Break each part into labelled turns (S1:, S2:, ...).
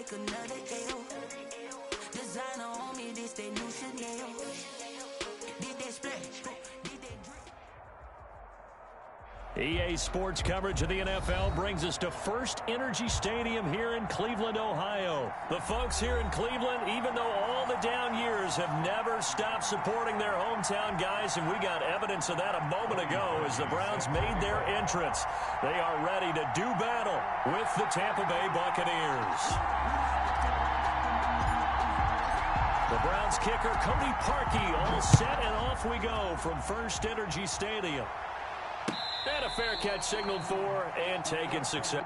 S1: take another L. Designer on me, this that new Chanel. Did they splash? Did they drip?
S2: EA Sports coverage of the NFL brings us to First Energy Stadium here in Cleveland, Ohio. The folks here in Cleveland, even though all the down years, have never stopped supporting their hometown guys, and we got evidence of that a moment ago as the Browns made their entrance. They are ready to do battle with the Tampa Bay Buccaneers. The Browns kicker, Cody Parkey, all set, and off we go from First Energy Stadium. And a fair catch signaled for and taken success.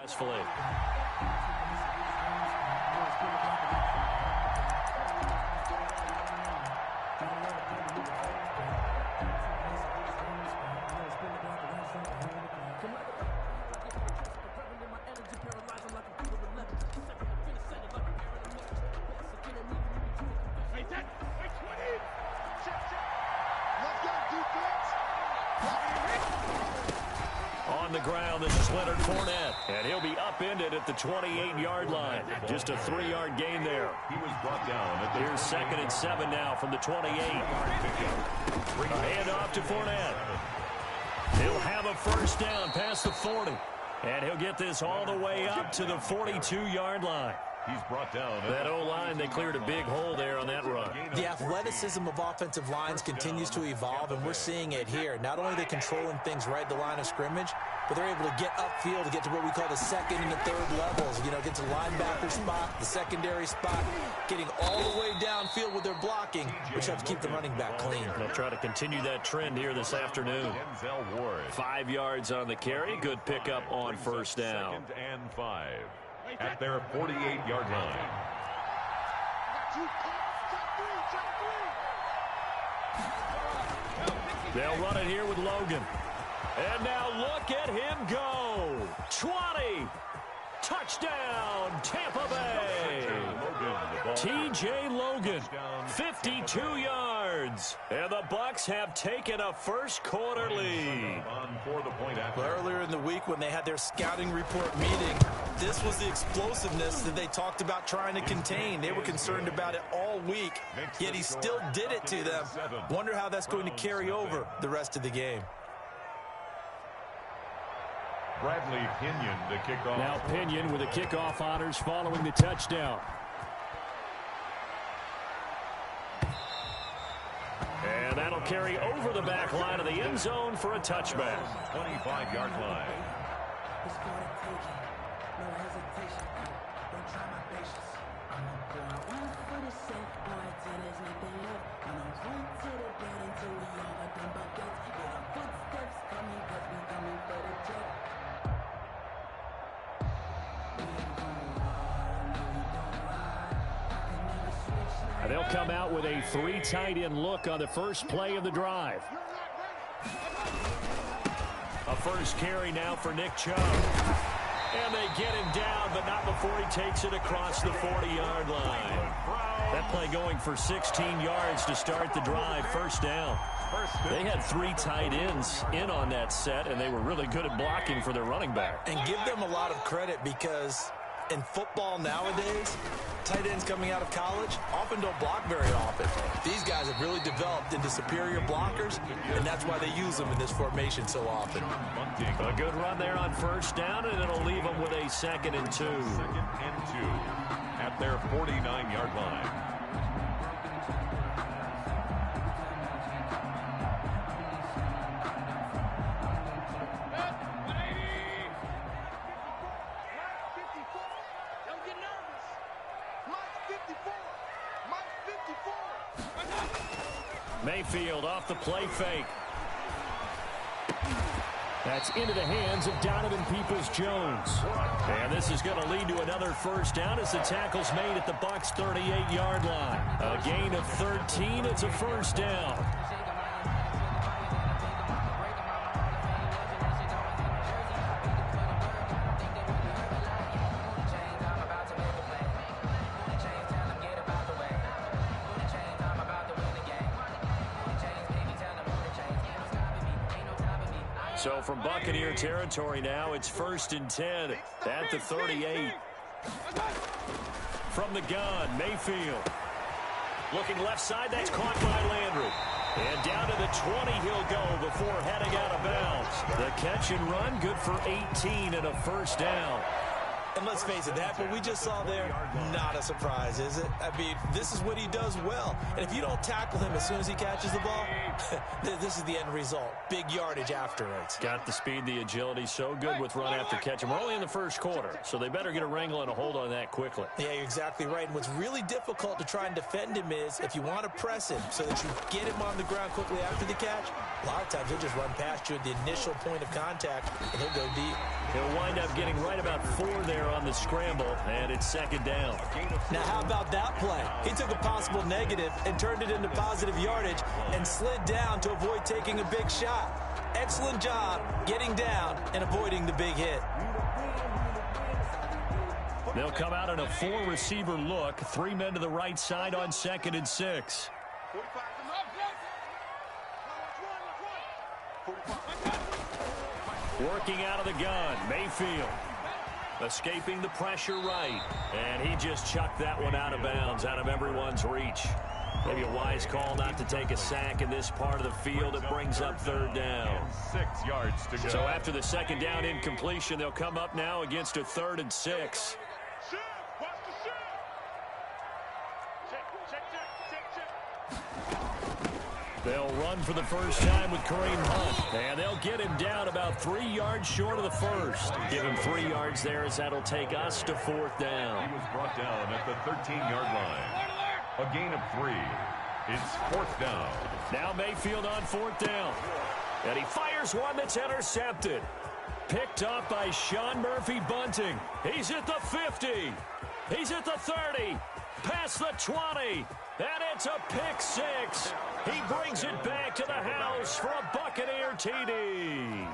S2: Successfully. On the ground, this is Leonard Fournette, and he'll be upended at the 28-yard line. Just a 3-yard gain there.
S3: He was brought down.
S2: Here's 2nd and 7 now from the 28. Hand off to Fournette. He'll have a first down past the 40, and he'll get this all the way up to the 42-yard line.
S3: He's brought down.
S2: That O-line, they cleared a big hole there on that run.
S4: The athleticism of offensive lines continues to evolve, and we're seeing it here. Not only are they controlling things right at the line of scrimmage, but they're able to get upfield to get to what we call the second and the third levels. You know, get to the linebacker spot, the secondary spot, getting all the way downfield with their blocking, which helps keep the running back clean.
S2: They'll try to continue that trend here this afternoon. 5 yards on the carry. Good pickup on first down.
S3: 2nd and 5 at their 48-yard line.
S2: They'll run it here with Logan. And now look at him go. 20. Touchdown, Tampa Bay. T.J. Logan, 52 yards. And the Bucs have taken a first-quarter lead.
S4: Earlier in the week when they had their scouting report meeting, this was the explosiveness that they talked about trying to contain. They were concerned about it all week, yet he still did it to them. Wonder how that's going to carry over the rest of the game.
S3: Bradley Pinion to kick off.
S2: Now Pinion with the kickoff honors following the touchdown. And that'll carry over the back line of the end zone for a touchback.
S3: 25-yard line.
S2: They'll come out with a 3 tight end look on the first play of the drive. A first carry now for Nick Chubb. And they get him down, but not before he takes it across the 40-yard line. That play going for 16 yards to start the drive, first down. They had 3 tight ends in on that set, and they were really good at blocking for their running back.
S4: And give them a lot of credit because in football nowadays, tight ends coming out of college often don't block very often. These guys have really developed into superior blockers, and that's why they use them in this formation so often.
S2: A good run there on first down, and it'll leave them with a 2nd and 2.
S3: 2nd and 2 at their 49-yard line.
S2: Mayfield off the play fake. That's into the hands of Donovan Peoples-Jones. And this is going to lead to another first down as the tackle's made at the Bucs 38-yard line. A gain of 13. It's a first down. So from Buccaneer territory now, it's 1st and 10 at the 38. From the gun, Mayfield. Looking left side, that's caught by Landry. And down to the 20 he'll go before heading out of bounds. The catch and run, good for 18 and a first down.
S4: And let's face it, that what we just saw there, not a surprise, is it? I mean, this is what he does well. And if you don't tackle him as soon as he catches the ball, this is the end result. Big yardage afterwards.
S2: Got the speed, the agility, so good with run after catch. And we're only in the first quarter, so they better get a wrangle and a hold on that quickly.
S4: Yeah, you're exactly right. And what's really difficult to try and defend him is if you want to press him so that you get him on the ground quickly after the catch, a lot of times he'll just run past you at the initial point of contact, and he'll go deep.
S2: He'll wind up getting right about 4 there on the scramble, and it's 2nd down.
S4: Now, how about that play? He took a possible negative and turned it into positive yardage and slid down to avoid taking a big shot. Excellent job getting down and avoiding the big hit.
S2: They'll come out in a 4-receiver look. 3 men to the right side on 2nd and 6. Working out of the gun, Mayfield. Escaping the pressure right. And he just chucked that one out of bounds, out of everyone's reach. Maybe a wise call not to take a sack in this part of the field. It brings up 3rd down.
S3: 6 yards to go.
S2: So after the 2nd down incompletion, they'll come up now against a 3rd and 6. They'll run for the first time with Kareem Hunt. And they'll get him down about 3 yards short of the first. Give him 3 yards there as that'll take us to 4th down.
S3: He was brought down at the 13-yard line. A gain of 3. It's 4th down.
S2: Now Mayfield on 4th down. And he fires one that's intercepted. Picked up by Sean Murphy-Bunting. He's at the 50. He's at the 30. Past the 20. And it's a pick six. He brings it back to the house for a Buccaneer TD.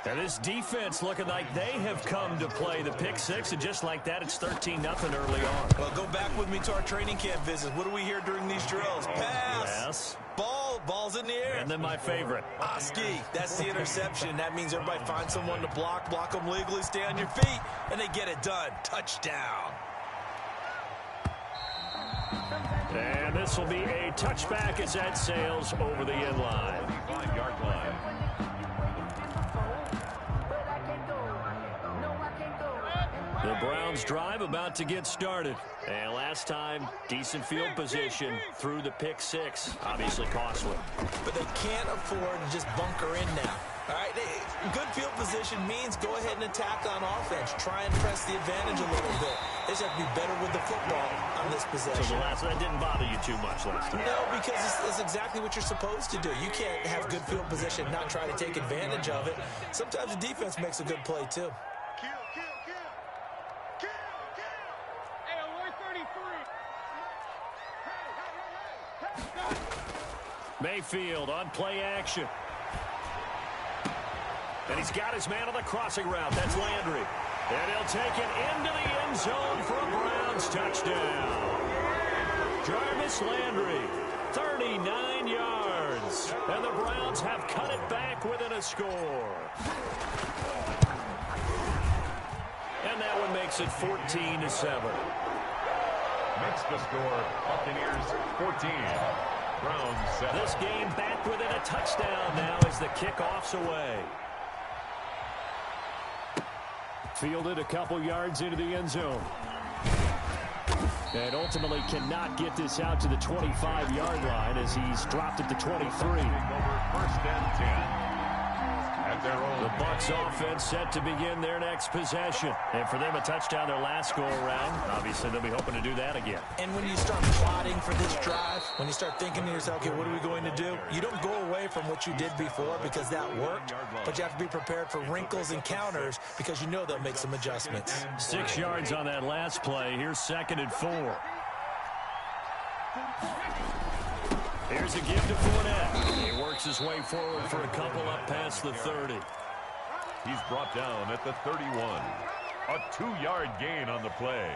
S2: And this defense looking like they have come to play the pick six, and just like that, it's 13-0 early on.
S4: Well, go back with me to our training camp visits. What do we hear during these drills? Pass.
S2: Yes.
S4: Ball's in the air.
S2: And then my favorite.
S4: Oski, that's the interception. That means everybody finds someone to block them legally, stay on your feet, and they get it done. Touchdown.
S2: And this will be a touchback as that sails over the end line.
S3: 5-yard line.
S2: The Browns drive about to get started. And last time, decent field position through the pick six. Obviously costly.
S4: But they can't afford to just bunker in now. All right, good field position means go ahead and attack on offense. Try and press the advantage a little bit. They just have to be better with the football on this possession.
S2: So that didn't bother you too much last time?
S4: No, because it's exactly what you're supposed to do. You can't have good field position and not try to take advantage of it. Sometimes the defense makes a good play, too.
S2: Mayfield on play action. And he's got his man on the crossing route. That's Landry. And he'll take it into the end zone for a Browns touchdown. Jarvis Landry, 39 yards. And the Browns have cut it back within a score. And that one makes it 14-7.
S3: Makes the score Buccaneers 14. Browns 7.
S2: This game back within a touchdown now as the kickoff's away. Fielded a couple yards into the end zone. And ultimately cannot get this out to the 25-yard line as he's dropped it to 23.
S3: First and 10. At their own.
S2: The Bucs offense set to begin their next possession. And for them, a touchdown their last go-around. Obviously, they'll be hoping to do that again.
S4: And when you start plotting for this drive, when you start thinking to yourself, okay, what are we going to do? You don't go away from what you did before because that worked, but you have to be prepared for wrinkles and counters because you know they'll make some adjustments.
S2: 6 yards on that last play. Here's 2nd and 4. Here's a give to Fournette. He works his way forward for a couple up past the 30.
S3: He's brought down at the 31. A 2-yard gain on the play.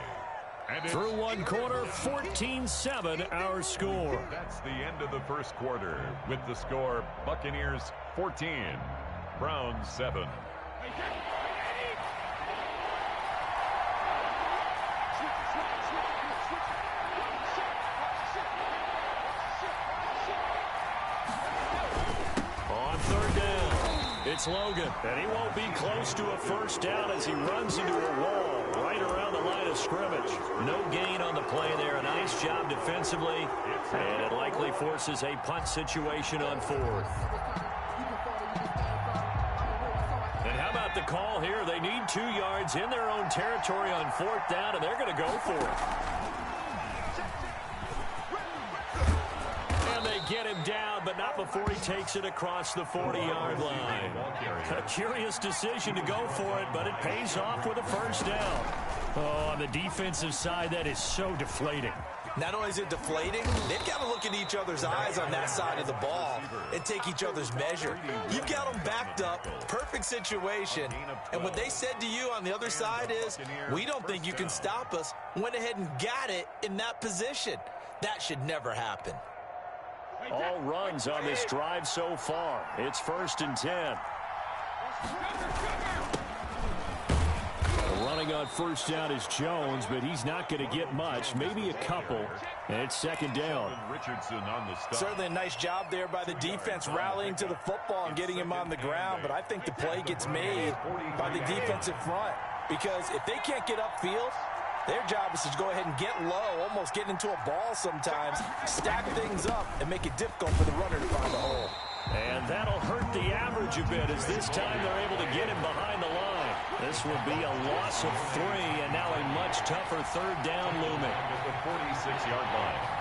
S3: And
S2: through one quarter, 14-7 our score.
S3: That's the end of the first quarter with the score Buccaneers 14, Browns 7.
S2: It's Logan, and he won't be close to a first down as he runs into a wall right around the line of scrimmage. No gain on the play there. A nice job defensively, and it likely forces a punt situation on 4th. And how about the call here? They need 2 yards in their own territory on 4th down, and they're going to go for it. Get him down, but not before he takes it across the 40-yard line. A curious decision to go for it, but it pays off with a first down. Oh, on the defensive side, that is so deflating.
S4: Not only is it deflating, they've got to look in each other's eyes on that side of the ball and take each other's measure. You've got them backed up, perfect situation, and what they said to you on the other side is, we don't think you can stop us. Went ahead and got it in that position. That should never happen.
S2: All runs on this drive so far. It's 1st and 10. Running on first down is Jones, but he's not going to get much, maybe a couple. And it's 2nd down.
S3: Richardson on the stop.
S4: Certainly a nice job there by the defense rallying to the football and getting him on the ground, but I think the play gets made by the defensive front because if they can't get upfield, their job is to go ahead and get low, almost get into a ball sometimes, stack things up, and make it difficult for the runner to find a hole.
S2: And that'll hurt the average a bit as this time they're able to get him behind the line. This will be a loss of 3, and now a much tougher 3rd down looming.
S3: At the 46-yard line.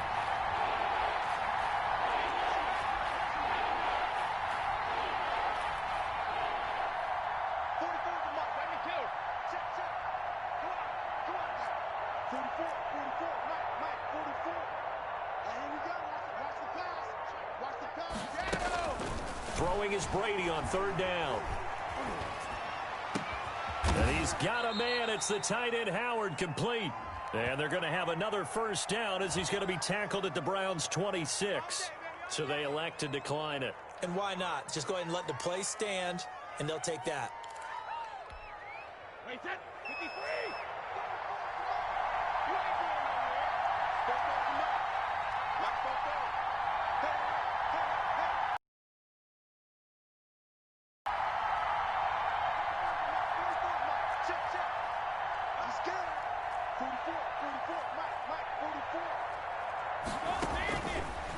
S2: Throwing is Brady on third down. And he's got a man. It's the tight end Howard, complete. And they're going to have another first down as he's going to be tackled at the Browns' 26. So they elect to decline it.
S4: And why not? Just go ahead and let the play stand, and they'll take that.
S5: Wait, 53!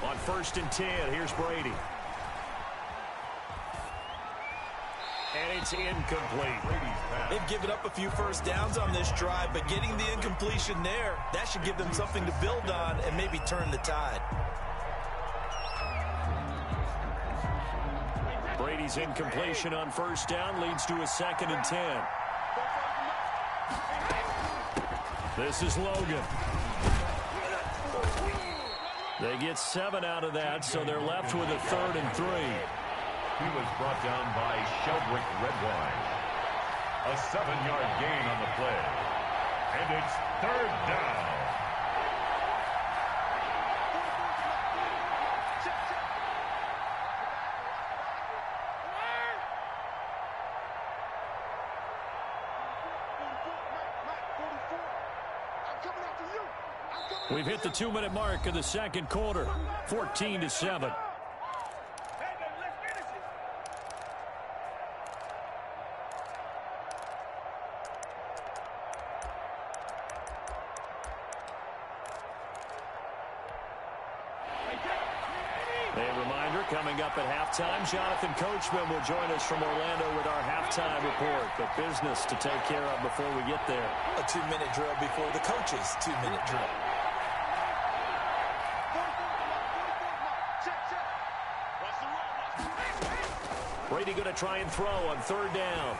S2: On 1st and 10, here's Brady. And it's incomplete.
S4: They've given up a few first downs on this drive, but getting the incompletion there, that should give them something to build on and maybe turn the tide.
S2: Brady's incompletion on 1st down leads to a 2nd and 10. This is Logan. They get 7 out of that, so they're left with a 3rd and 3.
S3: He was brought down by Sheldrick Redwine. A 7-yard gain on the play. And it's 3rd down.
S2: We've hit the 2-minute mark of the 2nd quarter. 14-7. A reminder, coming up at halftime, Jonathan Coachman will join us from Orlando with our halftime report. But business to take care of before we get there.
S4: A 2-minute drill before the coach's 2-minute drill.
S2: Brady going to try and throw on 3rd down.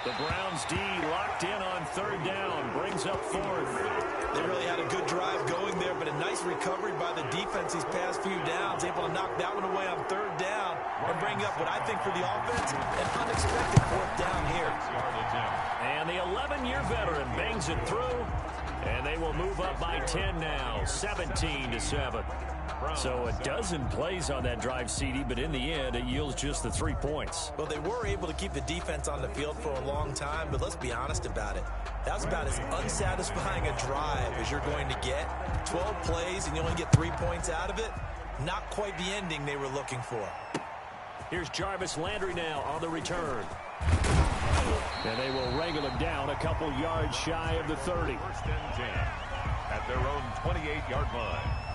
S2: The Browns D locked in on 3rd down. Brings up 4th.
S4: They really had a good drive going there, but a nice recovery by the defense these past few downs. Able to knock that one away on 3rd down and bring up what I think for the offense, an unexpected 4th down here.
S2: And the 11-year veteran bangs it through, and they will move up by 10 now, 17-7. So a dozen plays on that drive, CD, but in the end, it yields just the 3 points.
S4: Well, they were able to keep the defense on the field for a long time, but let's be honest about it. That was about as unsatisfying a drive as you're going to get. 12 plays, and you only get 3 points out of it. Not quite the ending they were looking for.
S2: Here's Jarvis Landry now on the return. And they will wrangle him down a couple yards shy of the 30.
S3: 1st and 10 at their own 28-yard line.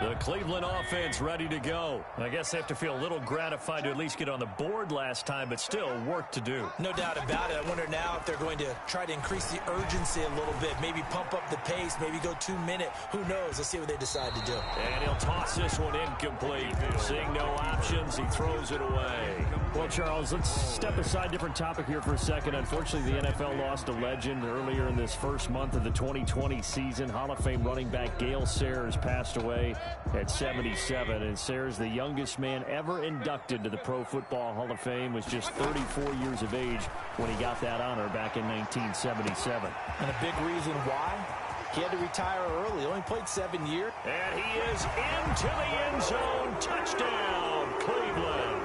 S2: The Cleveland offense ready to go. I guess they have to feel a little gratified to at least get on the board last time, but still work to do.
S4: No doubt about it. I wonder now if they're going to try to increase the urgency a little bit, maybe pump up the pace, maybe go 2-minute. Who knows? Let's see what they decide to do.
S2: And he'll toss this one incomplete. Seeing no options, he throws it away.
S6: Well, Charles, let's step aside, different topic here for a second. Unfortunately, the NFL lost a legend earlier in this first month of the 2020 season. Hall of Fame running back Gale Sayers passed away at 77. And Sayers, the youngest man ever inducted to the Pro Football Hall of Fame, was just 34 years of age when he got that honor back in 1977.
S4: And a big reason why? He had to retire early. Only played 7 years.
S2: And he is into the end zone. Touchdown, Cleveland.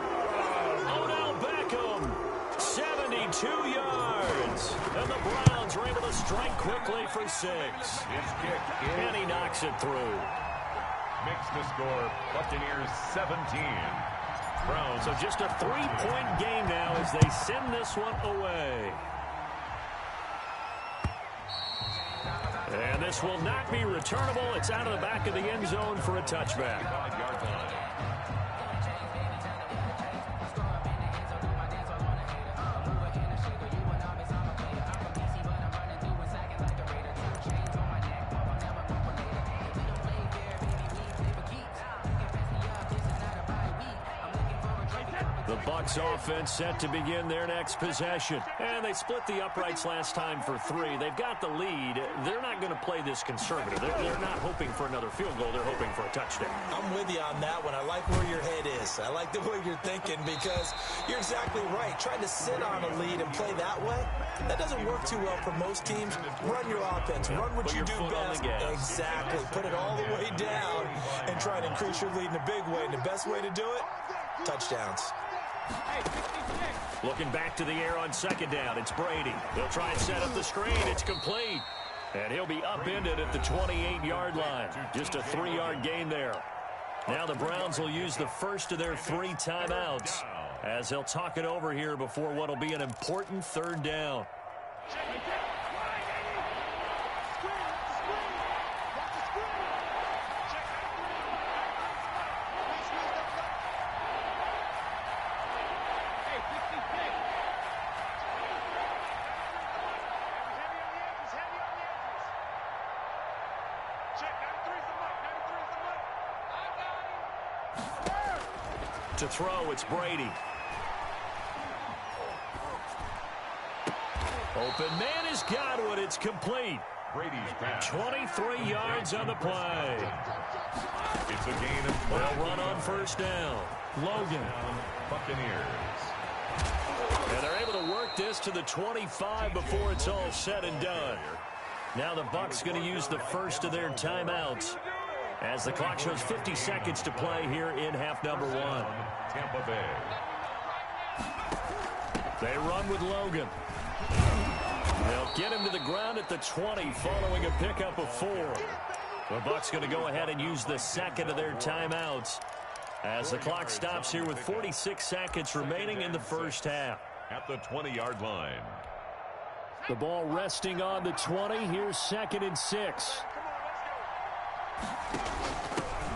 S2: Odell Beckham, 72 yards. And the Browns are able to strike quickly for 6.
S3: His kick is
S2: And he knocks it through.
S3: makes the score Buccaneers 17. Browns.
S2: So just a 3-point game now as they send this one away. And this will not be returnable. It's out of the back of the end zone for a touchback.
S3: 5-yard line.
S2: The Bucs offense set to begin their next possession. And they split the uprights last time for 3. They've got the lead. They're not going to play this conservative. They're not hoping for another field goal. They're hoping for a touchdown.
S4: I'm with you on that one. I like where your head is. I like the way you're thinking because you're exactly right. Trying to sit on a lead and play that way, that doesn't work too well for most teams. Run your offense. Run what you do best. Exactly. Put it all the way down and try to increase your lead in a big way. And the best way to do it, touchdowns.
S2: Looking back to the air on second down, it's Brady. They'll try and set up the screen. It's complete. And he'll be upended at the 28-yard line. Just a 3-yard gain there. Now the Browns will use the first of their 3 timeouts as they'll talk it over here before what will be an important 3rd down. To throw, it's Brady. Open man is Godwin. It's complete.
S3: Brady's pass.
S2: 23 yards on the play.
S3: It's a gain of 12.
S2: They'll run on first down. Logan.
S3: Buccaneers.
S2: And they're able to work this to the 25 before it's all said and done. Now the Bucs going to use the first of their timeouts as the clock shows 50 seconds to play here in half number 1.
S3: Tampa Bay.
S2: They run with Logan. They'll get him to the ground at the 20 following a pickup of 4. The Bucs going to go ahead and use the second of their timeouts as the clock stops here with 46 seconds remaining in the first half.
S3: At the 20-yard line.
S6: The ball resting on the 20. Here's 2nd and 6.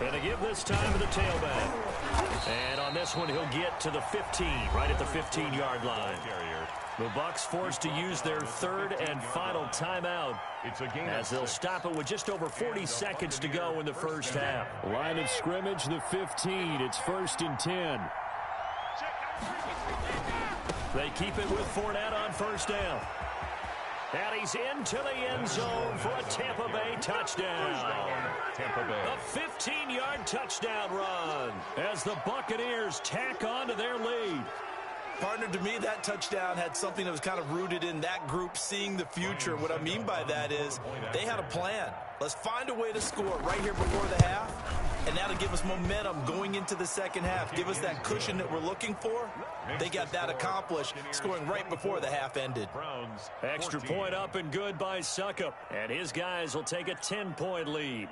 S2: And to give this time to the tailback. And on this one, he'll get to the 15, right at the 15-yard line. The Bucs forced to use their 3rd and final timeout as they'll stop it with just over 40 seconds to go in the first half.
S6: Line of scrimmage, the 15. It's 1st and 10.
S2: They keep it with Fournette on first down. And he's into the end zone for a Tampa Bay touchdown.
S3: Tampa Bay.
S2: A 15-yard touchdown run as the Buccaneers tack on to their lead.
S4: Partner, to me, that touchdown had something that was kind of rooted in that group seeing the future. What I mean by that is they had a plan. Let's find a way to score right here before the half, and that'll give us momentum going into the second half. Give us that cushion that we're looking for. They got that accomplished, scoring right before the half ended.
S2: Extra point up and good by Succop, and his guys will take a 10-point lead.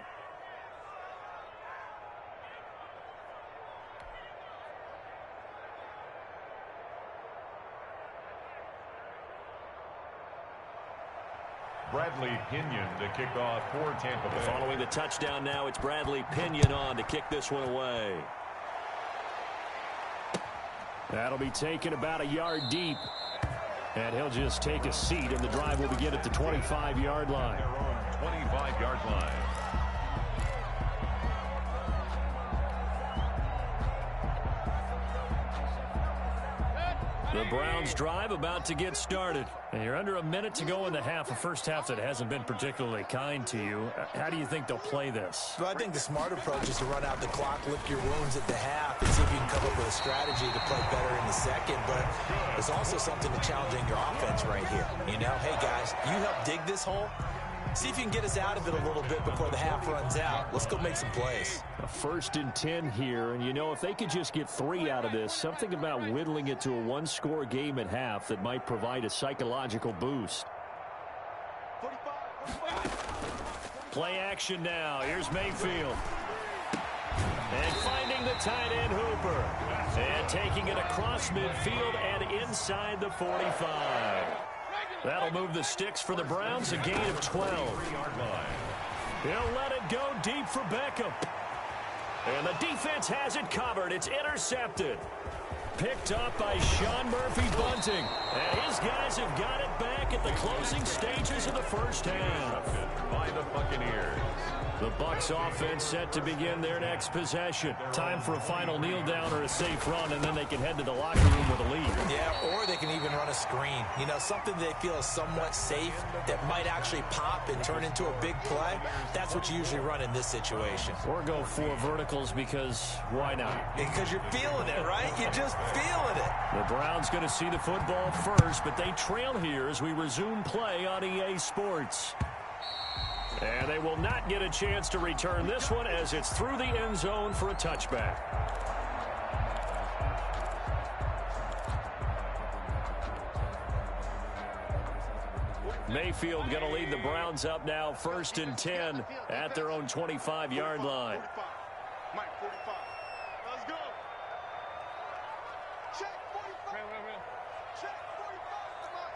S3: Bradley Pinion to kick off for Tampa Bay.
S2: Following the touchdown now, it's Bradley Pinion on to kick this one away.
S6: That'll be taken about a yard deep. And he'll just take a seat, and the drive will begin at the 25-yard line.
S3: Their own 25-yard line.
S2: The Browns drive about to get started. And you're under a minute to go in the half, a first half that hasn't been particularly kind to you. How do you think they'll play this?
S4: Well, I think the smart approach is to run out the clock, lick your wounds at the half, and see if you can come up with a strategy to play better in the second. But there's also something to challenging your offense right here. You know, hey, guys, you help dig this hole. See if you can get us out of it a little bit before the half runs out. Let's go make some plays.
S6: A 1st and 10 here, and you know, if they could just get 3 out of this, something about whittling it to a one-score game at half that might provide a psychological boost.
S2: Play action now. Here's Mayfield. And finding the tight end Hooper. And taking it across midfield and inside the 45. That'll move the sticks for the Browns, a gain of 12. He'll let it go deep for Beckham. And the defense has it covered. It's intercepted. picked up by Sean Murphy-Bunting. And his guys have got it back at the closing stages of the first half.
S3: By the Buccaneers.
S2: The Bucs offense set to begin their next possession. Time for a final kneel down or a safe run, and then they can head to the locker room with a lead.
S4: Yeah, or they can even run a screen. You know, something they feel is somewhat safe that might actually pop and turn into a big play. That's what you usually run in this situation.
S2: Or go 4 verticals because why not?
S4: Because you're feeling it, right? You're just feeling it.
S2: The Browns going to see the football first, but they trail here as we resume play on EA Sports. And they will not get a chance to return this one as it's through the end zone for a touchback. Mayfield going to lead the Browns up now, 1st and 10 at their own 25-yard line.
S5: Mike, 45. Let's go. Check 45. Check 45, Mike.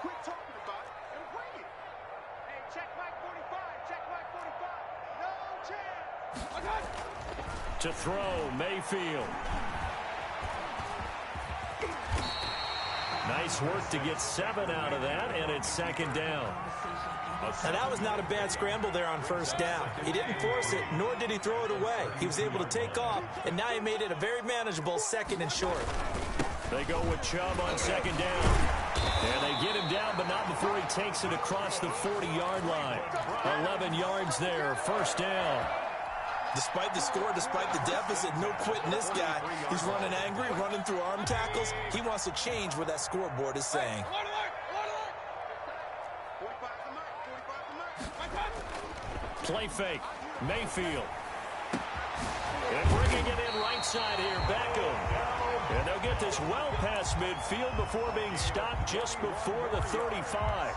S5: Quit talking about it and bring it. Hey, check Mike 45. Check Mike 45. No chance. I got it.
S2: To throw, Mayfield. Nice work to get 7 out of that, and it's 2nd down.
S4: And that was not a bad scramble there on 1st down. He didn't force it, nor did he throw it away. He was able to take off, and now he made it a very manageable 2nd and short.
S2: They go with Chubb on 2nd down. And they get him down, but not before he takes it across the 40-yard line. 11 yards there, 1st down.
S4: Despite the score, despite the deficit, no quitting this guy. He's running angry, running through arm tackles. He wants to change what that scoreboard is saying.
S2: Play fake, Mayfield. And bringing it in right side here, Beckham. And they'll get this well past midfield before being stopped just before the 35.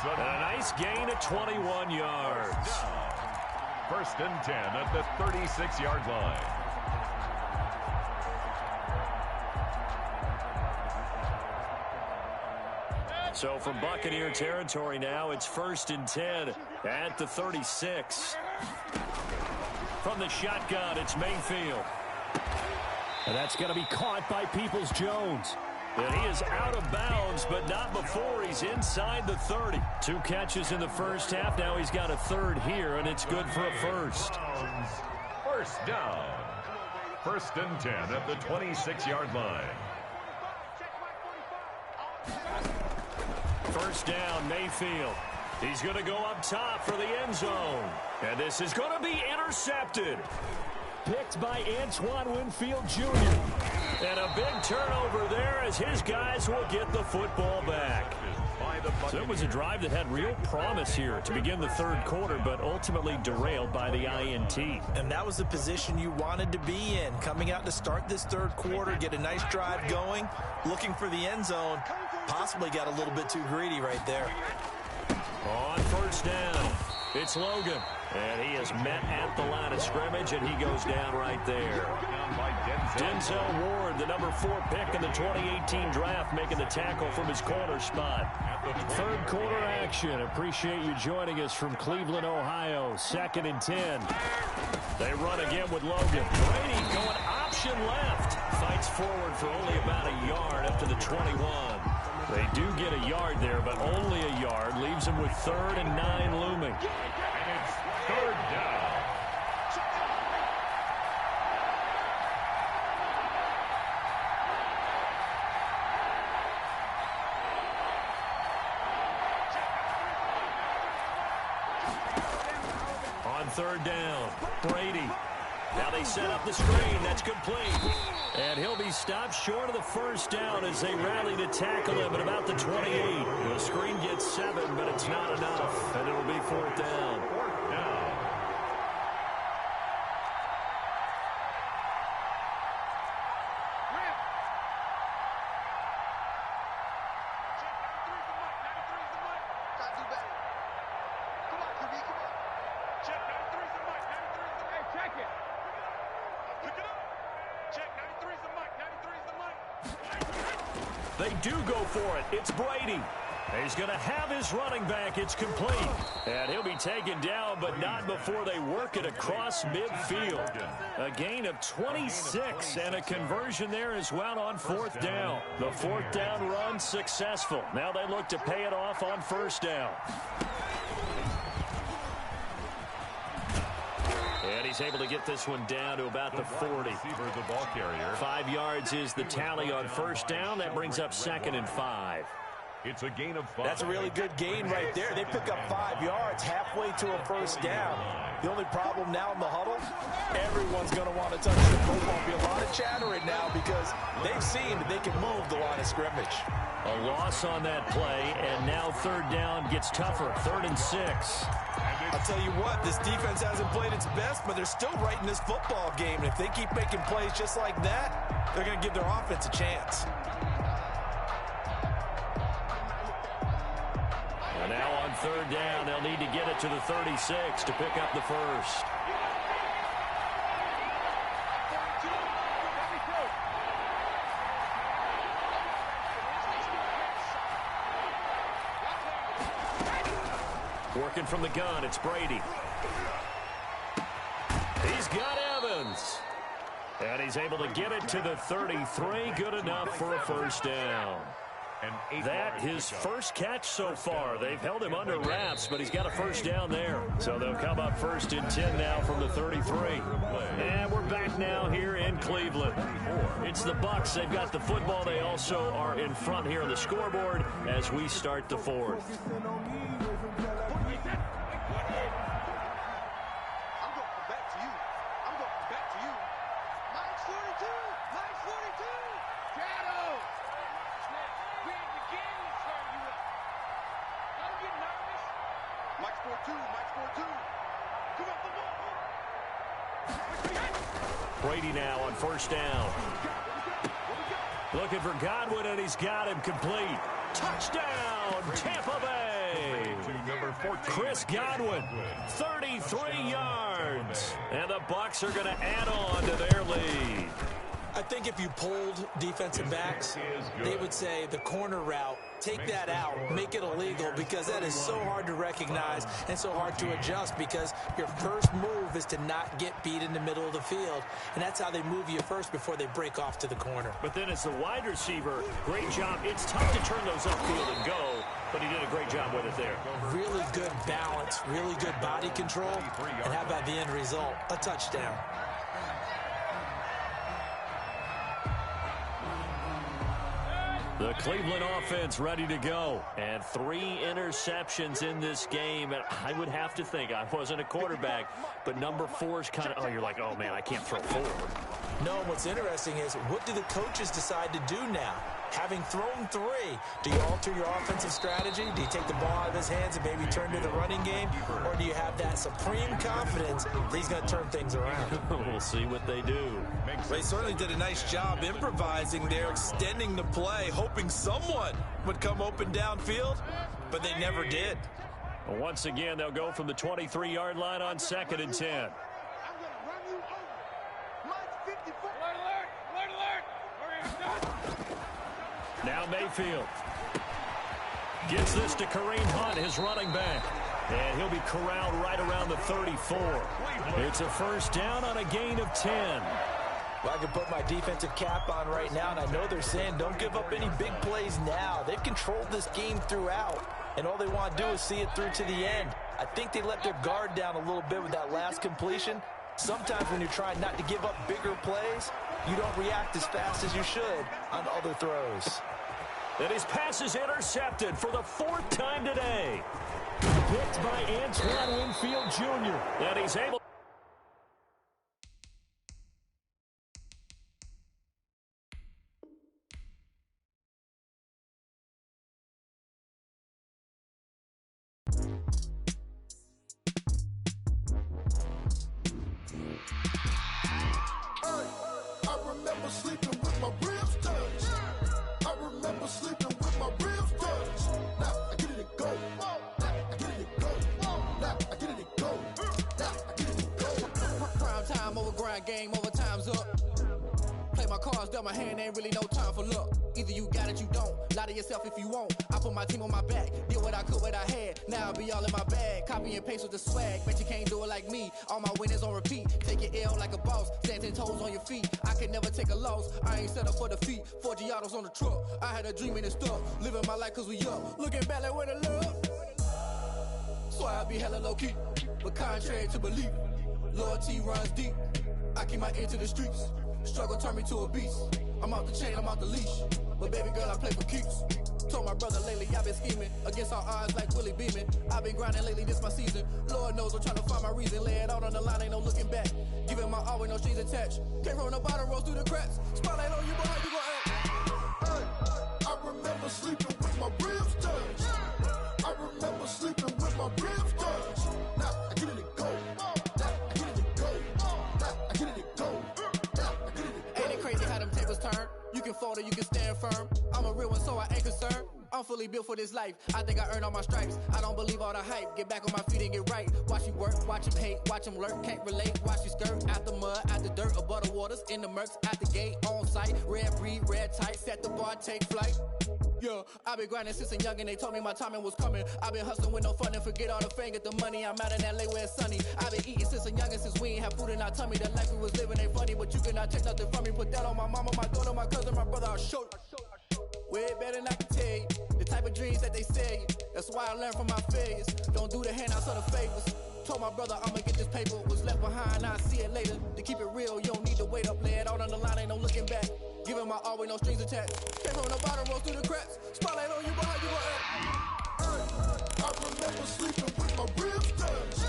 S2: And a nice gain of 21 yards.
S3: 1st and 10 at the 36-yard line.
S2: So from Buccaneer territory now, it's 1st and 10 at the 36. From the shotgun, it's Mayfield. And that's going to be caught by Peoples-Jones. And he is out of bounds, but not before he's inside the 30. 2 catches in the first half. Now he's got a 3rd here, and it's good for a 1st.
S3: 1st down. 1st and 10 at the 26-yard line.
S2: 1st down, Mayfield. He's going to go up top for the end zone. And this is going to be intercepted. Picked by Antoine Winfield Jr. And a big turnover there as his guys will get the football back. So it was a drive that had real promise here to begin the 3rd quarter, but ultimately derailed by the INT.
S4: And that was the position you wanted to be in. Coming out to start this 3rd quarter, get a nice drive going, looking for the end zone. Possibly got a little bit too greedy right there.
S2: On 1st down, it's Logan. And he is met at the line of scrimmage, and he goes down right there. Denzel Ward, the number 4 pick in the 2018 draft, making the tackle from his corner spot. 3rd quarter action. Appreciate you joining us from Cleveland, Ohio. 2nd and 10. They run again with Logan. Brady going option left. Fights forward for only about a yard up to the 21. They do get a yard there, but only a yard. Leaves them with 3rd and 9 looming.
S3: And it's 3rd down.
S2: On 3rd down, Brady. Now they set up the screen. That's complete. And he'll be stopped short of the 1st down as they rally to tackle him at about the 28. The screen gets 7, but it's not enough. And it'll be 4th down.
S3: 4th down.
S2: They do go for it. It's Brady. He's going to have his running back. It's complete. And he'll be taken down, but not before they work it across midfield. A gain of 26 and a conversion there as well on fourth down. The fourth down run successful. Now they look to pay it off on first down. And he's able to get this one down to about the 40. 5 yards is the tally on first down. That brings up 2nd and 5.
S3: It's a gain of 5.
S4: That's a really good gain right there. They pick up 5 yards halfway to a first down. The only problem now in the huddle, everyone's going to want to touch the football. Be a lot of chattering now because they've seen that they can move the line of scrimmage.
S2: A loss on that play, and now third down gets tougher. 3rd and 6.
S4: I'll tell you what, this defense hasn't played its best, but they're still right in this football game. And if they keep making plays just like that, they're going to give their offense a chance.
S2: And now on third down, they'll need to get it to the 36 to pick up the first. Working from the gun, it's Brady. He's got Evans. And he's able to get it to the 33. Good enough for a first down. That his first catch so far. They've held him under wraps, but he's got a first down there. So they'll come up 1st and 10 now from the 33. And we're back now here in Cleveland. It's the Bucs. They've got the football. They also are in front here on the scoreboard as we start the fourth. Brady now on first down. Looking for Godwin, and he's got him complete. Touchdown, Tampa Bay. Chris Godwin, 33 yards. And the Bucs are going to add on to their lead.
S4: I think if you polled defensive backs, they would say the corner route, take that out, make it illegal, because that is so hard to recognize and so hard to adjust, because your first move is to not get beat in the middle of the field, and that's how they move you first before they break off to the corner.
S2: But then as the wide receiver, great job. It's tough to turn those upfield and go, but he did a great job with it there.
S4: Really good balance, really good body control, and how about the end result? A touchdown.
S2: The Cleveland offense ready to go. And 3 interceptions in this game. And I would have to think, I wasn't a quarterback, but number 4 is kind of, you're like, oh, man, I can't throw forward.
S4: No, what's interesting is, what do the coaches decide to do now? Having thrown 3, do you alter your offensive strategy? Do you take the ball out of his hands and maybe turn to the running game? Or do you have that supreme confidence that he's going to turn things around?
S2: We'll see what they do.
S4: They certainly did a nice job improvising there, extending the play, hoping someone would come open downfield, but they never did.
S2: Once again, they'll go from the 23-yard line on 2nd and 10. Now Mayfield gets this to Kareem Hunt, his running back. And he'll be corralled right around the 34. It's a first down on a gain of 10.
S4: Well, I can put my defensive cap on right now, and I know they're saying don't give up any big plays now. They've controlled this game throughout, and all they want to do is see it through to the end. I think they let their guard down a little bit with that last completion. Sometimes when you're trying not to give up bigger plays, you don't react as fast as you should on other throws.
S2: And his pass is intercepted for the 4th time today. Picked by Antoine Winfield Jr. And he's able.
S7: Game over, time's up. Play my cards dealt my hand, ain't really no time for luck. Either you got it, you don't. Lie to yourself if you won't. I put my team on my back, did what I could, what I had. Now I be all in my bag, copy and paste with the swag. Bet you can't do it like me. All my winners on repeat. Take your L like a boss, stand 10 toes on your feet. I can never take a loss. I ain't set up for defeat. 4 Giottos on the truck. I had a dream and it stuck. Living my life cause we up. Looking back like where the love. So I be hella low key, but contrary to belief, loyalty runs deep. I keep my ear to the streets. Struggle turned me to a beast. I'm off the chain, I'm off the leash. But baby girl, I play for keeps. Told my brother lately, I've been scheming against all odds like Willie Beeman. I've been grinding lately, this my season. Lord knows I'm trying to find my reason. Lay it out on the line, ain't no looking back. Giving my all with no strings attached. Came from the bottom, rose through the cracks. Spotlight on you, boy, how you gon' act?
S8: I remember sleeping with my ribs touched. I remember sleeping with my ribs touched. Now I get it go. Now I get it go. Now I get it go. Now I get it go.
S7: Ain't it crazy how them tables turn? You can fold or you can stand firm. I'm a real one, so I ain't concerned. I'm fully built for this life. I think I earned all my stripes. I don't believe all the hype. Get back on my feet and get right. Watch you work, watch him hate, watch him lurk. Can't relate, watch you skirt. Out the mud, out the dirt, above the waters, in the murks, out the gate, on site. Red breed, red tight, set the bar, take flight. Yeah, I've been grinding since a young and they told me my timing was coming. I've been hustling with no fun and forget all the fame, get the money. I'm out in LA where it's sunny. I've been eating since a young and since we ain't have food in our tummy. The life we was living ain't funny, but you cannot take nothing from me. Put that on my mama, my daughter, my cousin, my brother, I'll show you. Way better than I can tell you. The type of dreams that they sell you. That's why I learned from my failures. Don't do the handouts or the favors. Told my brother I'ma get this paper. Was left behind, I'll see it later. To keep it real, you don't need to wait up. Lay it out on the line, ain't no looking back. Giving my all with no strings attached. Came from the bottom, rose through the cracks. Spotlight on you, boy, how you gon' act?
S8: I remember sleeping with my ribs touched.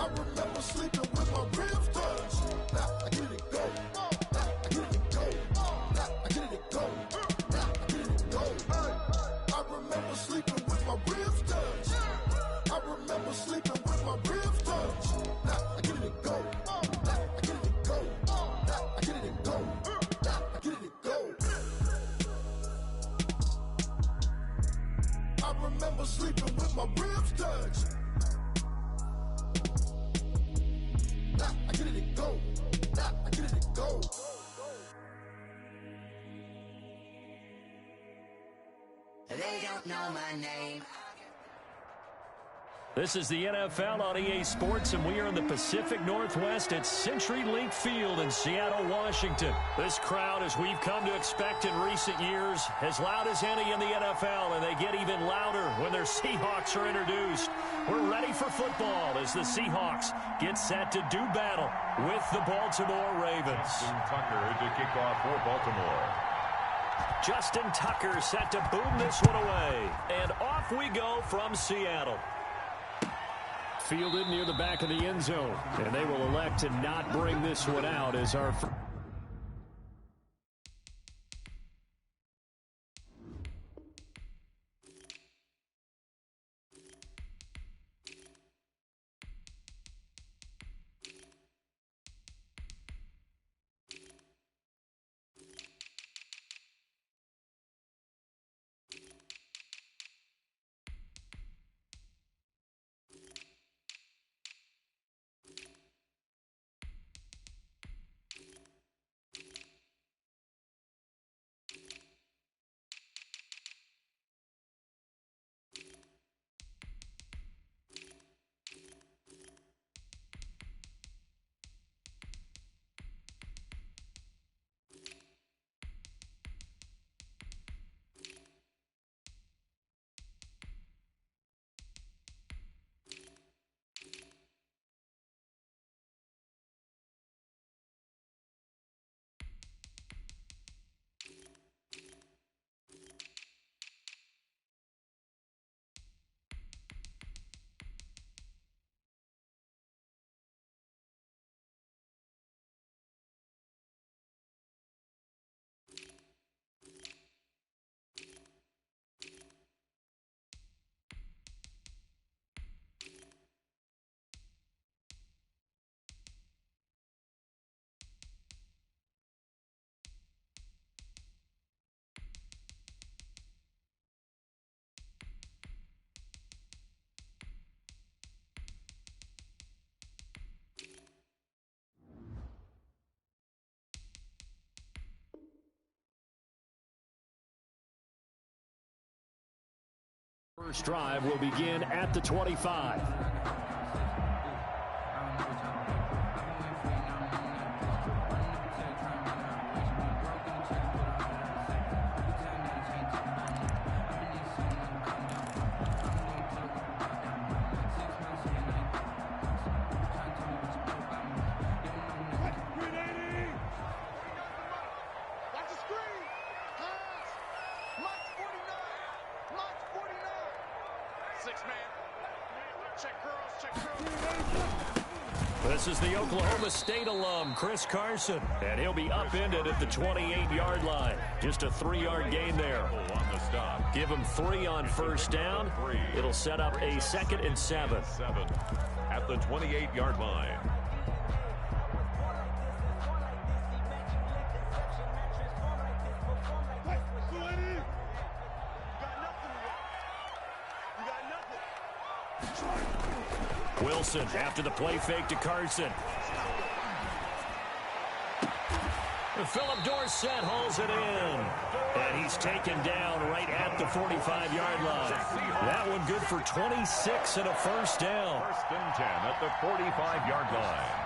S8: I remember sleeping with my ribs touched. Now I get it go. Now I get it go. Now I get it go. Now I get it go. I remember sleeping with my ribs touched. I remember sleeping with my ribs touched. Now I get it go. Now I get it go. Now I get it go. Now I get it go. I remember sleeping with my ribs touched. Now I get it go. Now I get it go.
S1: They don't know my name.
S2: This is the NFL on EA Sports, and we are in the Pacific Northwest at CenturyLink Field in Seattle, Washington. This crowd, as we've come to expect in recent years, as loud as any in the NFL, and they get even louder when their Seahawks are introduced. We're ready for football as the Seahawks get set to do battle with the Baltimore Ravens.
S3: Justin Tucker to kick off for Baltimore.
S2: Justin Tucker set to boom this one away. And off we go from Seattle. Fielded near the back of the end zone. And they will elect to not bring this one out as our...
S6: First drive will begin at the 25. This is the Oklahoma State alum, Chris Carson, and he'll be upended at the 28-yard line. Just a 3-yard gain there.
S3: On the stop.
S6: Give him 3 on first down. It'll set up a 2nd and 7.
S3: 7 at the 28-yard line.
S6: Wilson after the play fake to Carson. Philip Dorsett hauls it in. And he's taken down right at the 45-yard line. That one good for 26 and a first down.
S3: 1st and 10 at the 45-yard line.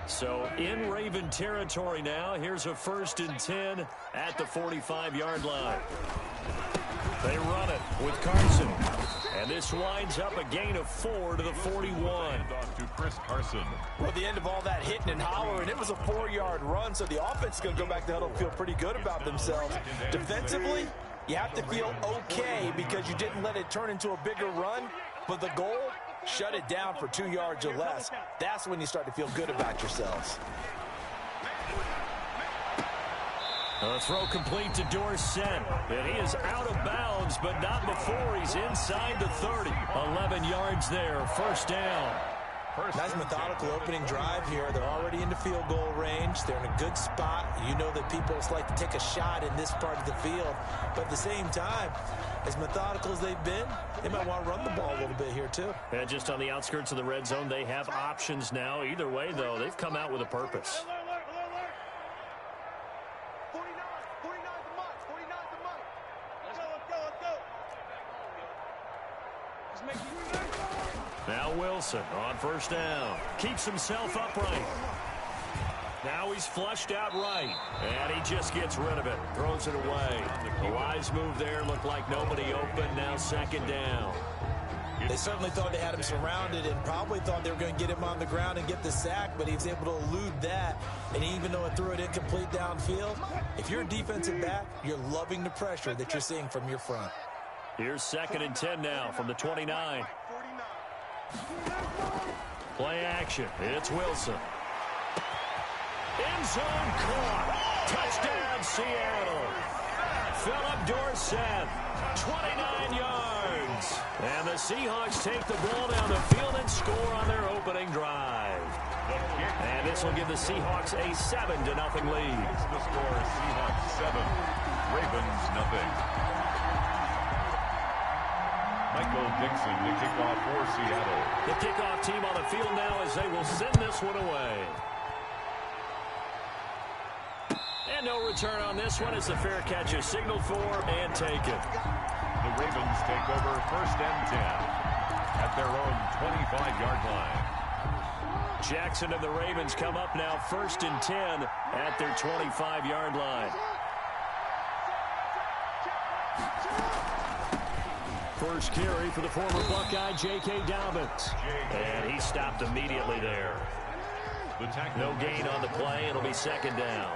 S6: So in Raven territory now. Here's a 1st and 10 at the 45-yard line. They run it with Carson. And this winds up a gain of 4 to the 41.
S3: Off to Chris Carson.
S4: Well, the end of all that hitting and hollering, it was a 4-yard run, so the offense is going to go back to the huddle and feel pretty good about themselves. Defensively, you have to feel okay because you didn't let it turn into a bigger run, but the goal, shut it down for 2 yards or less. That's when you start to feel good about yourselves.
S6: A throw complete to Dorsett. And he is out of bounds, but not before he's inside the 30. 11 yards there, first down.
S4: Nice methodical opening drive here. They're already into field goal range. They're in a good spot. You know that people like to take a shot in this part of the field. But at the same time, as methodical as they've been, they might want to run the ball a little bit here too.
S6: And just on the outskirts of the red zone, they have options now. Either way, though, they've come out with a purpose.
S5: 49's the mark. 49's the mark. Let's go. Let's make it.
S6: Now Wilson on first down. Keeps himself upright. Now he's flushed out right. And he just gets rid of it. Throws it away. The wise move there. Looked like nobody open. Now 2nd down.
S4: They certainly thought they had him surrounded and probably thought they were going to get him on the ground and get the sack, but he was able to elude that. And even though it threw it incomplete downfield, if you're a defensive back, you're loving the pressure that you're seeing from your front.
S6: Here's 2nd and 10 now from the 29. Play action. It's Wilson. End zone caught. Touchdown, Seattle. Philip Dorsett, 29 yards. And the Seahawks take the ball down the field and score on their opening drive. And this will give the Seahawks a 7-0 lead.
S3: The score is Seahawks 7, Ravens nothing. Michael Dixon to kick off for Seattle.
S6: The kickoff team on the field now as they will send this one away. And no return on this one as the fair catch is signaled for and taken.
S3: The Ravens take over 1st and 10 at their own 25-yard line.
S6: Jackson and the Ravens come up now 1st and 10 at their 25-yard line. First carry for the former Buckeye, J.K. Dobbins. And he stopped immediately there. No gain on the play. It'll be 2nd down.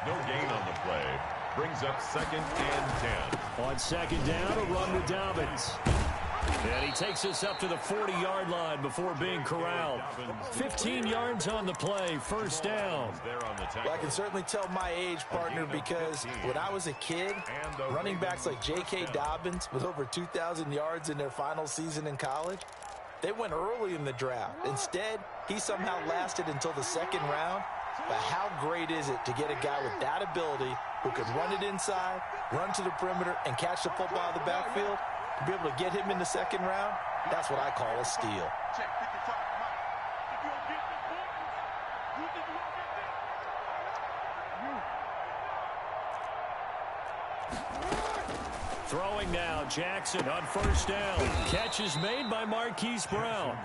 S3: No gain on the play. Brings up 2nd and 10.
S6: On 2nd down, a run with Dobbins. And he takes us up to the 40-yard line before being corralled. 15 yards on the play, first down.
S4: Well, I can certainly tell my age, partner, because when I was a kid, running backs like J.K. Dobbins with over 2,000 yards in their final season in college, they went early in the draft. Instead, he somehow lasted until the 2nd round. But how great is it to get a guy with that ability who can run it inside, run to the perimeter, and catch the football out of the backfield? To be able to get him in the 2nd round, that's what I call a steal.
S5: Check 55.
S2: Throwing now, Jackson on first down. Catch is made by Marquise Brown.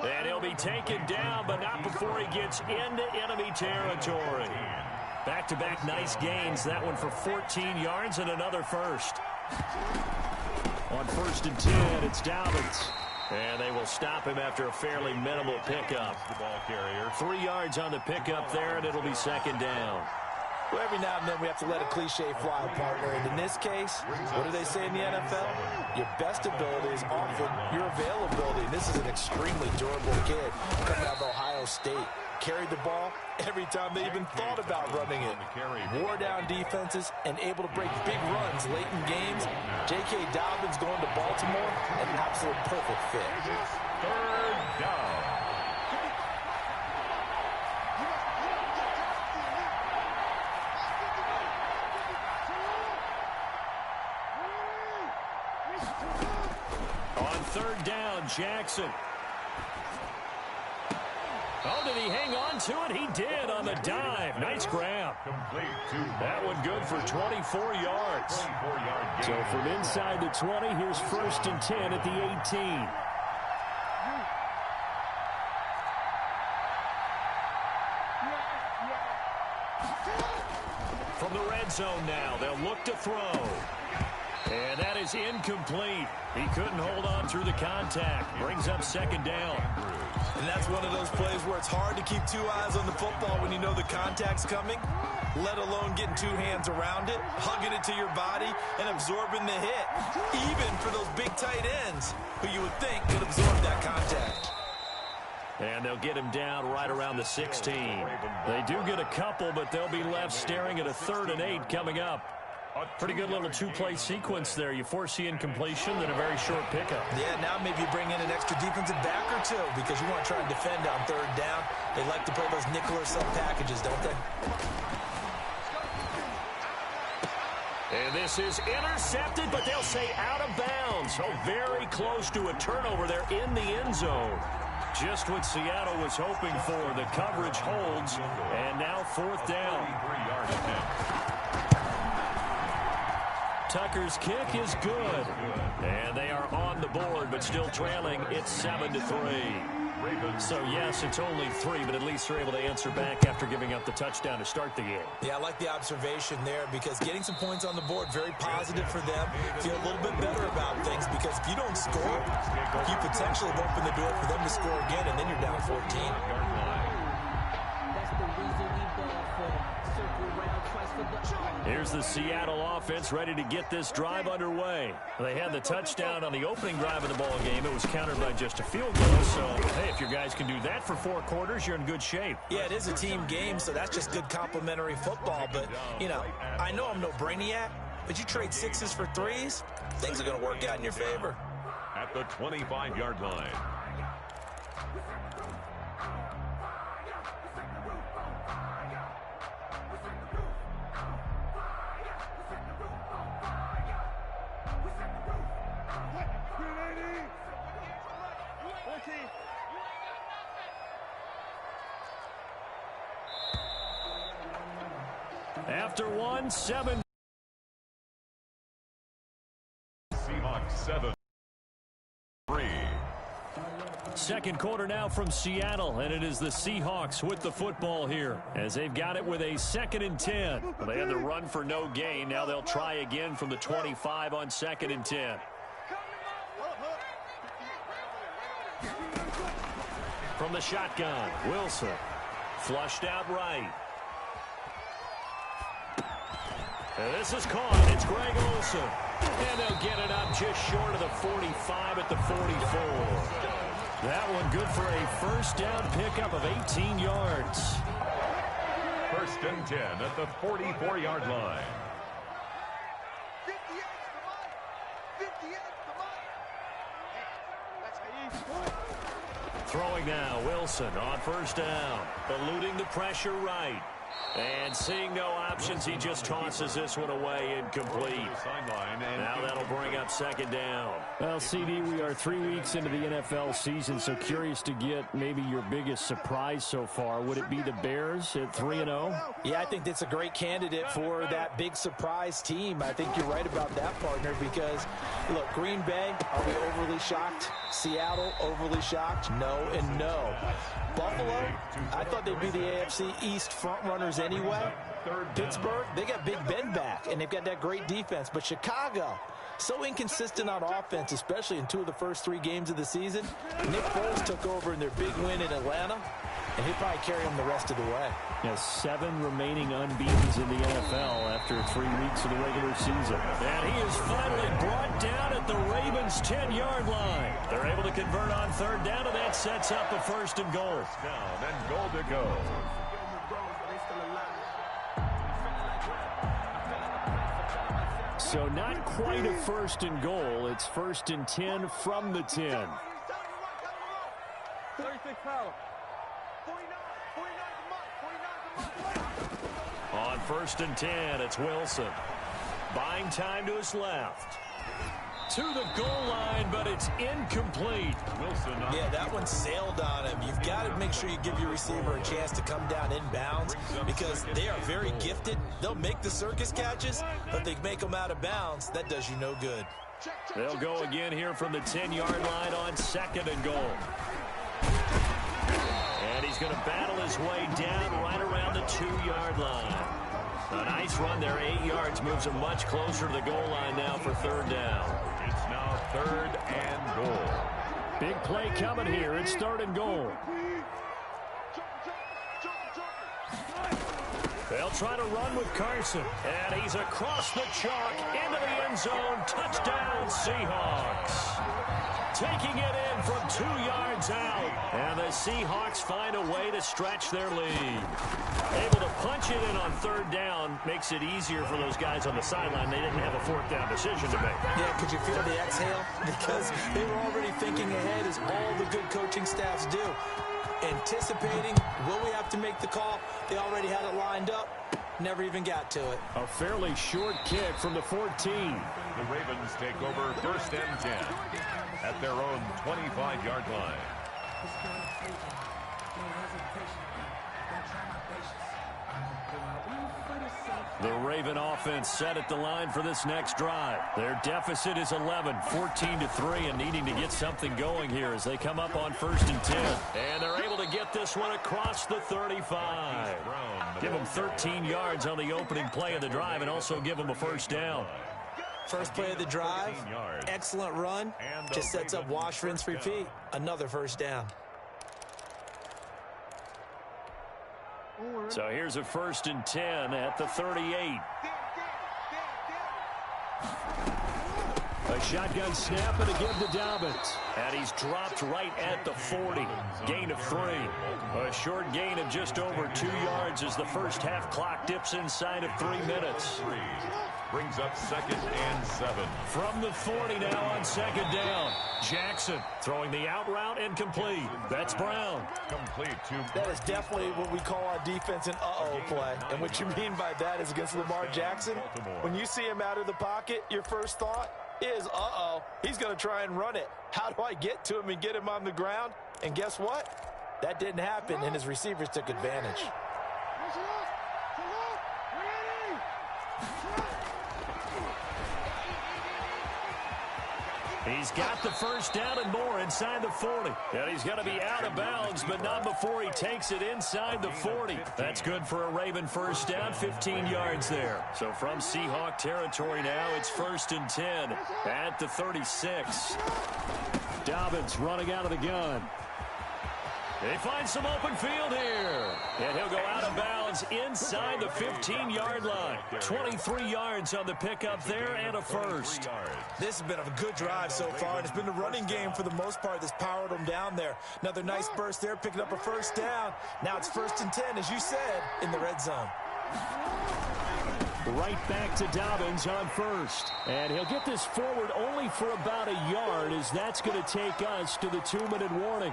S2: And he'll be taken down, but not before he gets into enemy territory. Back-to-back nice gains. That one for 14 yards and another first. On 1st and 10, it's Dobbins. And they will stop him after a fairly minimal pickup. The ball carrier. 3 yards on the pickup there, and it'll be 2nd down.
S4: Well, every now and then we have to let a cliche fly, partner. And in this case, what do they say in the NFL? Your best ability is often your availability. And this is an extremely durable kid coming out of Ohio State. Carried the ball every time they even thought about running it. Wore down defenses and able to break big runs late in games. J.K. Dobbins going to Baltimore, an absolute perfect fit.
S3: 3rd down.
S2: On 3rd down, Jackson. Oh, did he hang on to it? He did on the dive. Nice grab. That one good for 24 yards. So from inside the 20, here's 1st and 10 at the 18. From the red zone now, they'll look to throw. And that is incomplete. He couldn't hold on through the contact. Brings up 2nd down.
S4: And that's one of those plays where it's hard to keep 2 eyes on the football when you know the contact's coming, let alone getting 2 hands around it, hugging it to your body, and absorbing the hit. Even for those big tight ends who you would think could absorb that contact.
S2: And they'll get him down right around the 16. They do get a couple, but they'll be left staring at a 3rd and 8 coming up. Pretty good little 2-play sequence there. You force the incompletion, then a very short pickup.
S4: Yeah, now maybe you bring in an extra defensive back or 2 because you want to try and defend on 3rd down. They like to play those nickel or sub packages, don't they?
S2: And this is intercepted, but they'll say out of bounds. Oh, very close to a turnover there in the end zone. Just what Seattle was hoping for. The coverage holds, and now 4th down. Tucker's kick is good. And they are on the board, but still trailing. It's 7-3. So, yes, it's only 3, but at least they're able to answer back after giving up the touchdown to start the game.
S4: Yeah, I like the observation there because getting some points on the board, very positive for them. Feel a little bit better about things because if you don't score, you potentially have opened the door for them to score again, and then you're down 14.
S2: Here's the Seattle offense ready to get this drive underway. They had the touchdown on the opening drive of the ball game. It was countered by just a field goal. So, hey, if your guys can do that for 4 quarters, you're in good shape.
S4: Yeah, it is a team game, so that's just good complimentary football. But, you know, I know I'm no brainiac, but you trade 6s for 3s, things are going to work out in your favor.
S3: At the 25-yard line.
S2: After 1-7.
S3: Seahawks 7-3.
S2: Second quarter now from Seattle, and it is the Seahawks with the football here as they've got it with a 2nd and 10. Well, they had the run for no gain. Now they'll try again from the 25 on 2nd and 10. From the shotgun, Wilson. Flushed out right. And this is caught. It's Greg Olsen. And they'll get it up just short of the 45 at the 44. That one good for a 1st down pickup of 18 yards.
S3: 1st and 10 at the 44-yard line.
S5: 58,
S2: Throwing now, Wilson on 1st down. Eluding the pressure right. And seeing no options, he just tosses this one away incomplete. Now that'll bring up second down.
S6: Well, CD, we are 3 weeks into the NFL season, so curious to get maybe your biggest surprise so far. Would it be the Bears at 3-0?
S4: Yeah, I think that's a great candidate for that big surprise team. I think you're right about that, partner, because, look, Green Bay, are we overly shocked? Seattle, overly shocked? No and no. Buffalo, I thought they'd be the AFC East front runners anyway. Pittsburgh, they got Big Ben back, and they've got that great defense. But Chicago, so inconsistent on offense, especially in 2 of the first 3 games of the season. Nick Foles took over in their big win in Atlanta, and he'll probably carry them the rest of the way.
S6: He has 7 remaining unbeatens in the NFL after 3 weeks of the regular season.
S2: And he is finally brought down at the Ravens' 10-yard line. They're able to convert on third down, and that sets up a 1st and goal.
S3: Down and goal to go.
S6: So not quite a 1st and goal. It's 1st and 10 from the 10.
S5: 36 power. 49.
S2: On 1st and 10, it's Wilson. Buying time to his left. To the goal line, but it's incomplete.
S3: Wilson.
S4: Yeah, that one sailed on him. You've got to make sure you give your receiver a chance to come down inbounds because they are very gifted. They'll make the circus catches, but they make them out of bounds. That does you no good.
S2: They'll go again here from the 10-yard line on 2nd and goal. And he's going to battle his way down right around the 2-yard line. A nice run there, 8 yards, moves him much closer to the goal line now for 3rd down.
S3: It's now 3rd and goal.
S6: Big play coming here. It's 3rd and goal.
S2: They'll try to run with Carson. And he's across the chalk into the end zone. Touchdown, Seahawks. Taking it in from 2 yards out. And the Seahawks find a way to stretch their lead. Able to punch it in on 3rd down makes it easier for those guys on the sideline. They didn't have a 4th down decision to make.
S4: Yeah, could you feel the exhale? Because they were already thinking ahead, as all the good coaching staffs do. Anticipating, will we have to make the call? They already had it lined up. Never even got to it.
S6: A fairly short kick from the 14.
S3: The Ravens take over 1st and 10 at their own 25-yard line.
S2: The Raven offense set at the line for this next drive. Their deficit is 11, 14-3, and needing to get something going here as they come up on 1st and 10. And they're able to get this one across the 35. Give them 13 yards on the opening play of the drive and also give them a 1st down.
S4: First play of the drive, excellent run, just sets up wash, rinse, repeat. Another 1st down.
S2: So here's a 1st and 10 at the 38.
S6: A shotgun snap and a give to Dobbins.
S2: And he's dropped right at the 40. Gain of 3. A short gain of just over 2 yards as the first half clock dips inside of 3 minutes.
S3: Brings up 2nd and 7.
S2: From the 40 now on 2nd down. Jackson throwing the out route incomplete. That's Brown.
S3: Complete to...
S4: That is definitely what we call on defense an uh-oh play. And what you mean by that is against Lamar Jackson. When you see him out of the pocket, your first thought is, uh-oh, he's going to try and run it. How do I get to him and get him on the ground? And guess what? That didn't happen, and his receivers took advantage.
S2: He's got the 1st down and more inside the 40. And he's going to be out of bounds, but not before he takes it inside the 40. That's good for a Raven 1st down, 15 yards there. So from Seahawk territory now, it's 1st and 10 at the 36.
S6: Dobbins running out of the gun.
S2: They find some open field here. And he'll go out of bounds inside the 15-yard line. 23 yards on the pickup there and a 1st.
S4: This has been a good drive so far, and it's been the running game for the most part that's powered them down there. Another nice burst there, picking up a 1st down. Now it's 1st and 10, as you said, in the red zone.
S6: Right back to Dobbins on 1st. And he'll get this forward only for about a yard, as that's going to take us to the 2-minute warning.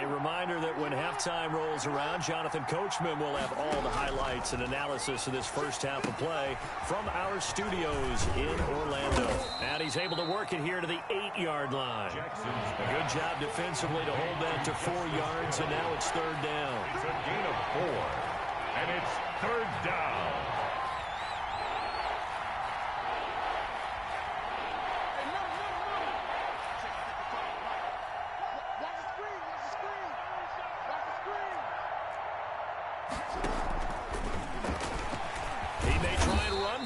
S2: A reminder that when halftime rolls around, Jonathan Coachman will have all the highlights and analysis of this first half of play from our studios in Orlando. And he's able to work it here to the 8-yard line. A good job defensively to hold that to 4 yards, and now it's third down.
S3: It's a gain of 4, and it's third down.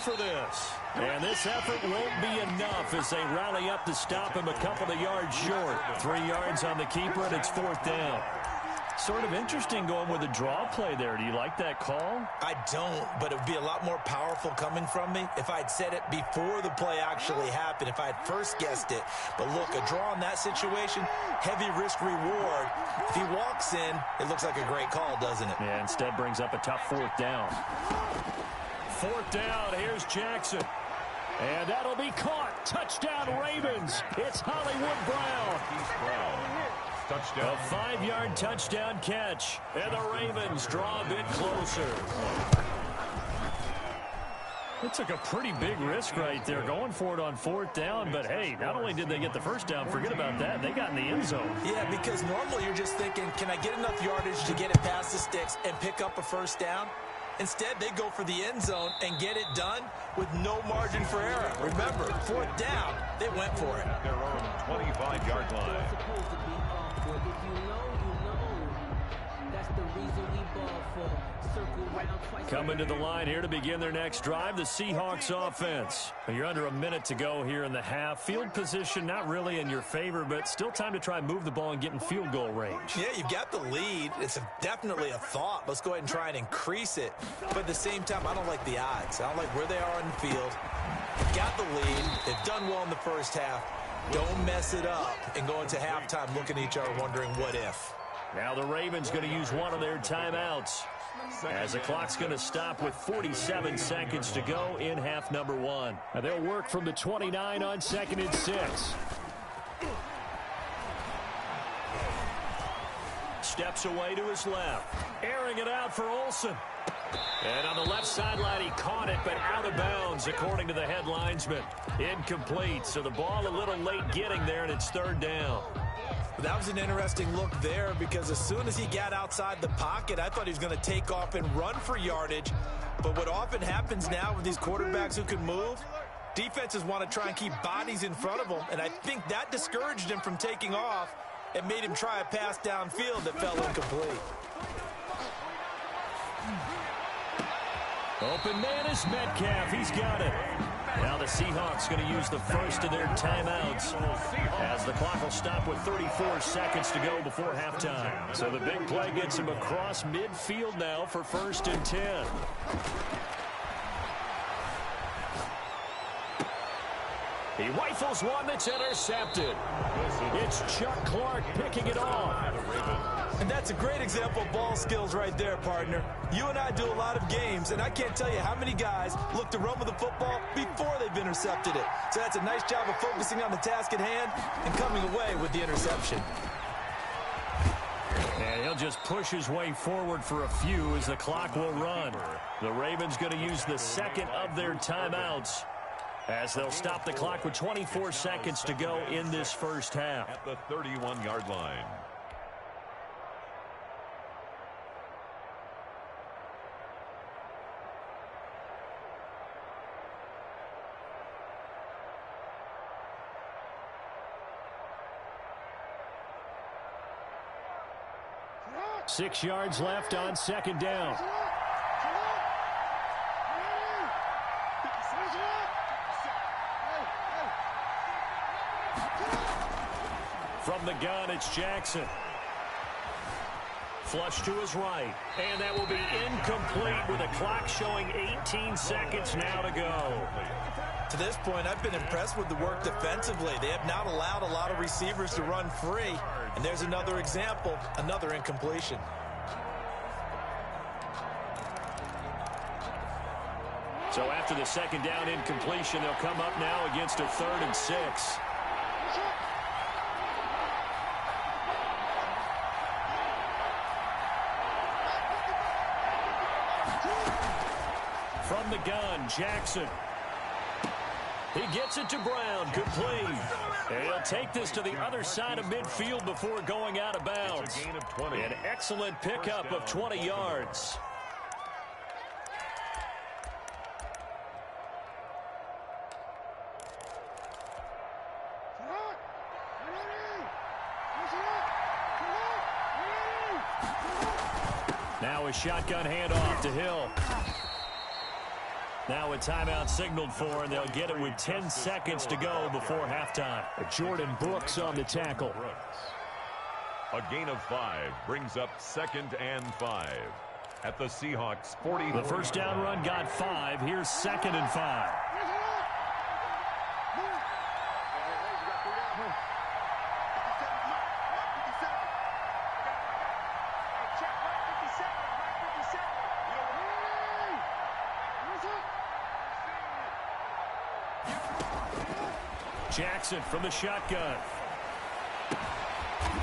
S2: For this. And this effort won't be enough as they rally up to stop him a couple of yards short. 3 yards on the keeper, and it's fourth down. Sort of interesting going with a draw play there. Do you like that call?
S4: I don't, but it would be a lot more powerful coming from me if I'd said it before the play actually happened, if I had first guessed it. But look, a draw in that situation, heavy risk reward. If he walks in, it looks like a great call, doesn't it?
S2: Yeah, instead brings up a tough fourth down. Fourth down, here's Jackson. And that'll be caught. Touchdown, Ravens. It's Hollywood Brown.
S3: Touchdown.
S2: A 5-yard touchdown catch. And the Ravens draw a bit closer. It took a pretty big risk right there going for it on fourth down. But, hey, not only did they get the first down, forget about that, they got in the end zone.
S4: Yeah, because normally you're just thinking, can I get enough yardage to get it past the sticks and pick up a first down? Instead, they go for the end zone and get it done with no margin for error. Remember, fourth down, they went for it.
S3: Their own 25-yard line.
S2: Coming to the line here to begin their next drive, the Seahawks offense. You're under a minute to go here in the half. Field position not really in your favor, but still time to try and move the ball and get in field goal range.
S4: Yeah, you've got the lead. It's definitely a thought. Let's go ahead and try and increase it. But at the same time, I don't like the odds. I don't like where they are on the field. Got the lead. They've done well in the first half. Don't mess it up and go into halftime looking at each other wondering what if.
S2: Now the Ravens going to use one of their timeouts as the clock's going to stop with 47 seconds to go in half number 1. Now they'll work from the 29 on 2nd and 6. Steps away to his left. Airing it out for Olsen. And on the left sideline, he caught it, but out of bounds, according to the head linesman. Incomplete, so the ball a little late getting there, and it's third down.
S4: That was an interesting look there because as soon as he got outside the pocket, I thought he was going to take off and run for yardage. But what often happens now with these quarterbacks who can move, defenses want to try and keep bodies in front of them, and I think that discouraged him from taking off and made him try a pass downfield that fell incomplete.
S2: Open man is Metcalf. He's got it. Now the Seahawks going to use the first of their timeouts as the clock will stop with 34 seconds to go before halftime. So the big play gets him across midfield now for 1st and 10. He rifles one that's intercepted. It's Chuck Clark picking it off.
S4: And that's a great example of ball skills right there, partner. You and I do a lot of games, and I can't tell you how many guys look to run with the football before they've intercepted it. So that's a nice job of focusing on the task at hand and coming away with the interception.
S2: And he'll just push his way forward for a few as the clock will run. The Ravens going to use the second of their timeouts as they'll stop the clock with 24 seconds to go in this first half.
S3: At the 31-yard line.
S2: Six yards left on second down. From the gun, it's Jackson. Flush to his right. And that will be incomplete with a clock showing 18 seconds now to go.
S4: To this point, I've been impressed with the work defensively. They have not allowed a lot of receivers to run free. And there's another example, another incompletion.
S2: So after the second down incompletion, they'll come up now against a 3rd and 6. From the gun, Jackson. He gets it to Brown. Complete. And he'll take this to the other side of midfield before going out of bounds.
S3: It's a gain of 20.
S2: An excellent pickup of 20 yards. Now a shotgun handoff to Hill. Now a timeout signaled for, and they'll get it with 10 seconds to go before halftime. Jordan Brooks on the tackle.
S3: A gain of 5 brings up 2nd and 5 at the Seahawks 40.
S2: The first down run got 5. Here's 2nd and 5. Jackson from the shotgun.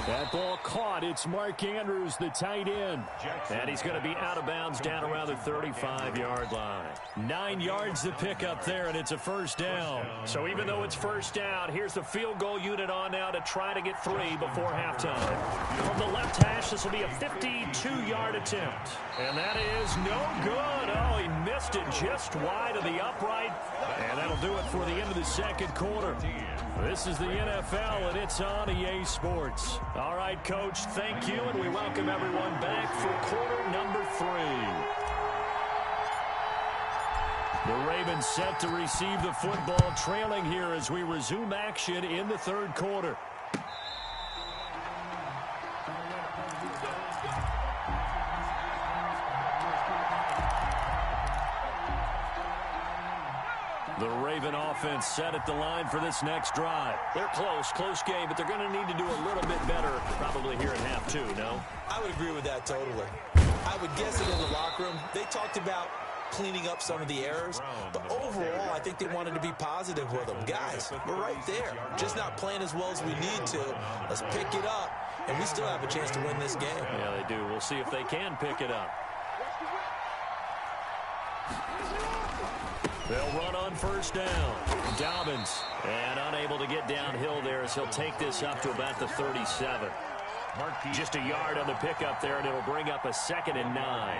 S2: That ball caught. It's Mark Andrews, the tight end. And he's going to be out of bounds down around the 35-yard line. 9 yards to pick up there, and it's a first down. So even though it's first down, here's the field goal unit on now to try to get 3 before halftime. From the left hash, this will be a 52-yard attempt. And that is no good. Oh, he missed it just wide of the upright. And that'll do it for the end of the second quarter. This is the NFL, and it's on EA Sports. All right, Coach, thank you, and we welcome everyone back for quarter number 3. The Ravens set to receive the football, trailing here as we resume action in the third quarter. The Raven offense set at the line for this next drive. They're close game, but they're going to need to do a little bit better probably here in half 2, no?
S4: I would agree with that totally. I would guess it in the locker room. They talked about cleaning up some of the errors, but overall, I think they wanted to be positive with them. Guys, we're right there. Just not playing as well as we need to. Let's pick it up, and we still have a chance to win this game.
S2: Yeah, they do. We'll see if they can pick it up. They'll run on first down. Dobbins, and unable to get downhill there as he'll take this up to about the 37. Just a yard on the pickup there, and it'll bring up a 2nd and 9.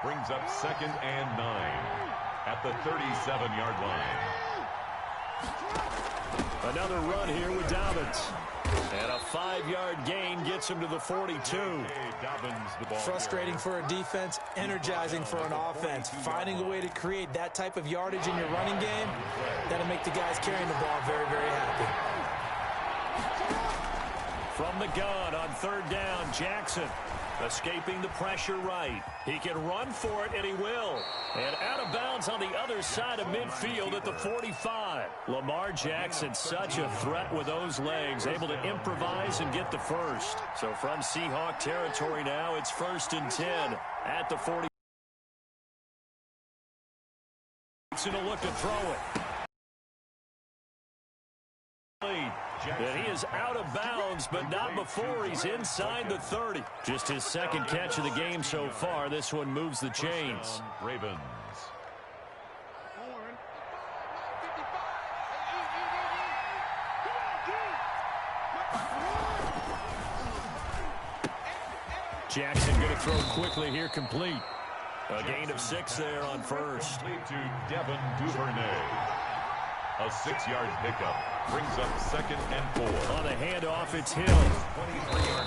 S3: Brings up 2nd and 9 at the 37-yard line.
S2: Another run here with Dobbins. And a 5-yard gain gets him to the 42.
S4: Frustrating for a defense, energizing for an offense. Finding a way to create that type of yardage in your running game, that'll make the guys carrying the ball very, very happy.
S2: From the gun on third down, Jackson escaping the pressure right. He can run for it, and he will. And out of bounds on the other side of midfield at the 45. Lamar Jackson, such a threat with those legs, able to improvise and get the first. So from Seahawk territory now, it's 1st and 10 at the 40. Jackson will look to throw it. And he is out of bounds, but not before he's inside the 30. Just his 2nd catch of the game so far. This one moves the chains.
S3: Ravens.
S2: Jackson going to throw quickly here, complete. A gain of 6 there on first.
S3: Complete to Devin Duvernay. A 6-yard pickup brings up 2nd and 4.
S2: On the handoff, it's Hill.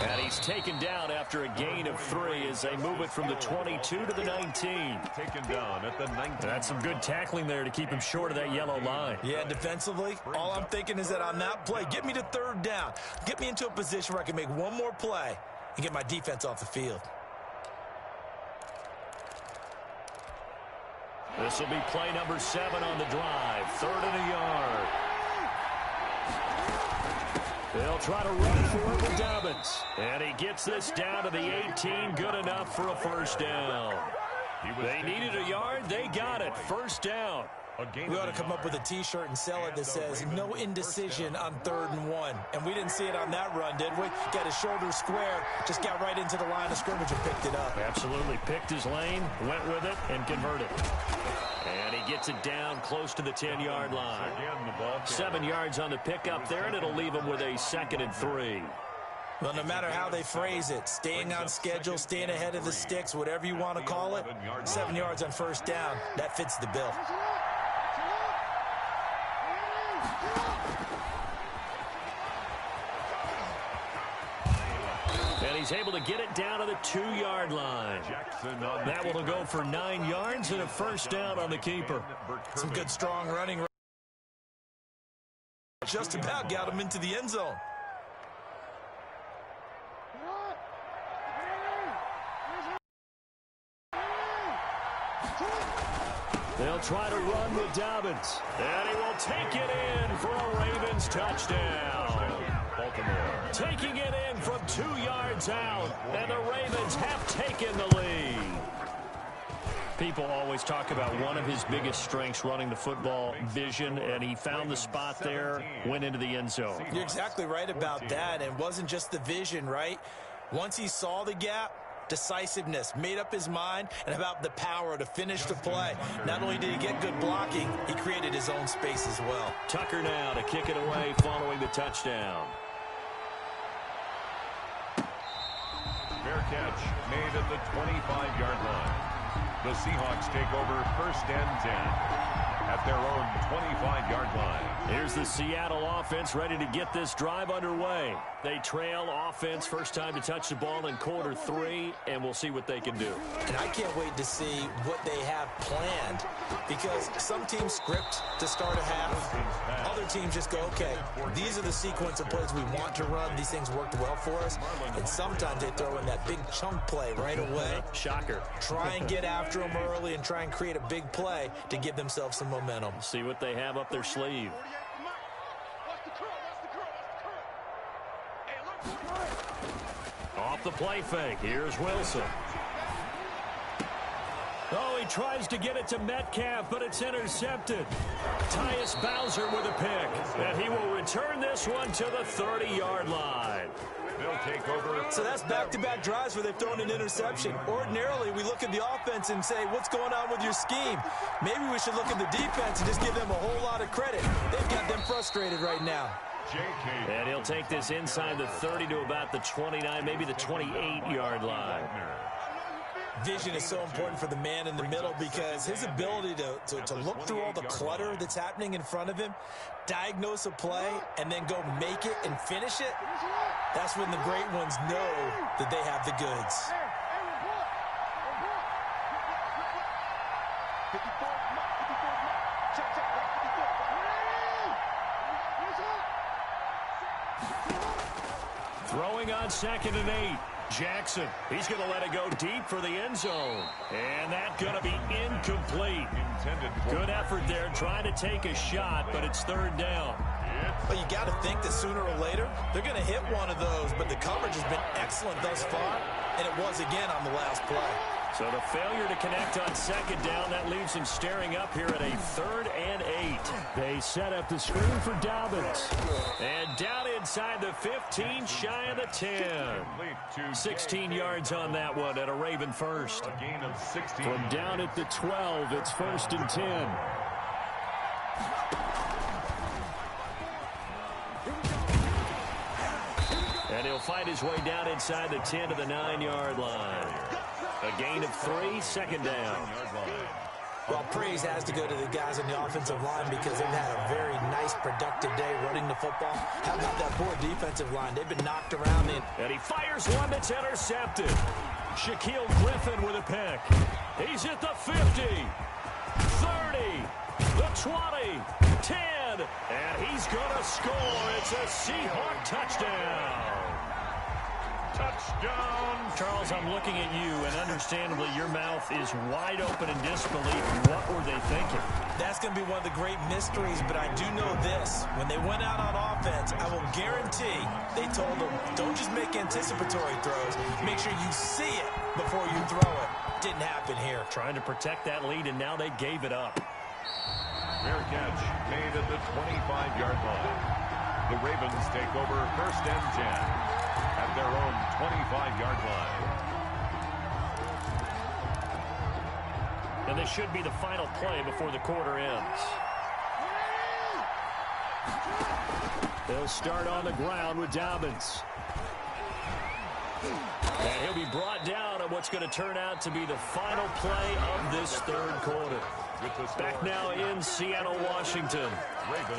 S2: And he's taken down after a gain of 3 as they move it from the 22 to the 19.
S3: Taken down at the 19.
S2: That's some good tackling there to keep him short of that yellow line.
S4: Yeah, defensively, all I'm thinking is that on that play, get me to third down. Get me into a position where I can make one more play and get my defense off the field.
S2: This will be play number 7 on the drive. 3rd and a yard. They'll try to run for it with Dobbins. And he gets this down to the 18. Good enough for a first down. They needed a yard. They got it. First down.
S4: We ought to come up with a T-shirt and sell it that says no indecision on 3rd and 1. And we didn't see it on that run, did we? Got his shoulders square, just got right into the line of scrimmage and picked it up.
S2: Absolutely. Picked his lane, went with it, and converted. And he gets it down close to the 10-yard line. 7 yards on the pickup there, and it'll leave him with a 2nd and 3.
S4: Well, no matter how they phrase it, staying on schedule, staying ahead of the sticks, whatever you want to call it, 7 yards on first down, that fits the bill.
S2: And he's able to get it down to the 2-yard line. That will go for 9 yards and a first down on the keeper.
S4: Some good, strong running. Just about got him into the end zone.
S2: They'll try to run with Dobbins. And he will take it in for a Ravens touchdown. Baltimore taking it in from 2 yards out. And the Ravens have taken the lead. People always talk about one of his biggest strengths running the football, vision, and he found the spot there, went into the end zone.
S4: You're exactly right about that. And it wasn't just the vision, right? Once he saw the gap, decisiveness, made up his mind, and about the power to finish the play. Not only did he get good blocking, he created his own space as well.
S2: Tucker now to kick it away following the touchdown.
S3: Fair catch made at the 25-yard line. The Seahawks take over 1st and 10 at their own 25-yard line.
S2: Here's the Seattle offense ready to get this drive underway. They trail offense, first time to touch the ball in quarter 3, and we'll see what they can do.
S4: And I can't wait to see what they have planned, because some teams script to start a half. Other teams just go, okay, these are the sequence of plays we want to run. These things worked well for us. And sometimes they throw in that big chunk play right away.
S2: Shocker.
S4: Try and get after them early and try and create a big play to give themselves some momentum.
S2: See what they have up their sleeve. Off the play fake. Here's Wilson. Oh, he tries to get it to Metcalf, but it's intercepted. Tyus Bowser with a pick. And he will return this one to the 30-yard line.
S3: They'll take over.
S4: So that's back-to-back drives where they've thrown an interception. Ordinarily, we look at the offense and say, what's going on with your scheme? Maybe we should look at the defense and just give them a whole lot of credit. They've got them frustrated right now.
S2: And he'll take this inside the 30 to about the 29, maybe the 28-yard line.
S4: Vision is so important for the man in the middle, because his ability to look through all the clutter that's happening in front of him, diagnose a play, and then go make it and finish it, that's when the great ones know that they have the goods.
S2: Throwing on 2nd and 8. Jackson, he's going to let it go deep for the end zone. And that's going to be incomplete. Good effort there trying to take a shot, but it's 3rd down.
S4: Well, you got to think that sooner or later they're going to hit one of those, but the coverage has been excellent thus far, and it was again on the last play.
S2: So the failure to connect on 2nd down, that leaves him staring up here at a 3rd and 8. They set up the screen for Dobbins. And down inside the 15, shy of the 10. 16 yards on that one at a Raven first.
S3: A gain of 16.
S2: From down at the 12, it's 1st and 10. And he'll fight his way down inside the 10 to the 9-yard line. A gain of 3, 2nd down.
S4: Well, praise has to go to the guys on the offensive line, because they've had a very nice, productive day running the football. How about that poor defensive line? They've been knocked around.
S2: And he fires one that's intercepted. Shaquille Griffin with a pick. He's at the 50, 30, the 20, 10, and he's going to score. It's a Seahawk touchdown.
S3: Touchdown.
S2: Charles, I'm looking at you, and understandably your mouth is wide open in disbelief. What were they thinking?
S4: That's going to be one of the great mysteries, but I do know this. When they went out on offense, I will guarantee they told them, don't just make anticipatory throws. Make sure you see it before you throw it. Didn't happen here.
S2: Trying to protect that lead, and now they gave it up.
S3: Fair catch made at the 25-yard line. The Ravens take over 1st and 10 at their own 25-yard line.
S6: And this should be the final play before the quarter ends. They'll start on the ground with Dobbins. And he'll be brought down at what's going to turn out to be the final play of this third quarter. Back now in Seattle, Washington.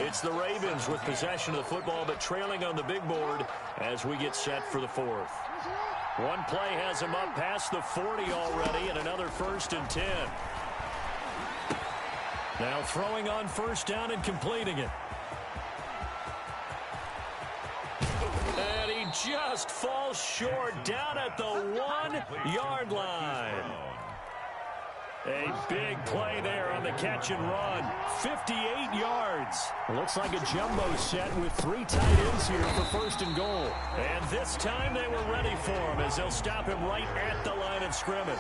S6: It's the Ravens with possession of the football, but trailing on the big board as we get set for the fourth. One play has him up past the 40 already, and another 1st and 10. Now throwing on first down and completing it. And he just falls short down at the 1-yard line. A big play there on the catch and run. 58 yards. Looks like a jumbo set with 3 tight ends here for 1st and goal. And this time they were ready for him as they'll stop him right at the line of scrimmage.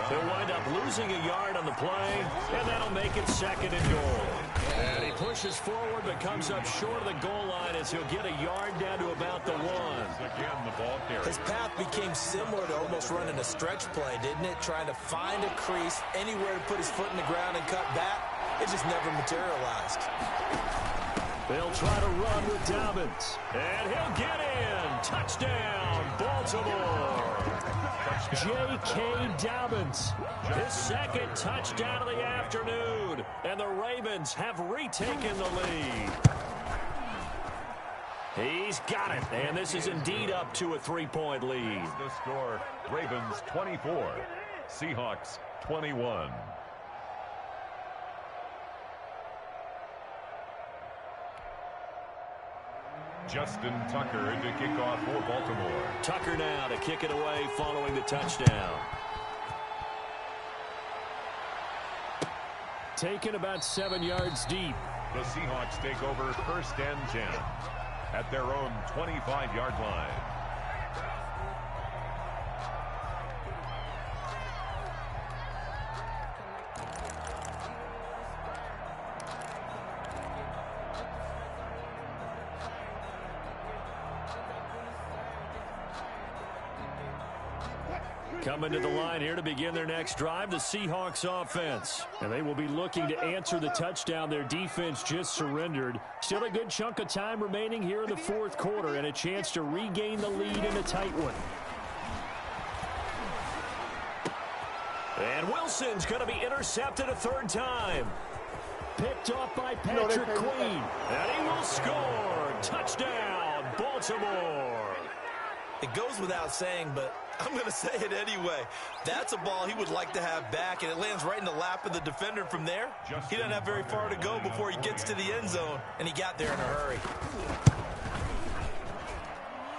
S6: They'll wind up losing a yard on the play, and that'll make it 2nd and goal. And he pushes forward but comes up short of the goal line as he'll get a yard down to about the 1.
S3: Again, the ball carrier.
S4: His path became similar to almost running a stretch play, didn't it? Trying to find a crease, anywhere to put his foot in the ground and cut back. It just never materialized.
S6: They'll try to run with Dobbins. And he'll get in. Touchdown, Baltimore. J.K. Dobbins. His 2nd touchdown of the afternoon. And the Ravens have retaken the lead. He's got it. And this is indeed up to a 3-point lead.
S3: The score, Ravens 24, Seahawks 21. Justin Tucker to kick off for Baltimore.
S6: Tucker now to kick it away following the touchdown. Taken about 7 yards deep.
S3: The Seahawks take over 1st and 10 at their own 25-yard line.
S6: Coming to the line here to begin their next drive, the Seahawks offense. And they will be looking to answer the touchdown their defense just surrendered. Still a good chunk of time remaining here in the 4th quarter and a chance to regain the lead in a tight one. And Wilson's going to be intercepted a 3rd time. Picked off by Patrick Queen. And he will score. Touchdown, Baltimore.
S4: It goes without saying, but I'm going to say it anyway. That's a ball he would like to have back, and it lands right in the lap of the defender from there. He doesn't have very far to go before he gets to the end zone, and he got there in a hurry.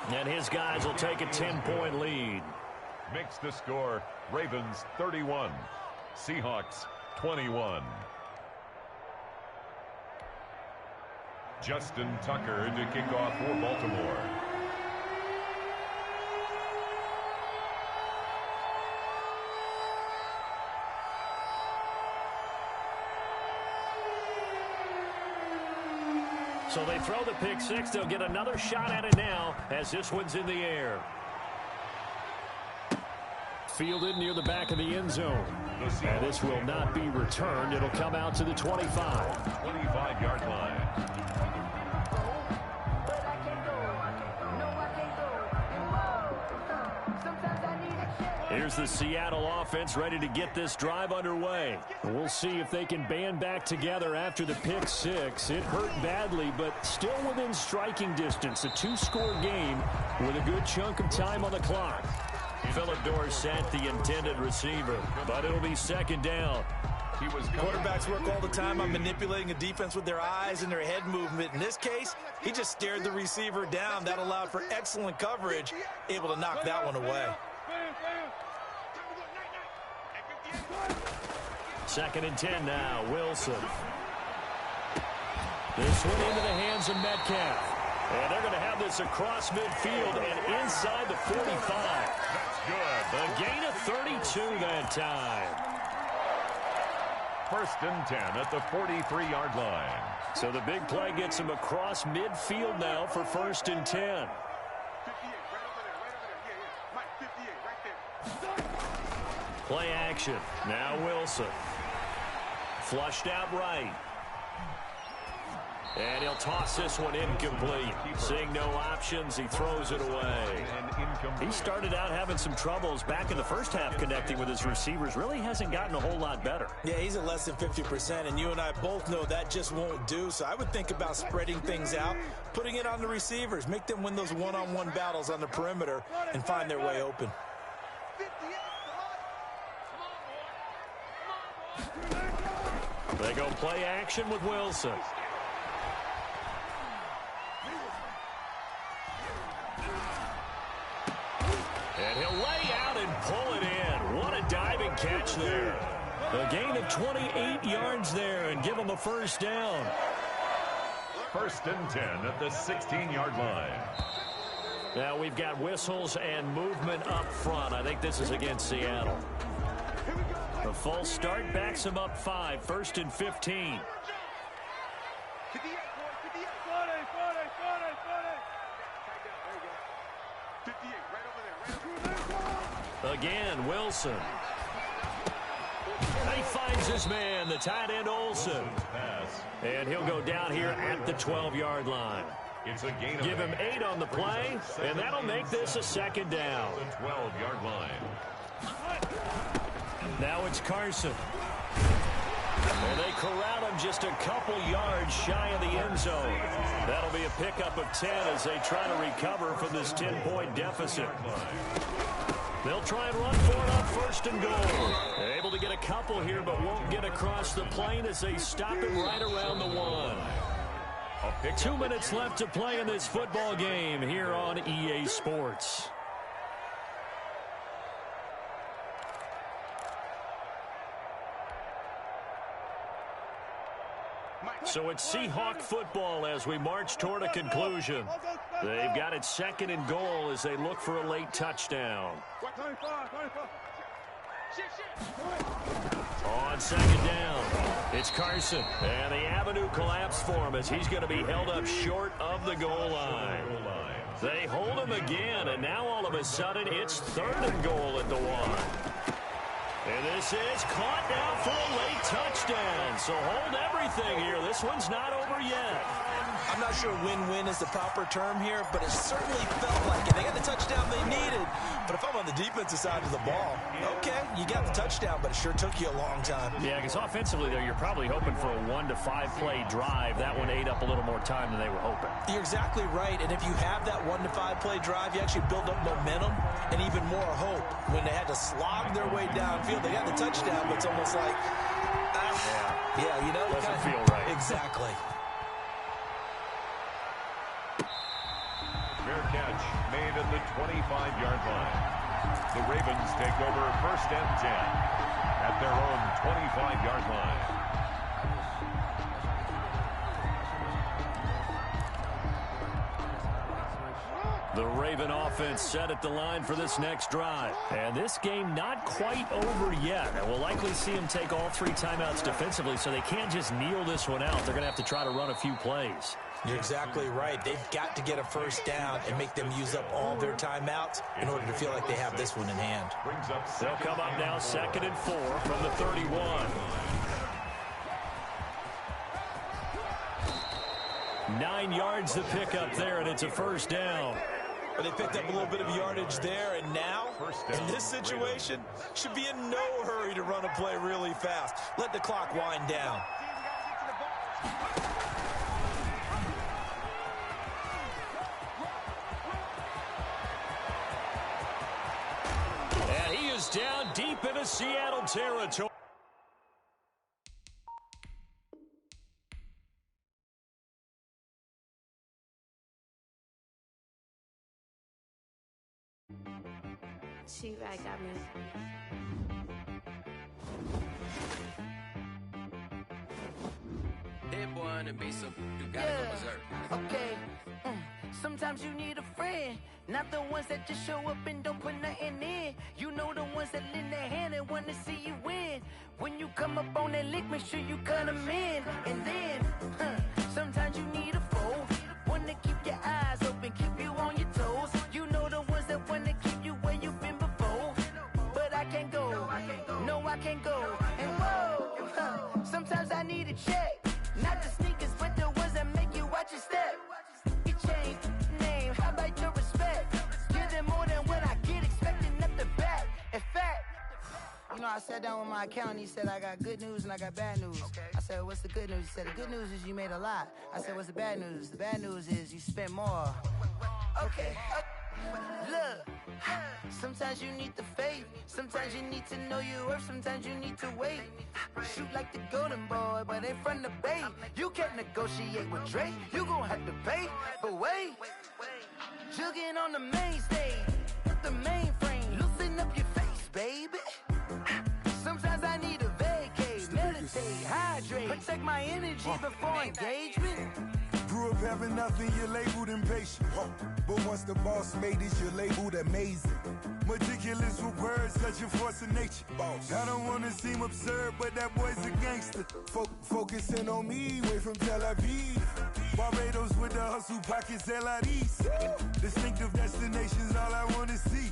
S6: And his guys will take a 10-point lead.
S3: Makes the score, Ravens 31, Seahawks 21. Justin Tucker to kick off for Baltimore.
S6: So they throw the pick 6. They'll get another shot at it now as this one's in the air. Fielded near the back of the end zone. And this will not be returned. It'll come out to the 25.
S3: 25-yard line.
S6: Here's the Seattle offense ready to get this drive underway. We'll see if they can band back together after the pick 6. It hurt badly, but still within striking distance. A 2-score game with a good chunk of time on the clock. Phillip Dorsett, the intended receiver, but it'll be 2nd down.
S4: Quarterbacks work all the time on manipulating a defense with their eyes and their head movement. In this case, he just stared the receiver down. That allowed for excellent coverage, able to knock that one away.
S6: 2nd and 10 now, Wilson. This one into the hands of Metcalf. And they're going to have this across midfield and inside the 45.
S3: That's good.
S6: A gain of 32 that time.
S3: 1st and 10 at the 43-yard line.
S6: So the big play gets him across midfield now for 1st and 10.
S5: 58, right over there, right over there. Yeah, Mike, 58, right there.
S2: Play action. Now Wilson. Flushed out right. And he'll toss this one incomplete. Seeing no options, he throws it away. He started out having some troubles back in the first half connecting with his receivers. Really hasn't gotten a whole lot better.
S4: Yeah, he's at less than 50%, and you and I both know that just won't do. So I would think about spreading things out, putting it on the receivers, make them win those one-on-one battles on the perimeter and find their way open.
S2: They go play action with Wilson. And he'll lay out and pull it in. What a diving catch there. A gain of 28 yards there and give him a first down.
S3: 1st and 10 at the 16-yard line.
S2: Now we've got whistles and movement up front. I think this is against Seattle. The false start backs him up 5. 1st and 15. Again, Wilson. And he finds his man, the tight end Olsen. And he'll go down here at the 12-yard line.
S3: It's a gain of
S2: Give him 8 on the play, and that'll make this a second down.
S3: The 12-yard line.
S2: Now it's Carson. And they corral him just a couple yards shy of the end zone. That'll be a pickup of 10 as they try to recover from this 10-point deficit. They'll try and run for it on 1st and goal. Able to get a couple here, but won't get across the plane as they stop him right around the 1. 2 minutes left to play in this football game here on EA Sports. So it's Seahawk football as we march toward a conclusion. They've got it 2nd and goal as they look for a late touchdown. On 2nd down, it's Carson. And the avenue collapsed for him as he's going to be held up short of the goal line. They hold him again, and now all of a sudden it's 3rd and goal at the 1. And this is caught now for a late touchdown. So hold everything here. This one's not over yet.
S4: I'm not sure win-win is the proper term here, but it certainly felt like it. They got the touchdown they needed. But if I'm on the defensive side of the ball, okay, you got the touchdown, but it sure took you a long time.
S2: Yeah, because offensively there, you're probably hoping for a 1 to 5 play drive. That one ate up a little more time than they were hoping.
S4: You're exactly right. And if you have that 1 to 5 play drive, you actually build up momentum and even more hope. When they had to slog their way downfield, they got the touchdown, but it's almost like, yeah, you know,
S2: doesn't feel right.
S4: Exactly.
S3: Fair catch made at the 25-yard line. The Ravens take over 1st and 10 at their own 25-yard line.
S2: The Raven offense set at the line for this next drive. And this game not quite over yet. And we'll likely see them take all 3 timeouts defensively, so they can't just kneel this one out. They're going to have to try to run a few plays.
S4: You're exactly right. They've got to get a first down and make them use up all their timeouts in order to feel like they have this one in hand.
S2: They'll come up now 2nd and 4 from the 31. 9 yards to pick up there, and it's a first down.
S4: But they picked up a little bit of yardage there, and now, in this situation, should be in no hurry to run a play really fast. Let the clock wind down.
S2: And he is down deep into Seattle territory.
S9: She-Rag got me.
S10: That boy on the beat, so you gotta go berserk.
S1: Okay. Sometimes you need a friend, not the ones that just show up and don't put nothing in. You know the ones that lend their hand and want to see you win. When you come up on that lick, make sure you cut them in. And then, sometimes you need a foe, one to keep your eyes open, keep you on your toes. You know the ones that want to keep you where you've been before. But I can't go Sometimes I need a check. Not the sneakers, but the ones that make you watch your step. You change name, how about your respect? Give them more than what I get, expecting nothing back. In fact, you know, I sat down with my accountant. He said, I got good news and I got bad news. I said, what's the good news? He said, the good news is you made a lot. I said, what's the bad news? The bad news is you spent more. Okay. Look, sometimes you need the faith. Sometimes you need to know your worth. Sometimes you need to wait. Shoot like the golden boy, but they from the bay. You can't negotiate with Drake. You gon' have to pay. But wait, jugging on the main stage, the mainframe. Loosen up your face, baby. Sometimes I need a vacate, meditate, hydrate, protect my energy before engagement.
S9: Grew up having nothing, you're labeled impatient. But once the boss made it, you're labeled amazing. Meticulous with words, such a force of nature. I don't wanna seem absurd, but that boy's a gangster. Focusing on me, way from Tel Aviv. Barbados with the hustle pockets, LIDs. Distinctive destinations, all I wanna see.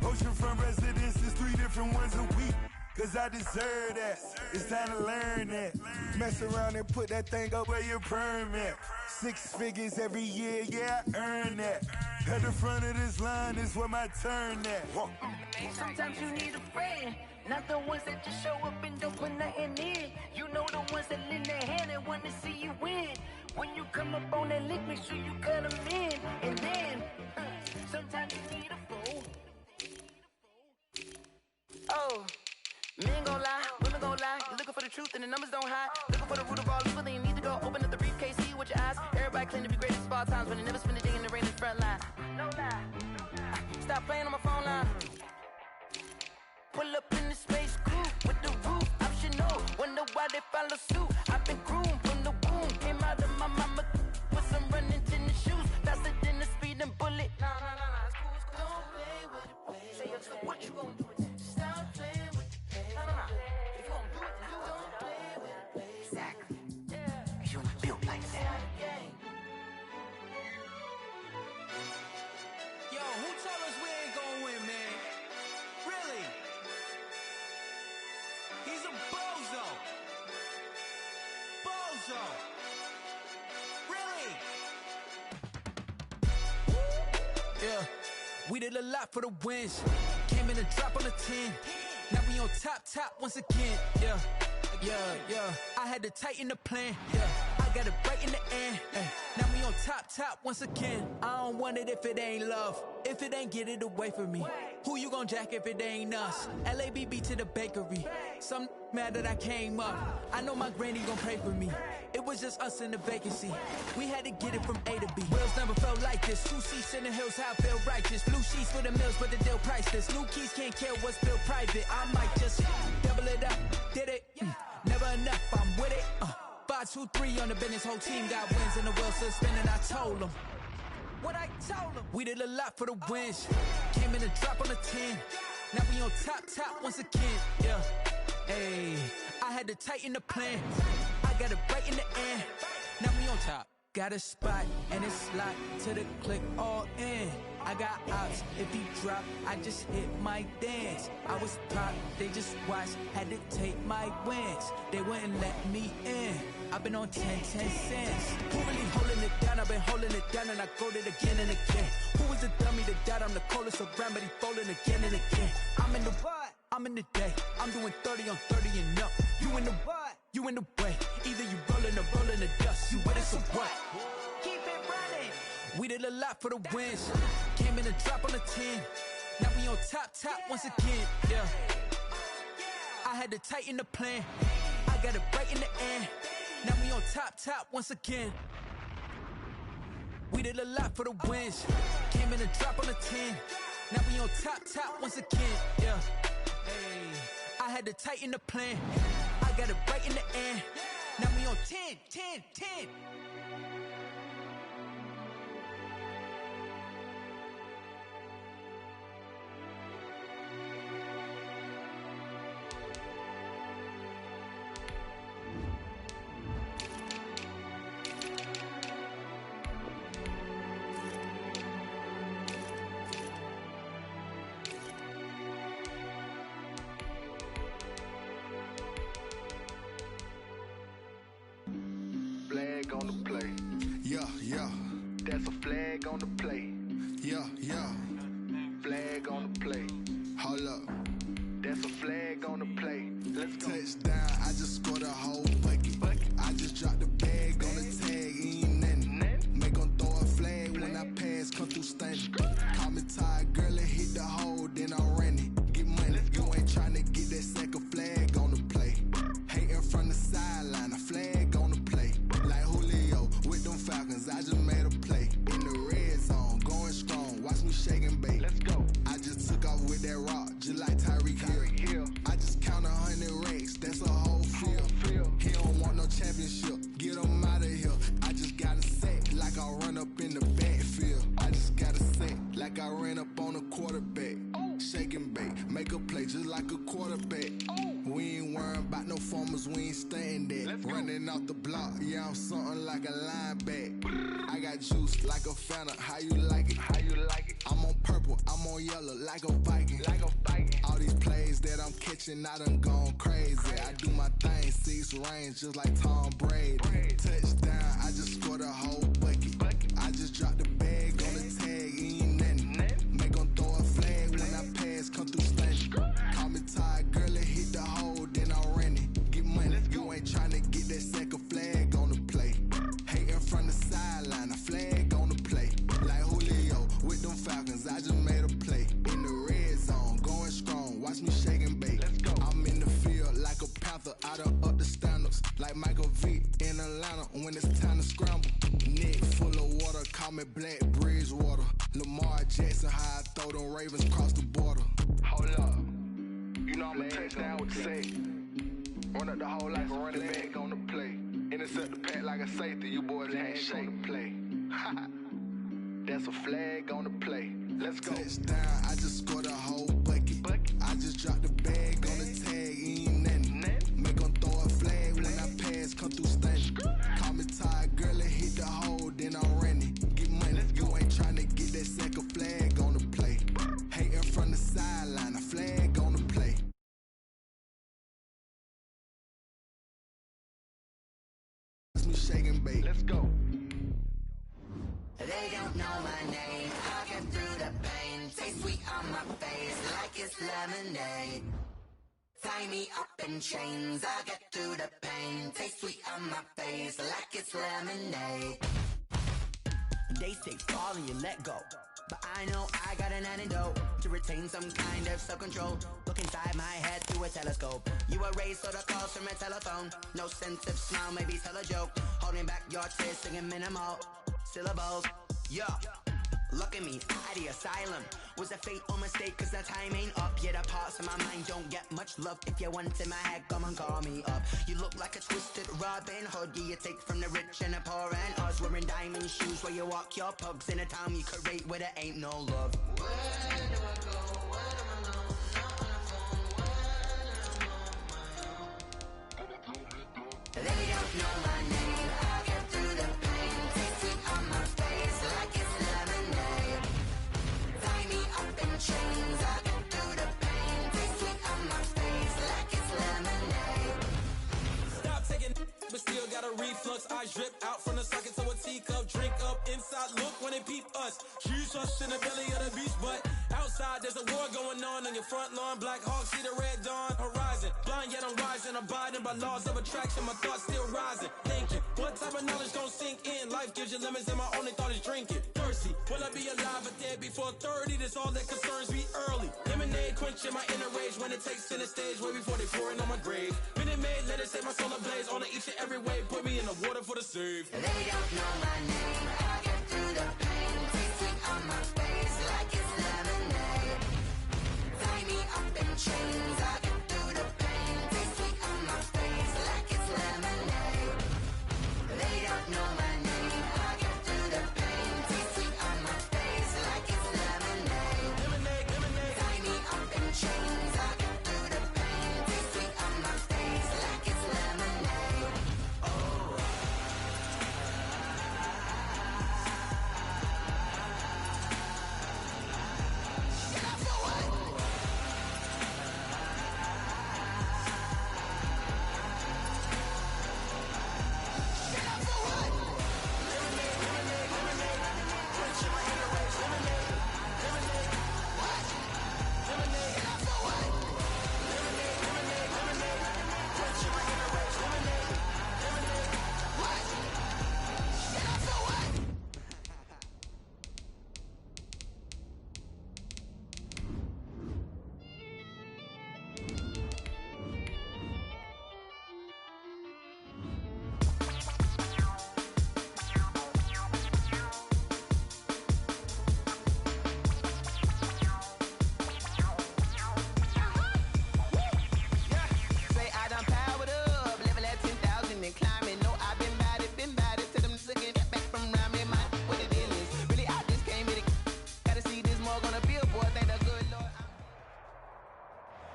S9: Oceanfront residences, 3 different ones a week. Cause I deserve that, it's time to learn that. Mess around and put that thing up where your permit. 6 figures every year, yeah, I earn that. At the front of this line is where my turn at.
S1: Sometimes you need a friend, not the ones that just show up and don't put nothing in. You know the ones that lend their hand and want to see you win. When you come up on that lick, make sure you cut them in. And then, sometimes you need a fool. Oh. Men gon' lie, women gon' lie. You're looking for the truth and the numbers don't hide. Looking for the root of all evil, then you need to go open up the briefcase, see with your eyes. Everybody claim to be great at small times, but they never spend a day in the rain in the front line. No lie. Stop playing on my phone line. Pull up in the space coupe with the roof optional. Wonder why they follow suit. I've been groomed from the womb. Came out of my mama with some running tennis shoes. Faster than the speeding bullet. Nah, it's cool, it's cool. Don't play with it, baby. Say so what you gon' do with it? Stop playing with it. If you gon' do it, then don't play with it, baby. Exactly. You ain't built like that.
S11: Yo, who told us we ain't gonna win, man? Really? He's a bozo. Bozo. Really? Yeah, we did a lot for the wins. Came in and drop on the 10. Now we on top once again. Yeah. I had to tighten the plan. Yeah, I got it right in the end. Now we on top once again. I don't want it if it ain't love. If it ain't, get it away from me. Who you gon' jack if it ain't us? LABB to the bakery. Some mad that I came up. I know my granny gon' pray for me. It was just us in the vacancy. We had to get it from A to B. Wheels never felt like this. 2 seats in the hills, how I feel righteous. Blue sheets for the mills, but the deal priceless. New keys can't care what's built private. I might just double it up. Did it? Never enough, I'm with it. 5, 2, 3 on the business. Whole team got wins and the wheels still spinning. I told them what I told them. We did a lot for the wins. Came in and drop on the 10. Now we on top once again. Yeah. Hey, I had to tighten the plan. I got it right in the end. Now we on top. Got a spot and it's locked to the click all in. I got ops, if he drop, I just hit my dance. I was pop, they just watched, had to take my wins. They wouldn't let me in. I've been on 10 cents. Who really holding it down? I've been holding it down and I go it again and again. Who was the dummy that died? I'm the coldest around, but he folding again and again. I'm in the what? I'm in the day. I'm doing 30 on 30 and up. You in the what? You in the way. Either you rolling or rolling the dust. You with us or what? Keep it running. We did a lot for the wins. Came in and drop on the 10. Now we on top once again. Yeah. I had to tighten the plan. I got it right in the end. Now we on top once again. We did a lot for the wins. Came in and drop on the 10. Now we on top once again. Yeah. Hey, I had to tighten the plan. I got it right in the end. Now we on 10.
S8: That's a flag on the play. Yeah, yeah. Flag on the play. Hold up. That's a flag on the play. Let's go. Touchdown, I just scored a whole bucket. I just dropped the bag on the tag, ain't nothing. Make 'em throw a flag when I pass, come through stunning. Call me tired, girl, and hit the hole, then I ran it. Get money, you ain't tryna get that second flag on the play. Hating from the sideline, a flag on the play. Like Julio with them Falcons, I just made a play. In the red zone, going strong, watch me shake and bake. Let's go. I just took off with that rock, just like Tyreek Hill. I just count 100 racks, that's a whole field. He don't want no championship, get him out of here. I just got a set, like I run up in the backfield. I just got a set, like I ran up on a quarterback. Shake and bake, make a play just like a quarterback. We ain't worrying about no formers, we ain't staying there. Running off the block, yeah, I'm something like a linebacker. I got juice like a Fanta, how you like it? How you like it? I'm on purple, I'm on yellow, like a Viking. Like a Viking. All these plays that I'm catching, I done gone crazy. I do my thing, 6 range, just like Tom Brady. Touchdown, I just scored a whole bucket. I just dropped the bag on the tag, ain't nothing. Make 'em throw a flag when I pass, come through stunning. Call me tired, girl, and hit the hole, then I ran it. Get money, you ain't tryna get that second flag on the play. Hating from the sideline, a flag on the play. Like Julio with them Falcons, I just made a play. In the red zone, going strong, watch me shake and bake. Let's go. I'm in the field like a Panther, I done up the standards. Like Michael Vick in Atlanta when it's time to scramble. Neck full of water, call me Black Bridgewater. Lamar Jackson, how I throw them Ravens across the border. Hold up. You know I'm a touchdown with the safe. Run up the whole like a running back on the play. Intercept the pack like a safety, you boys ain't shake the play. That's a flag on the play. Let's go. Touchdown, I just scored a whole bucket. I just dropped the bag on the tag, ain't nothing. Make 'em throw a flag when I pass, come through stunning. Call me tired, girl, and hit the hole, then I ran it. Get money, you ain't tryna get that second flag on the play. Hating from the sideline, a flag on the play. Watch me shake and bake. Let's go.
S1: They don't know my name, I'll get through the pain. Taste sweet on my face like it's lemonade. Tie me up in chains, I'll get through the pain. Taste sweet on my face like it's lemonade. They say fall and you let go, but I know I got an antidote to retain some kind of self-control. Look inside my head through a telescope. You erase all the calls from a telephone. No sense of smile, maybe tell a joke. Holding back your tears, singing minimal syllables. Yeah, look at me, at the asylum. Was a fate or mistake, cause the time ain't up. Yet the parts of my mind don't get much love. If you want in my head, come and call me up. You look like a twisted Robin Hood. Yeah, you take from the rich and the poor and us. Wearing diamond shoes where you walk your pugs in a town you create where there ain't no love. Where do I go? Where do I know? Not on the phone. Where do I know? They don't know my name. I'll get through the pain. Taste sweet on my face like it's lemonade. Tie me up in chains. I'll get through the pain. Taste sweet on my face like it's lemonade.
S11: Stop taking, but still got a reflux. I drip out from the socket to a teacup. Drink up inside, look when they peep us. Shoes us in the belly of the beach, but outside there's a war going on your front lawn. Black Hawk, see the red dawn horizon. Blind yet I'm rising, abiding by laws of attraction. My thoughts still rising, thinking what type of knowledge don't sink in? Life gives you lemons and my only thought is drinking. Thirsty, will I be alive or dead before 30? That's all that concerns me early. Lemonade quenching my inner rage when it takes center stage way before they pour it on my grave. Minute Maid, let it set my soul ablaze on each and every way. Put me in the water for the save.
S1: They don't know my name. I'll get through the pain. Taste sweet on my face like it's lemonade. Tie me up in chains. I'll get through the pain. Taste sweet on my face like it's lemonade. They don't know my name. I'll get through the pain. Taste sweet on my face like it's lemonade.
S11: Lemonade.
S1: Tie me up in chains. I'll get through the pain. Taste sweet on my face like it's lemonade. Oh.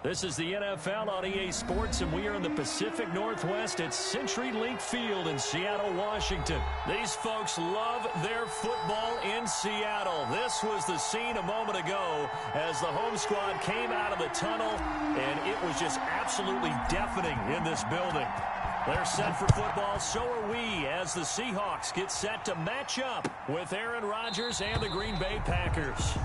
S2: This is the NFL on EA Sports, and we are in the Pacific Northwest at CenturyLink Field in Seattle, Washington. These folks love their football in Seattle. This was the scene a moment ago as the home squad came out of the tunnel, and it was just absolutely deafening in this building. They're set for football, so are we, as the Seahawks get set to match up with Aaron Rodgers and the Green Bay Packers.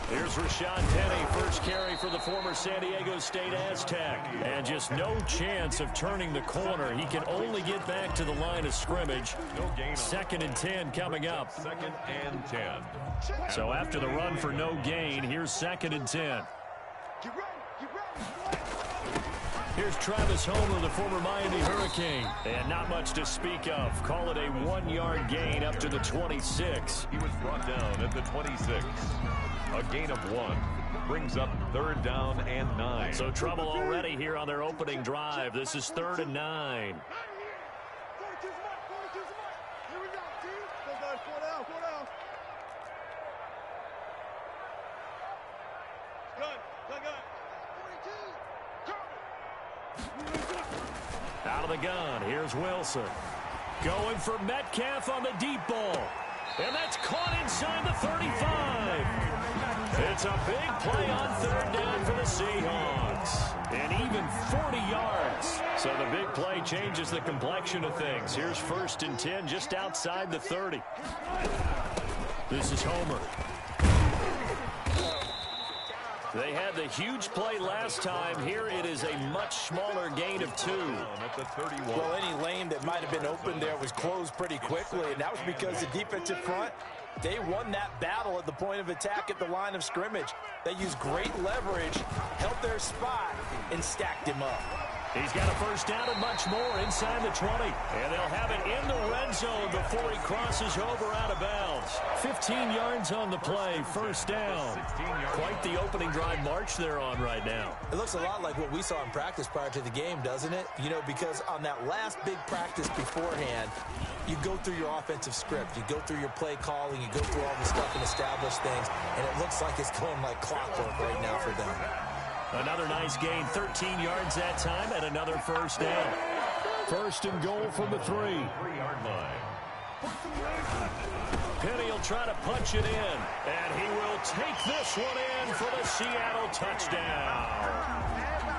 S2: Here's Rashad Penny, first carry for the former San Diego State Aztec. And just no chance of turning the corner. He can only get back to the line of scrimmage.
S3: No gain.
S2: 2nd and 10 coming up.
S3: 2nd and 10.
S2: So after the run for no gain, here's 2nd and 10. Here's Travis Homer, the former Miami Hurricane. And not much to speak of. Call it a 1-yard gain up to the 26.
S3: He was brought down at the 26. A gain of 1 brings up 3rd down and 9.
S2: So trouble already here on their opening drive. This is 3rd and 9. Out of the gun, here's Wilson. Going for Metcalf on the deep ball. And that's caught inside the 35. It's a big play on 3rd down for the Seahawks. And even 40 yards. So the big play changes the complexion of things. Here's 1st and 10 just outside the 30. This is Homer. They had the huge play last time. Here it is a much smaller gain of 2.
S3: At the 31.
S4: Well, any lane that might have been open there was closed pretty quickly, and that was because the defensive front, they won that battle at the point of attack at the line of scrimmage. They used great leverage, held their spot, and stacked him up.
S2: He's got a 1st down and much more inside the 20. And they'll have it in the red zone before he crosses over out of bounds. 15 yards on the play, 1st down. Quite the opening drive march they're on right now.
S4: It looks a lot like what we saw in practice prior to the game, doesn't it? You know, because on that last big practice beforehand, you go through your offensive script. You go through your play calling. You go through all the stuff and establish things. And it looks like it's going like clockwork right now for them.
S2: Another nice gain, 13 yards that time, and another 1st down. 1st and goal from the 3-yard
S3: line.
S2: Penny will try to punch it in, and he will take this one in for the Seattle touchdown.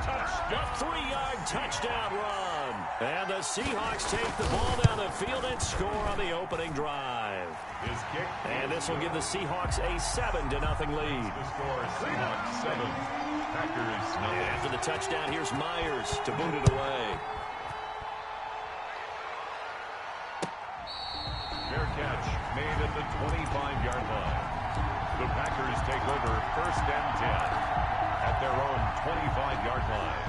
S2: A 3-yard touchdown run. And the Seahawks take the ball down the field and score on the opening drive.
S3: His kick.
S2: And this will give the Seahawks a 7-0 lead.
S3: The score is Seahawks 7, Packers 0.
S2: And after the touchdown, here's Myers to boot it away.
S3: 25-yard line. The Packers take over 1st and 10 at their own 25-yard line.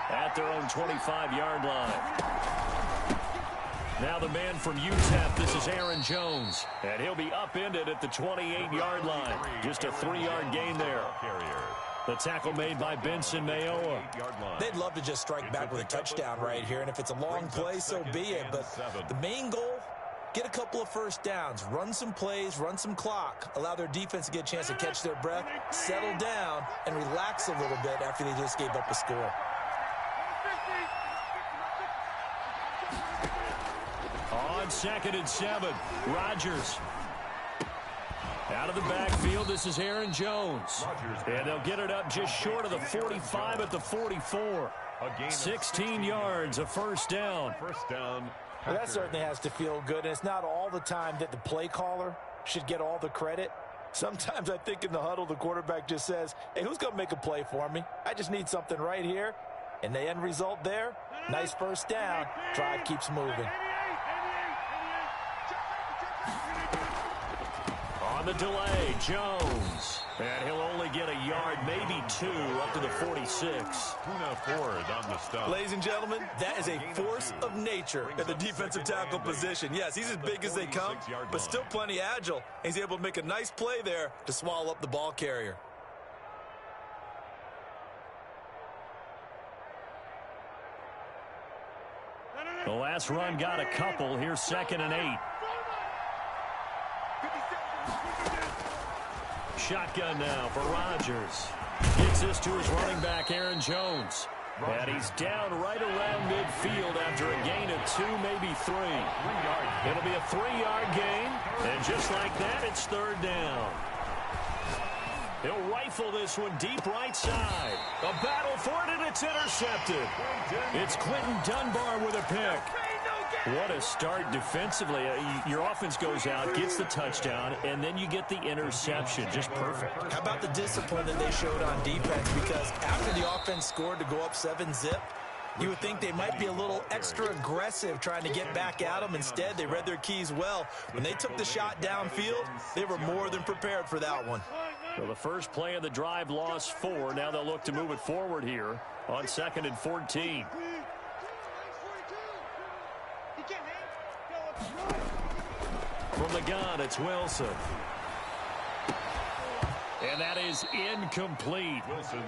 S2: At their own 25-yard line. Now the man from UTEP, this is Aaron Jones. And he'll be upended at the 28-yard line. Just a 3-yard gain there. The tackle made by Benson Mayowa.
S4: They'd love to just strike back with a touchdown right here, and if it's a long play, so be it. But the main goal, get a couple of first downs, run some plays, run some clock, allow their defense to get a chance to catch their breath, settle down, and relax a little bit after they just gave up a score.
S2: On 2nd and 7, Rodgers. Out of the backfield, this is Aaron Jones. And they'll get it up just short of the 45 at the 44. 16 yards, a first down.
S4: Well, that certainly has to feel good, and it's not all the time that the play caller should get all the credit. Sometimes I think in the huddle, the quarterback just says, hey, who's going to make a play for me? I just need something right here. And the end result there, nice first down. Drive keeps moving.
S2: On the delay, Jones. And he'll only get a yard, maybe 2, up to the 46.
S3: Ford on the stop.
S4: Ladies and gentlemen, that is a force of nature at the defensive tackle position. Yes, he's as big as they come, but still plenty agile. He's able to make a nice play there to swallow up the ball carrier.
S2: The last run got a couple. Here's 2nd and 8. Shotgun now for Rodgers. Gets this to his running back, Aaron Jones. And he's down right around midfield after a gain of 2, maybe 3. It'll be a 3-yard gain. And just like that, it's 3rd down. He'll rifle this one deep right side. A battle for it, and it's intercepted. It's Quinton Dunbar with a pick. What a start defensively. Your offense goes out, gets the touchdown, and then you get the interception. Just perfect.
S4: How about the discipline that they showed on defense? Because after the offense scored to go up 7-zip, you would think they might be a little extra aggressive trying to get back at them. Instead, they read their keys well. When they took the shot downfield, they were more than prepared for that one.
S2: Well, the first play of the drive lost 4. Now they'll look to move it forward here on 2nd and 14. From the gun, it's Wilson. And that is incomplete.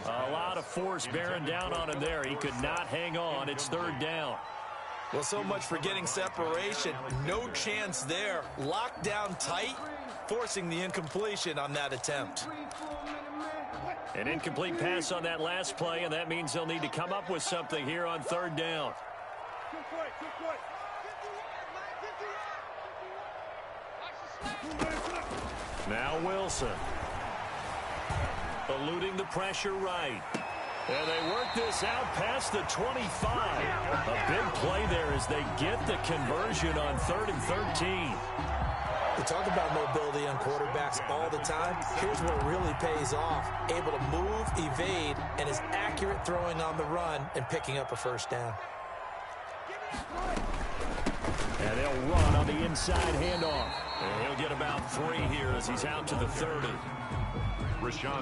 S2: A lot of force bearing down on him there. He could not hang on. It's 3rd down.
S4: Well, so much for getting separation. No chance there. Locked down tight, forcing the incompletion on that attempt.
S2: An incomplete pass on that last play, and that means they'll need to come up with something here on 3rd down. Now Wilson. Eluding the pressure right. And they work this out past the 25. A big play there as they get the conversion on 3rd and 13.
S4: We talk about mobility on quarterbacks all the time. Here's where it really pays off. Able to move, evade, and is accurate throwing on the run and picking up a first down.
S2: And they'll run on the inside handoff. And he'll get about 3 here as he's out to the 30.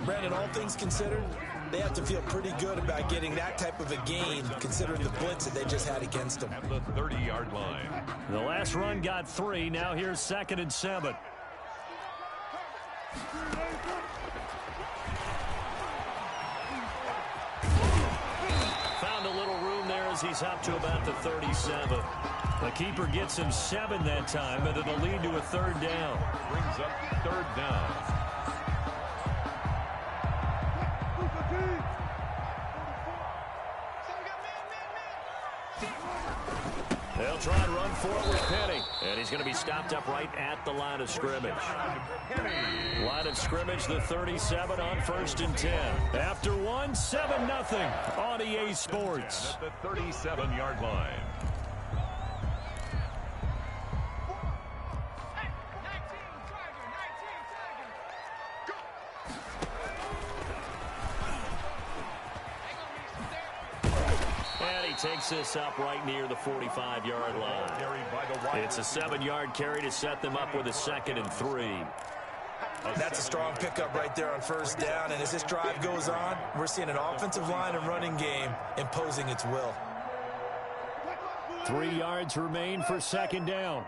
S4: Brandon, all things considered, they have to feel pretty good about getting that type of a gain, considering the blitz that they just had against them.
S3: At the 30-yard line.
S2: The last run got 3. Now here's 2nd and 7. Found a little room there as he's up to about the 37. The keeper gets him 7 that time, but it'll lead to a 3rd down.
S3: Brings up 3rd down.
S2: They'll try and run for it with Penny. And he's going to be stopped up right at the line of scrimmage. Line of scrimmage, the 37 on 1st and 10. After 1, 7-0 on EA Sports.
S3: At the 37-yard line.
S2: takes this up right near the 45-yard line. It's a 7-yard carry to set them up with a 2nd and 3.
S4: That's a strong pickup right there on first down. And as this drive goes on, we're seeing an offensive line and running game imposing its will.
S6: 3 yards remain for 2nd down.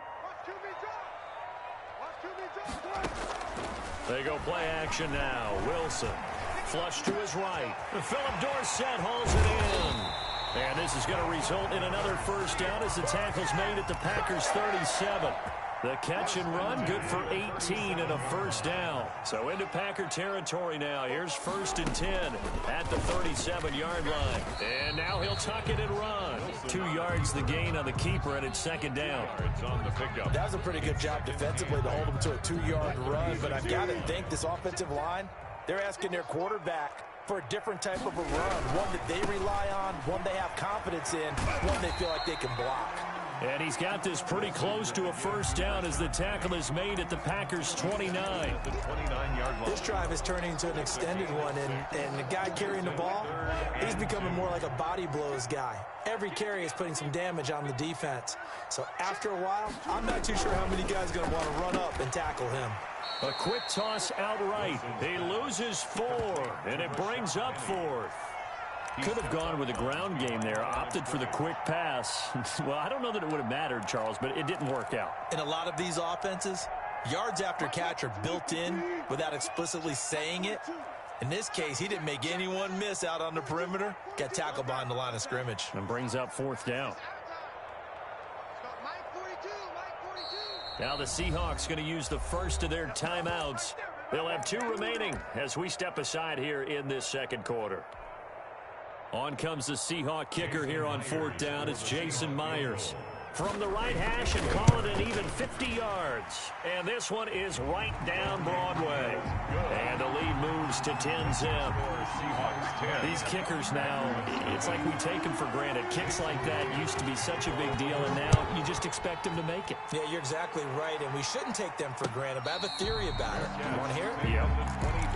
S2: They go play action now. Wilson, flush to his right. Philip Dorsett hauls it in. And this is going to result in another first down as the tackle's made at the Packers' 37. The catch and run, good for 18 and a first down. So into Packer territory now. Here's 1st and 10 at the 37-yard line. And now he'll tuck it and run. 2 yards the gain on the keeper, and it's 2nd down.
S3: On the pickup.
S4: That was a pretty good job defensively to hold him to a 2-yard run. But I've got to think this offensive line, they're asking their quarterback for a different type of a run. One that they rely on, one they have confidence in, one they feel like they can block.
S2: And he's got this pretty close to a first down as the tackle is made at the Packers' 29.
S3: The 29-yard line.
S4: This drive is turning into an extended one, and the guy carrying the ball, he's becoming more like a body blows guy. Every carry is putting some damage on the defense. So after a while, I'm not too sure how many guys are going to want to run up and tackle him.
S2: A quick toss outright. He loses 4, and it brings up 4th. Could have gone with a ground game there, opted for the quick pass. Well, I don't know that it would have mattered, Charles, but it didn't work out.
S4: In a lot of these offenses, yards after catch are built in without explicitly saying it. In this case, he didn't make anyone miss out on the perimeter. Got tackled behind the line of scrimmage.
S2: And brings up 4th down. Now the Seahawks going to use the first of their timeouts. They'll have 2 remaining as we step aside here in this 2nd quarter. On comes the Seahawk kicker here on 4th down. It's Jason Myers. From the right hash and call it an even 50 yards. And this one is right down Broadway. And the lead moves to 10-zip. These kickers now, it's like we take them for granted. Kicks like that used to be such a big deal, and now you just expect them to make it.
S4: Yeah, you're exactly right, and we shouldn't take them for granted. But I have a theory about it. You want to hear it?
S2: Yep.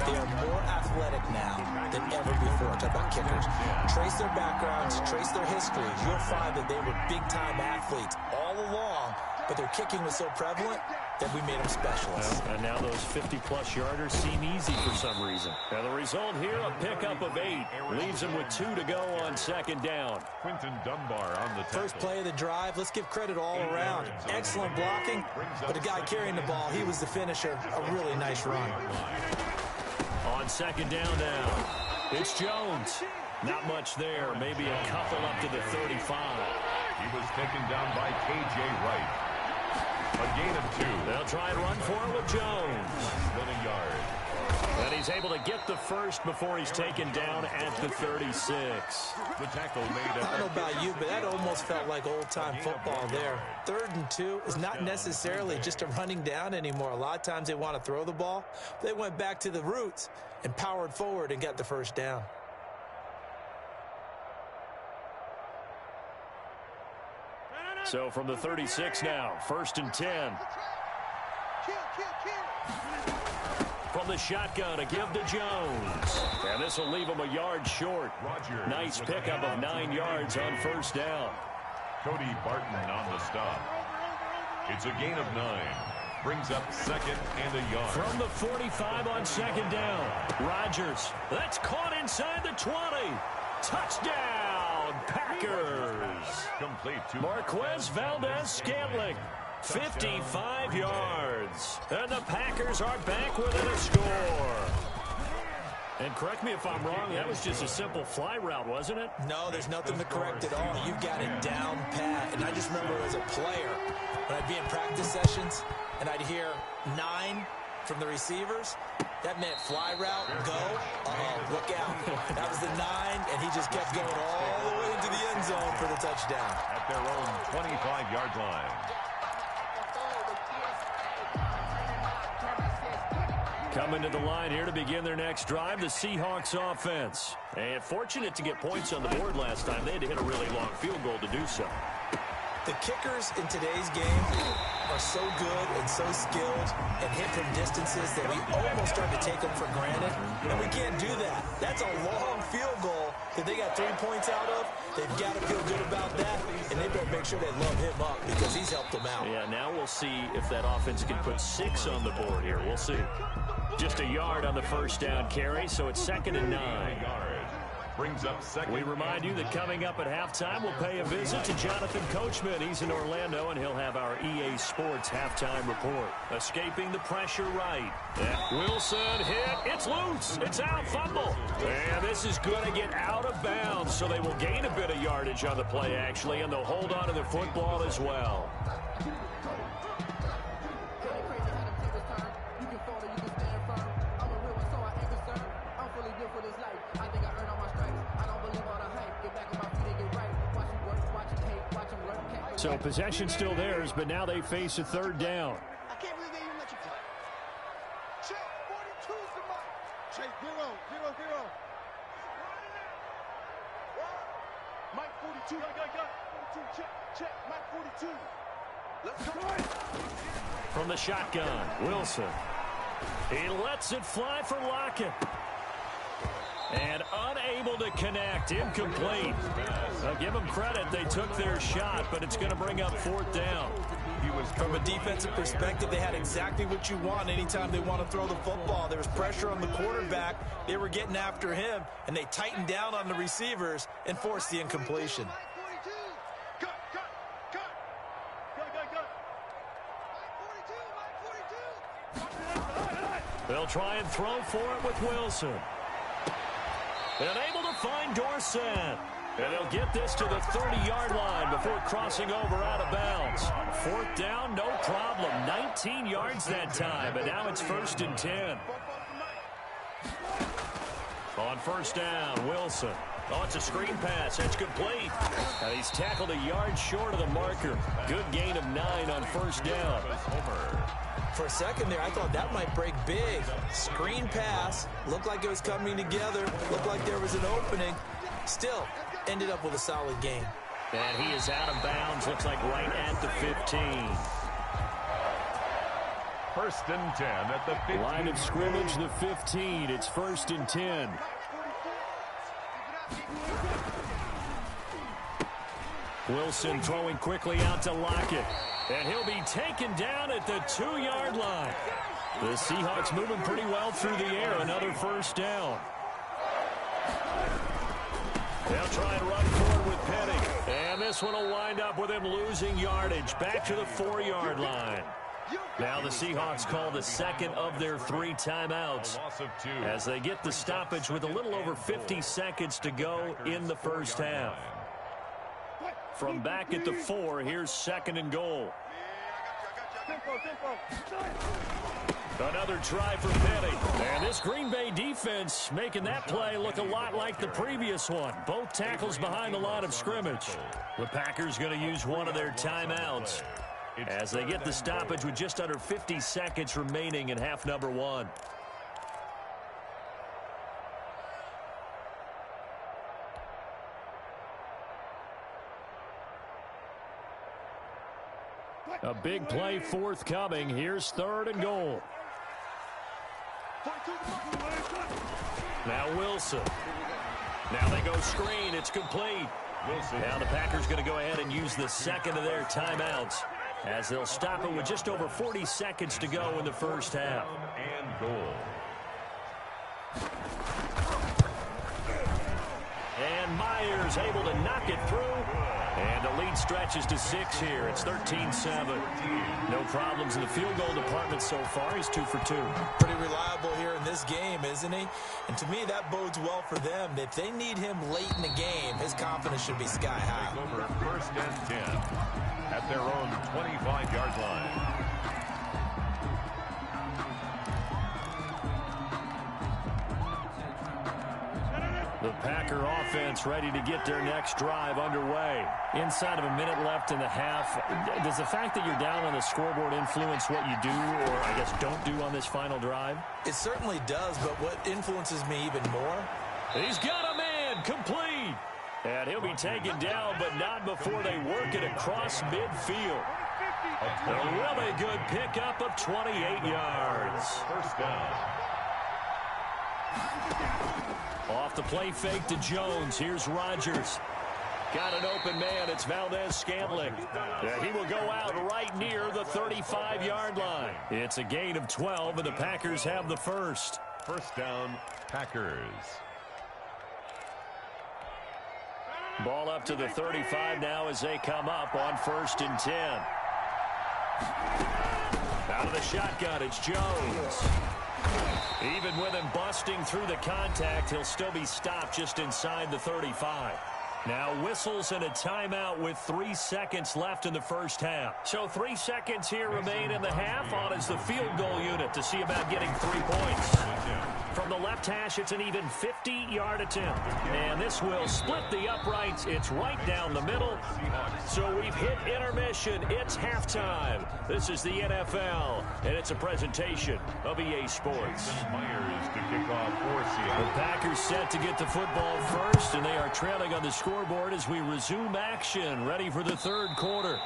S4: They are more athletic now than ever before. Talk about kickers. Trace their backgrounds, trace their histories. You'll find that they were big-time athletes all along, but their kicking was so prevalent that we made them specialists.
S2: Well, and now those 50-plus yarders seem easy for some reason. And the result here, a pickup of 8. Leaves them with 2 to go on 2nd down.
S3: Quinton Dunbar on the tackle.
S4: First play of the drive, let's give credit all around. Excellent blocking, but the guy carrying the ball, he was the finisher. A really nice run.
S2: On 2nd down now, it's Jones. Not much there, maybe a couple up to the 35.
S3: He was taken down by K.J. Wright. A gain of 2.
S2: They'll try and run for it with Jones.
S3: Then a yard.
S2: And he's able to get the first before he's taken down at the 36.
S3: The tackle made.
S4: I don't know about you, but that almost felt like old-time football there. 3rd and 2 is not necessarily just a running down anymore. A lot of times they want to throw the ball. They went back to the roots and powered forward and got the first down.
S2: So from the 36 now, 1st and 10. From the shotgun, a give to Jones. And this will leave him a yard short. Nice pickup of 9 yards on 1st down.
S3: Cody Barton on the stop. It's a gain of 9. Brings up 2nd and a yard.
S2: From the 45 on 2nd down. Rodgers. That's caught inside the 20. Touchdown, Packers.
S3: Complete to
S2: Marquez Valdez-Scantling. 55 yards. And the Packers are back within a score. And correct me if I'm wrong, that was just a simple fly route, wasn't it?
S4: No, there's nothing to correct at all. You've got it down pat. And I just remember as a player, when I'd be in practice sessions, and I'd hear 9 from the receivers, that meant fly route, go, look out. That was the 9, and he just kept going all the way into the end zone for the touchdown.
S3: At their own 25-yard line.
S2: Coming to the line here to begin their next drive, the Seahawks offense. And fortunate to get points on the board last time. They had to hit a really long field goal to do so.
S4: The kickers in today's game are so good and so skilled and hit from distances that we almost start to take them for granted, and we can't do that. That's a long field goal that they got 3 points out of, they've got to feel good about that, and they better make sure they love him up because he's helped them out.
S2: Yeah, now we'll see if that offense can put 6 on the board here. We'll see. Just a yard on the first down carry, so it's 2nd and 9.
S3: Brings up second.
S2: We remind you that coming up at halftime, we'll pay a visit to Jonathan Coachman. He's in Orlando, and he'll have our EA Sports halftime report. Escaping the pressure right. Wilson hit. It's loose. It's out. Fumble. And this is going to get out of bounds, so they will gain a bit of yardage on the play, actually, and they'll hold on to the football as well. So possession still theirs, but now they face a 3rd down.
S5: I can't believe they even let you play. Check, 42's the mark. Check, 0, 0, 0. Mike 42, got 42, check, Mike 42. Let's go.
S2: From the shotgun, Wilson. He lets it fly for Lockett. And unable to connect, incomplete. I'll give them credit, they took their shot, but it's going to bring up 4th down.
S4: From a defensive perspective, they had exactly what you want anytime they want to throw the football. There was pressure on the quarterback. They were getting after him, and they tightened down on the receivers and forced the incompletion.
S2: They'll try and throw for it with Wilson. And able to find Dorsett. And they'll get this to the 30-yard line before crossing over out of bounds. 4th down, no problem. 19 yards that time, and now it's 1st and 10. On 1st down, Wilson. Oh, it's a screen pass. It's complete. And he's tackled a yard short of the marker. Good gain of 9 on 1st down.
S4: For a second there, I thought that might break big. Screen pass. Looked like it was coming together. Looked like there was an opening. Still, ended up with a solid game.
S2: And he is out of bounds. Looks like right at the 15.
S3: 1st and 10 at the 15.
S2: Line of scrimmage, the 15. It's 1st and 10. Wilson throwing quickly out to Lockett. And he'll be taken down at the 2-yard line. The Seahawks moving pretty well through the air. Another 1st down. They'll try and run forward with Penny. And this one will wind up with him losing yardage. Back to the 4-yard line. Now the Seahawks call the 2nd of their 3 timeouts as they get the stoppage with a little over 50 seconds to go in the 1st half. From back at the 4, here's 2nd and goal. Another try for Penny. And this Green Bay defense making that play look a lot like the previous one. Both tackles behind the line of scrimmage. The Packers going to use one of their timeouts as they get the stoppage with just under 50 seconds remaining in half number 1. A big play forthcoming. Here's 3rd and goal. Now Wilson. Now they go screen. It's complete. Now the Packers going to go ahead and use the 2nd of their timeouts as they'll stop it with just over 40 seconds to go in the 1st half.
S3: And goal.
S2: And Myers able to knock it through. And the lead stretches to 6 here. It's 13-7. No problems in the field goal department so far. He's 2 for 2.
S4: Pretty reliable here in this game, isn't he? And to me, that bodes well for them. If they need him late in the game, his confidence should be sky high.
S3: Over 1st and 10 at their own 25-yard line.
S2: The Packer offense ready to get their next drive underway. Inside of a minute left in the half, does the fact that you're down on the scoreboard influence what you do or, I guess, don't do on this final drive?
S4: It certainly does, but what influences me even more?
S2: He's got a man complete. And he'll be taken down, but not before they work it across midfield. A really good pickup of 28 yards.
S3: 1st down.
S2: Off the play fake to Jones. Here's Rodgers. Got an open man. It's Valdez-Scantling. He will go out right near the 35-yard line. It's a gain of 12, and the Packers have the first.
S3: First down, Packers.
S2: Ball up to the 35 now as they come up on 1st and 10. Out of the shotgun, it's Jones. Even with him busting through the contact, he'll still be stopped just inside the 35. Now whistles and a timeout with 3 seconds left in the first half. So 3 seconds here remain in the half on as the field goal unit to see about getting 3 points. From the left hash, it's an even 50-yard attempt. And this will split the uprights. It's right down the middle. So we've hit intermission. It's halftime. This is the NFL, and it's a presentation of EA Sports.
S3: Myers to kick off for Seattle.
S2: The Packers set to get the football first, and they are trailing on the scoreboard as we resume action, ready for the third quarter.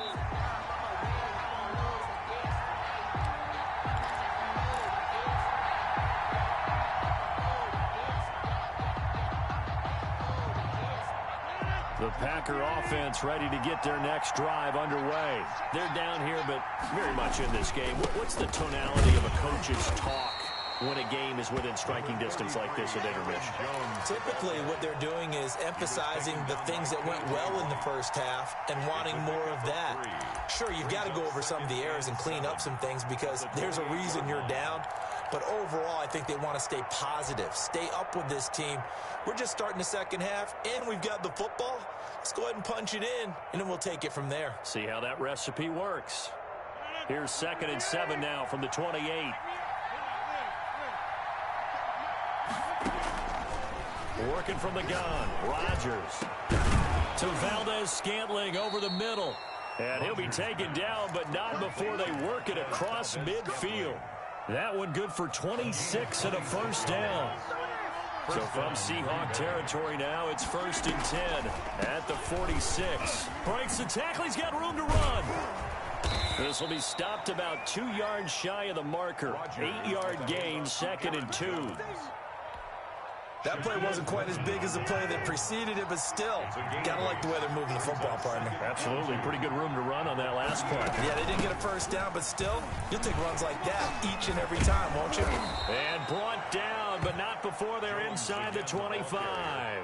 S2: The Packer offense ready to get their next drive underway. They're down here, but very much in this game. What's the tonality of a coach's talk when a game is within striking distance like this at intermission?
S4: Typically, what they're doing is emphasizing the things that went well in the first half and wanting more of that. Sure, you've got to go over some of the errors and clean up some things because there's a reason you're down. But overall, I think they want to stay positive, stay up with this team. We're just starting the second half, and we've got the football. Let's go ahead and punch it in, and then we'll take it from there.
S2: See how that recipe works. Here's 2nd and 7 now from the 28. Working from the gun, Rodgers to Valdez-Scantling over the middle. And he'll be taken down, but not before they work it across midfield. That one good for 26 and a first down. So from Seahawk territory now, it's 1st and 10 at the 46. Breaks the tackle. He's got room to run. This will be stopped about 2 yards shy of the marker. 8-yard gain, 2nd and 2.
S4: That play wasn't quite as big as the play that preceded it, but still, gotta like the way they're moving the football, partner.
S2: Absolutely. Pretty good room to run on that last play.
S4: Yeah, they didn't get a first down, but still, you'll take runs like that each and every time, won't you?
S2: And brought down, but not before they're inside the 25.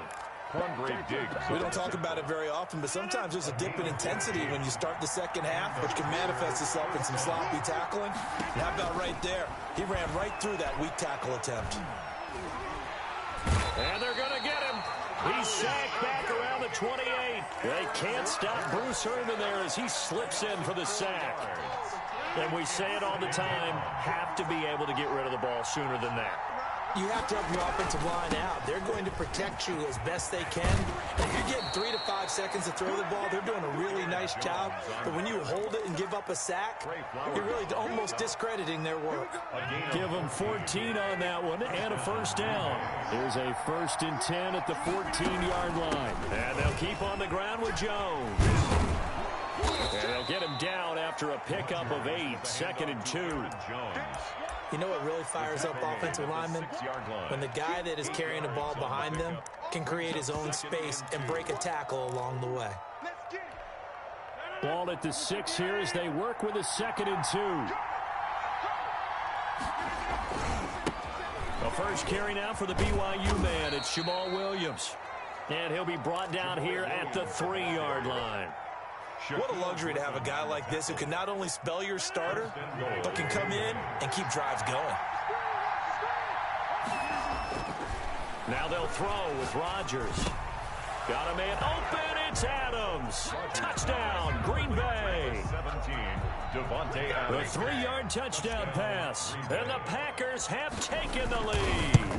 S4: We don't talk about it very often, but sometimes there's a dip in intensity when you start the second half, which can manifest itself in some sloppy tackling. And how about right there? He ran right through that weak tackle attempt.
S2: And they're going to get him. He's sacked back around the 28. They can't stop Bruce Herman there as he slips in for the sack. And we say it all the time, have to be able to get rid of the ball sooner than that.
S4: You have to help your offensive line out. They're going to protect you as best they can. And if you're getting 3 to 5 seconds to throw the ball, they're doing a really nice job. But when you hold it and give up a sack, you're really almost discrediting their work.
S2: Give them 14 on that one and a first down. Here's a 1st and 10 at the 14-yard line. And they'll keep on the ground with Jones. And they'll get him down after a pickup of 8, 2nd and 2.
S4: You know what really fires up offensive linemen? When the guy that is carrying the ball behind them can create his own space and break a tackle along the way.
S2: Ball at the 6 here as they work with a 2nd and 2. The first carry now for the BYU man. It's Jamal Williams. And he'll be brought down here at the 3-yard line.
S4: What a luxury to have a guy like this who can not only spell your starter, but can come in and keep drives going.
S2: Now they'll throw with Rodgers. Got a man open. It's Adams. Touchdown, Green Bay. The 3-yard touchdown pass. And the Packers have taken the lead.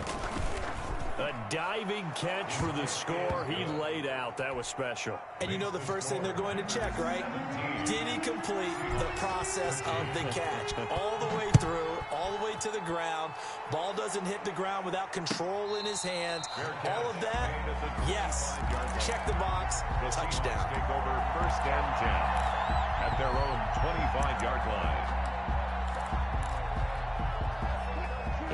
S2: A diving catch for the score. He laid out. That was special.
S4: And you know the first thing they're going to check, right? Did he complete the process of the catch? All the way through, all the way to the ground. Ball doesn't hit the ground without control in his hands. All of that, yes. Check the box. Touchdown.
S3: Take over 1st and 10 at their own 25-yard line.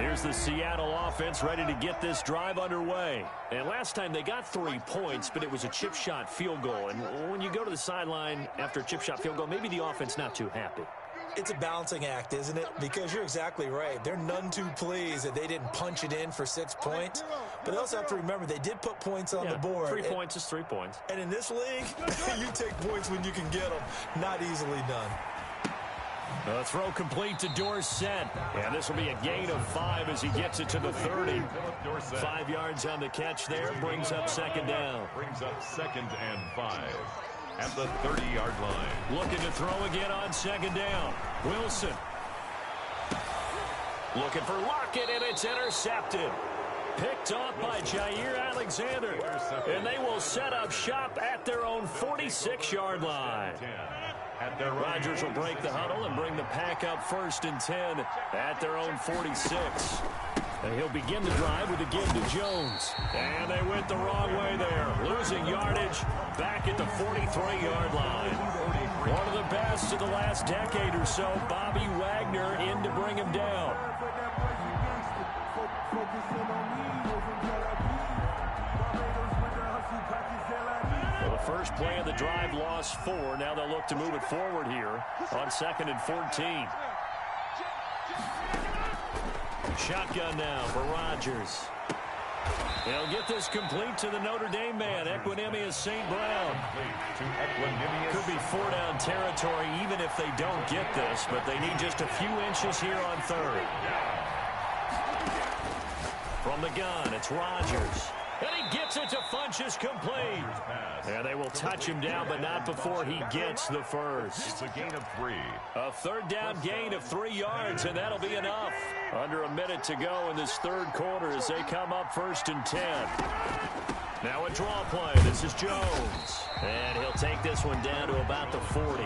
S2: Here's the Seattle offense ready to get this drive underway. And last time they got 3 points, but it was a chip shot field goal. And when you go to the sideline after a chip shot field goal, maybe the offense not too happy.
S4: It's a balancing act, isn't it? Because you're exactly right. They're none too pleased that they didn't punch it in for 6 points. But they also have to remember they did put points on the board.
S2: 3 points is 3 points.
S4: And in this league, you take points when you can get them. Not easily done.
S2: The throw complete to Dorsett. And this will be a gain of 5 as he gets it to the 30. 5 yards on the catch there. Brings up second down.
S3: Brings up 2nd and 5 at the 30-yard line.
S2: Looking to throw again on second down. Wilson. Looking for Lockett, and it's intercepted. Picked off by Jair Alexander. And they will set up shop at their own 46-yard line. Rodgers will break the huddle and bring the pack up 1st and 10 at their own 46. And he'll begin the drive with a give to Jones. And they went the wrong way there. Losing yardage back at the 43-yard line. One of the best of the last decade or so. Bobby Wagner in to bring him down. First play of the drive, lost 4. Now they'll look to move it forward here on 2nd and 14. Shotgun now for Rodgers. They'll get this complete to the Notre Dame man, Equanimeous St. Brown. Could be 4-down territory even if they don't get this, but they need just a few inches here on 3rd. From the gun, it's Rodgers. And he gets it to Funchess complete. And they will touch him down, but not before he gets the first.
S3: It's a gain of 3.
S2: A 3rd down gain of 3 yards, and that'll be enough. Under a minute to go in this 3rd quarter as they come up 1st and 10. Now a draw play. This is Jones. And he'll take this one down to about the 40.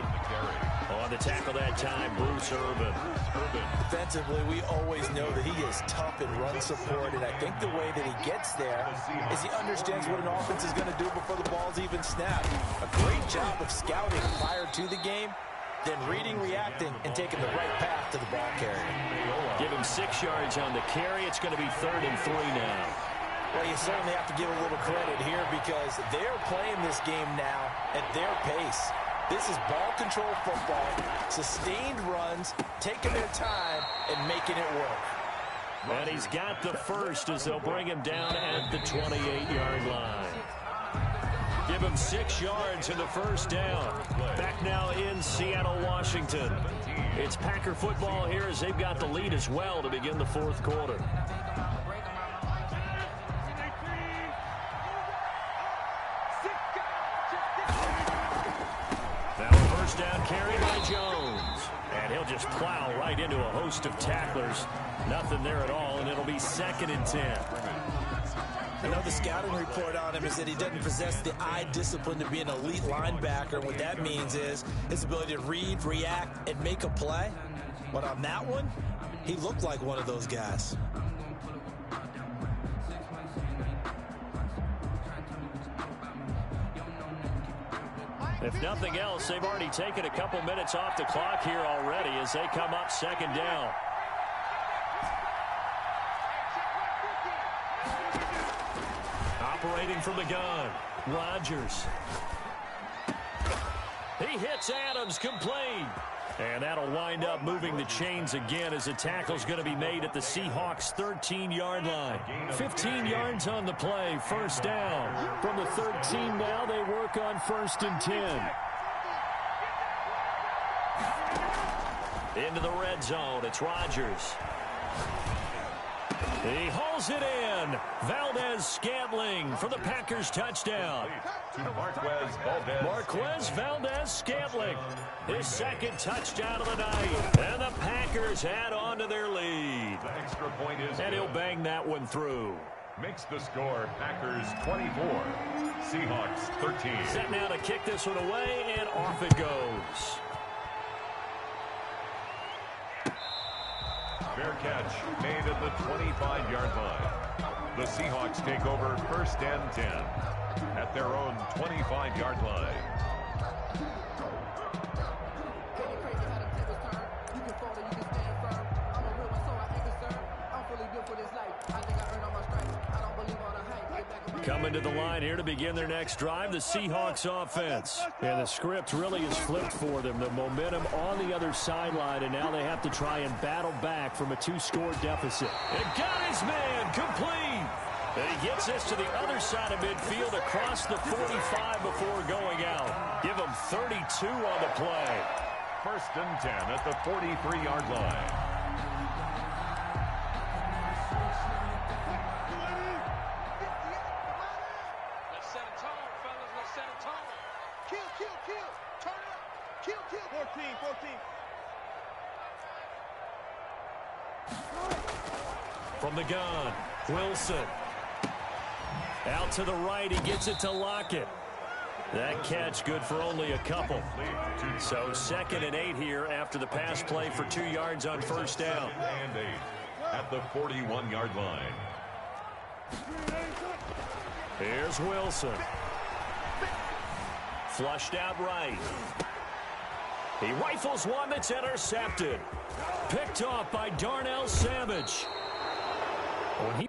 S2: On the tackle that time, Bruce Irvin.
S4: Defensively, we always know that he is tough in run support, and I think the way that he gets there is he understands what an offense is going to do before the ball's even snapped. A great job of scouting prior to the game, then reading, reacting, and taking the right path to the ball carrier.
S2: Give him 6 yards on the carry. It's going to be 3rd and 3 now.
S4: Well, you certainly have to give a little credit here because they're playing this game now at their pace. This is ball control football, sustained runs, taking their time, and making it work.
S2: And he's got the first as they'll bring him down at the 28-yard line. Give him 6 yards in the 1st down. Back now in Seattle, Washington. It's Packer football here as they've got the lead as well to begin the 4th quarter. Down carry by Jones. And he'll just plow right into a host of tacklers. Nothing there at all, and it'll be 2nd and 10.
S4: I know the scouting report on him is that he doesn't possess the eye discipline to be an elite linebacker. What that means is his ability to read, react, and make a play. But on that one, he looked like one of those guys.
S2: If nothing else, they've already taken a couple minutes off the clock here already as they come up 2nd down. Operating from the gun, Rodgers. He hits Adams complete. And that'll wind up moving the chains again as the tackle's going to be made at the Seahawks' 13-yard line. 15 yards on the play, 1st down. From the 13 now, they work on 1st and 10. Into the red zone, it's Rodgers. He hauls it in. Valdez-Scantling for the Packers touchdown. Marquez Valdez-Scantling. His 2nd touchdown of the night. And the Packers add on to their lead.
S3: The extra point is
S2: and he'll bang that one through.
S3: Makes the score Packers 24, Seahawks 13.
S2: Set now to kick this one away, and off it goes.
S3: Fair catch made at the 25-yard line. The Seahawks take over 1st and 10 at their own 25-yard line.
S2: Coming to the line here to begin their next drive, the Seahawks offense. And the script really is flipped for them. The momentum on the other sideline, and now they have to try and battle back from a 2-score deficit. And got his man complete. And he gets this to the other side of midfield across the 45 before going out. Give him 32 on the play.
S3: 1st and 10 at the 43-yard line.
S5: Let's set a tone, fellas. Let's set a tone. Kill, kill, kill. Turn it up. Kill, kill. 14, 14.
S2: From the gun, Wilson. Out to the right, he gets it to Lockett. That catch good for only a couple. So 2nd and 8 here after the pass play for 2 yards on 1st down.
S3: 2nd and 8 at the 41-yard line.
S2: Here's Wilson. Flushed out right. He rifles one that's intercepted. Picked off by Darnell Savage. When he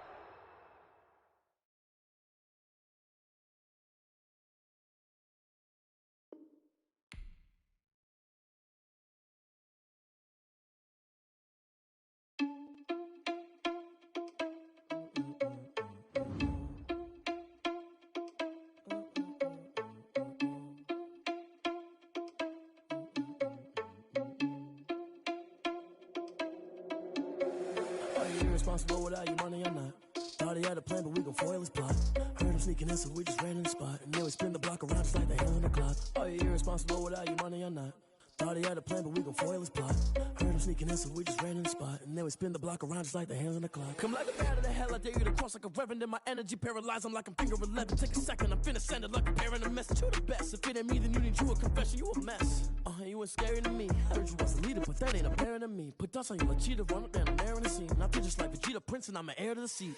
S12: irresponsible without your money or not. Thought he had a plan, but we gon' foil his plot. Heard him sneaking in, so we just ran in the spot. And then we spin the block around just like the hand on the clock. Are you irresponsible without your money or not? Thought he had a plan, but we gon' foil his plot. Heard him sneaking in, so we just ran in the spot. And then we spin the block around just like the hands on the clock. Come like a bat of the hell, I dare you to cross like a reverend. In my energy paralyzed, I'm like I'm finger 11. Take a second, I'm finna send it like a parent a message. You the best, if it ain't me, then you need you a confession. You a mess. You ain't scary to me. Heard you was a leader, but that ain't apparent to me. Put dust on you like Cheetah, run up down, I'm there in the scene. I feel just like Vegeta Prince, and I'm an heir to the seat.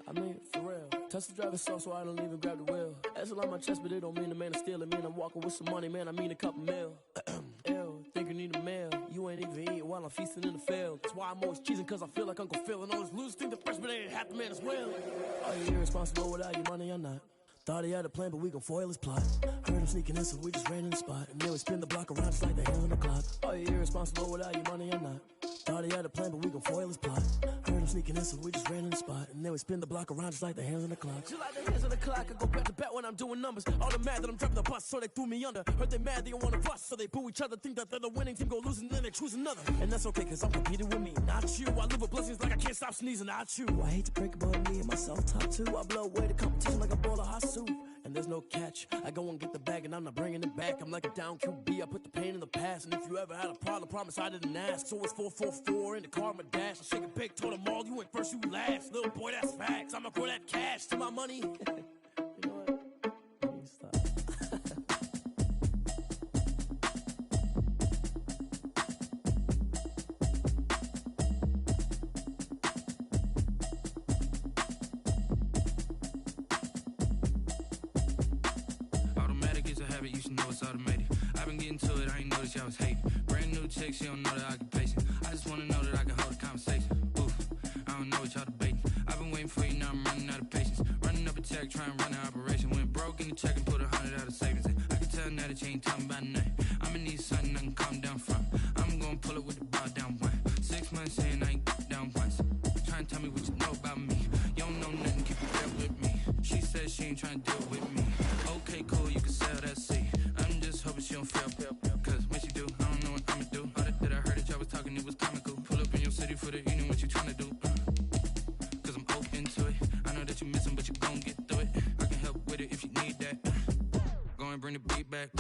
S12: I mean, for real. Touch the driver's soft, so I don't even grab the wheel. That's on my chest, but it don't mean the man is stealing. Mean I'm walking with some money, man, I mean a couple mil. Ew, think you need a meal. You ain't even eating while I'm feasting in the field. That's why I'm always cheesing, cause I feel like Uncle Phil. And all those losers think the freshman ain't half the man as well. Are you irresponsible without your money or not? Thought he had a plan, but we gon' foil his plot. Heard him sneaking in, so we just ran in the spot. And then we spin the block around just like the hand on the clock. Are you irresponsible without your money or not? Thought he had a plan, but we gon' foil his plot. Heard him sneaking in, so we just ran in the spot. And then we spin the block around just like the hands on the clock. Just like the hands on the clock, I go back to back when I'm doing numbers. All the mad that I'm driving the bus, so they threw me under. Heard they mad, they don't wanna bust, so they boo each other. Think that they're the winning team, go losing, then they choose another. And that's okay, cause I'm competing with me, not you. I live with blessings like I can't stop sneezing, not you. I hate to break about me and my self-talk too. I blow away the competition like a bowl of hot soup. And there's no catch. I go and get the bag and I'm not bringing it back. I'm like a down QB, I put the pain in the past. And if you ever had a problem, promise I didn't ask. So it's 444 in the car, my dash. I shake a big, told them all, you went first, you last. Little boy, that's facts. I'ma grow that cash to my money. You know what? Let me stop.
S13: You should know it's automated. I've been getting to it, I ain't noticed y'all was hating. Brand new chick, she don't know the occupation. I just wanna know that I can hold a conversation. Oof, I don't know what y'all debating. I've been waiting for you, now I'm running out of patience. Running up a check, trying to run an operation. Went broke in the check and put 100 out of savings in. I can tell now that you ain't talking about nothing. I'ma need something I can calm down from. I'm gonna pull it with the bar down one. 6 months in, I ain't down once. Trying to tell me what you know about me. You don't know nothing, keep it real with me. She said she ain't trying to deal with me. Okay, cool, you can sell that seat. I'm just hoping she don't fail. Cause when she do, I don't know what I'ma do. All that I heard that y'all was talking, it was comical. Pull up in your city for the evening, what you tryna do? Cause I'm open to it. I know that you missing, but you gon' get through it. I can help with it if you need that. Go and bring the beat back.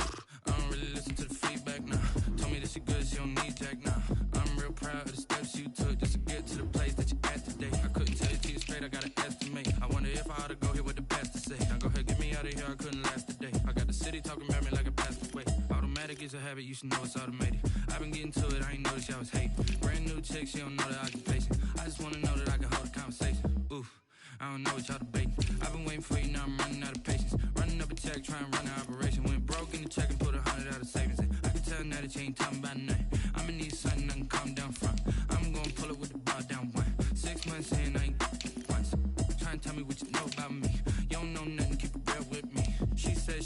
S13: I don't really listen to the feedback, nah. Told me that she good, she don't need jack, nah. I'm real proud of the steps you took just to get to the place that you at today. I couldn't tell you to you straight, I gotta estimate. I wonder if I ought to go here with the best to say. Now go ahead, get me out of here, I couldn't last today. I got the city talking about me like a passed away. Automatic is a habit, you should know it's automated. I've been getting to it, I ain't noticed y'all was hating. Brand new chick, she don't know the occupation. I just wanna know that I can hold a conversation. Oof, I don't know what y'all debating. I've been waiting for you, now I'm running out of patience. Running up a check, trying to run an operation. Went broke in the check and put 100 out of savings in. I can tell now that you ain't talking about nothing. I'ma need something I can calm down from. I'm gonna pull it with the bar down one. 6 months in, I ain't once. Trying to tell me what you know about me. You don't know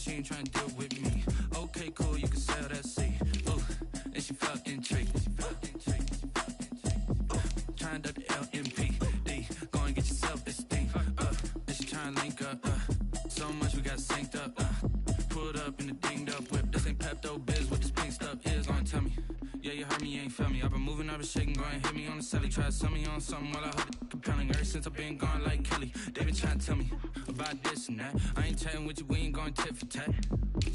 S13: she ain't trying to deal with me. Okay, cool, you can sell that seat. Ooh, and she felt intrigued. Trying to duck the LMP. Go and get your self-esteem. And she trying to link up. So much we got synced up. Pulled up in the dinged up whip. This ain't Pepto-Biz, what this pink stuff is. Gonna tell me. Yeah, you heard me, you ain't felt me. I've been moving, I've been shaking, go and hit me on the celly. Try to sell me on something while I hold it compelling. Ever since I've been gone like Kelly, they been trying to tell me about this and that. I ain't chatting with you, we ain't going tit for tat.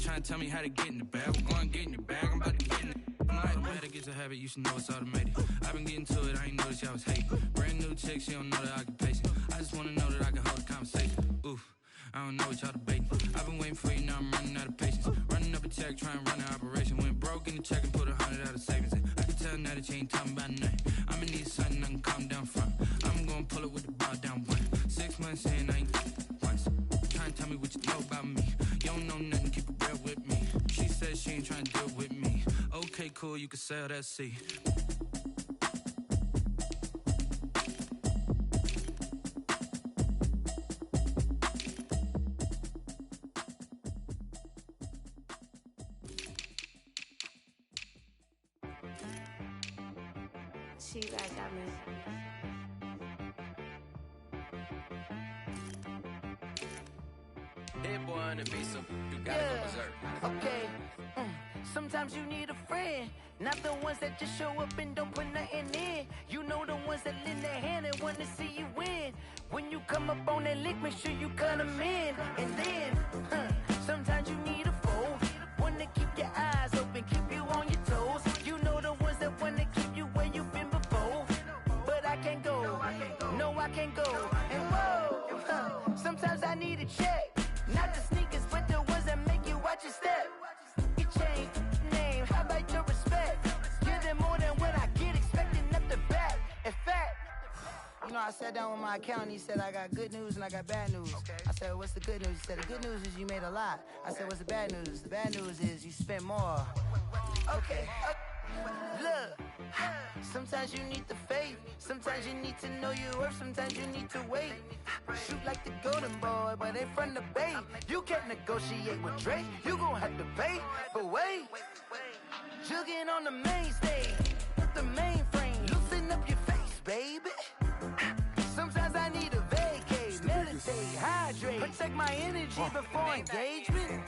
S13: Trying to tell me how to get in the bag. We're going to get in the bag, I'm about to get in it. I'm like, better get to habit, you should know it's automated. I've been getting to it, I ain't noticed y'all was hating. Brand new chick, she don't know the occupation. I just wanna know that I can hold a conversation. Oof, I don't know what y'all debating. I've been waiting for you, now I'm running out of patience. Running up a check, trying to run an operation. Went broke in the check and put 100 out of savings in. I can tell now that you ain't talking about nothing. I'ma need something I can calm down from. I'm gonna pull it with the bar down one. 6 months in, I ain't once. Trying to tell me what you know about me. You don't know nothing, keep it real with me. She said she ain't trying to deal with me. Okay, cool, you can sell that seat.
S14: You guys got me.
S10: Hit boy on the beat, so you gotta go berserk.
S1: Okay. Sometimes you need a friend, not the ones that just show up and don't put nothing in. You know the ones that lend their hand and want to see you win. When you come up on that lick, make sure you cut them in. And then, sometimes you need a foe, one to keep your eyes open, keep you on your toes. You know the ones that want to keep you where you've been before. But I can't go, no I can't go. And whoa, sometimes I need a check, not the sneakers, but the ones that make you watch your step. You change name, how about your respect? Give them more than what I get, expecting up the back. In fact, you know, I sat down with my accountant, he said I got good news and I got bad news. I said, what's the good news? He said, the good news is you made a lot. I said, what's the bad news? The bad news is you spent more. Okay. Look, sometimes you need the faith, sometimes you need to know your worth, sometimes you need to wait. Shoot like the golden boy, but they from the bay. You can't negotiate with Drake, you gon' have to pay. But wait, jugging on the main stage, the mainframe, loosen up your face, baby. Sometimes I need a vacate, meditate, hydrate, protect my energy before engagement.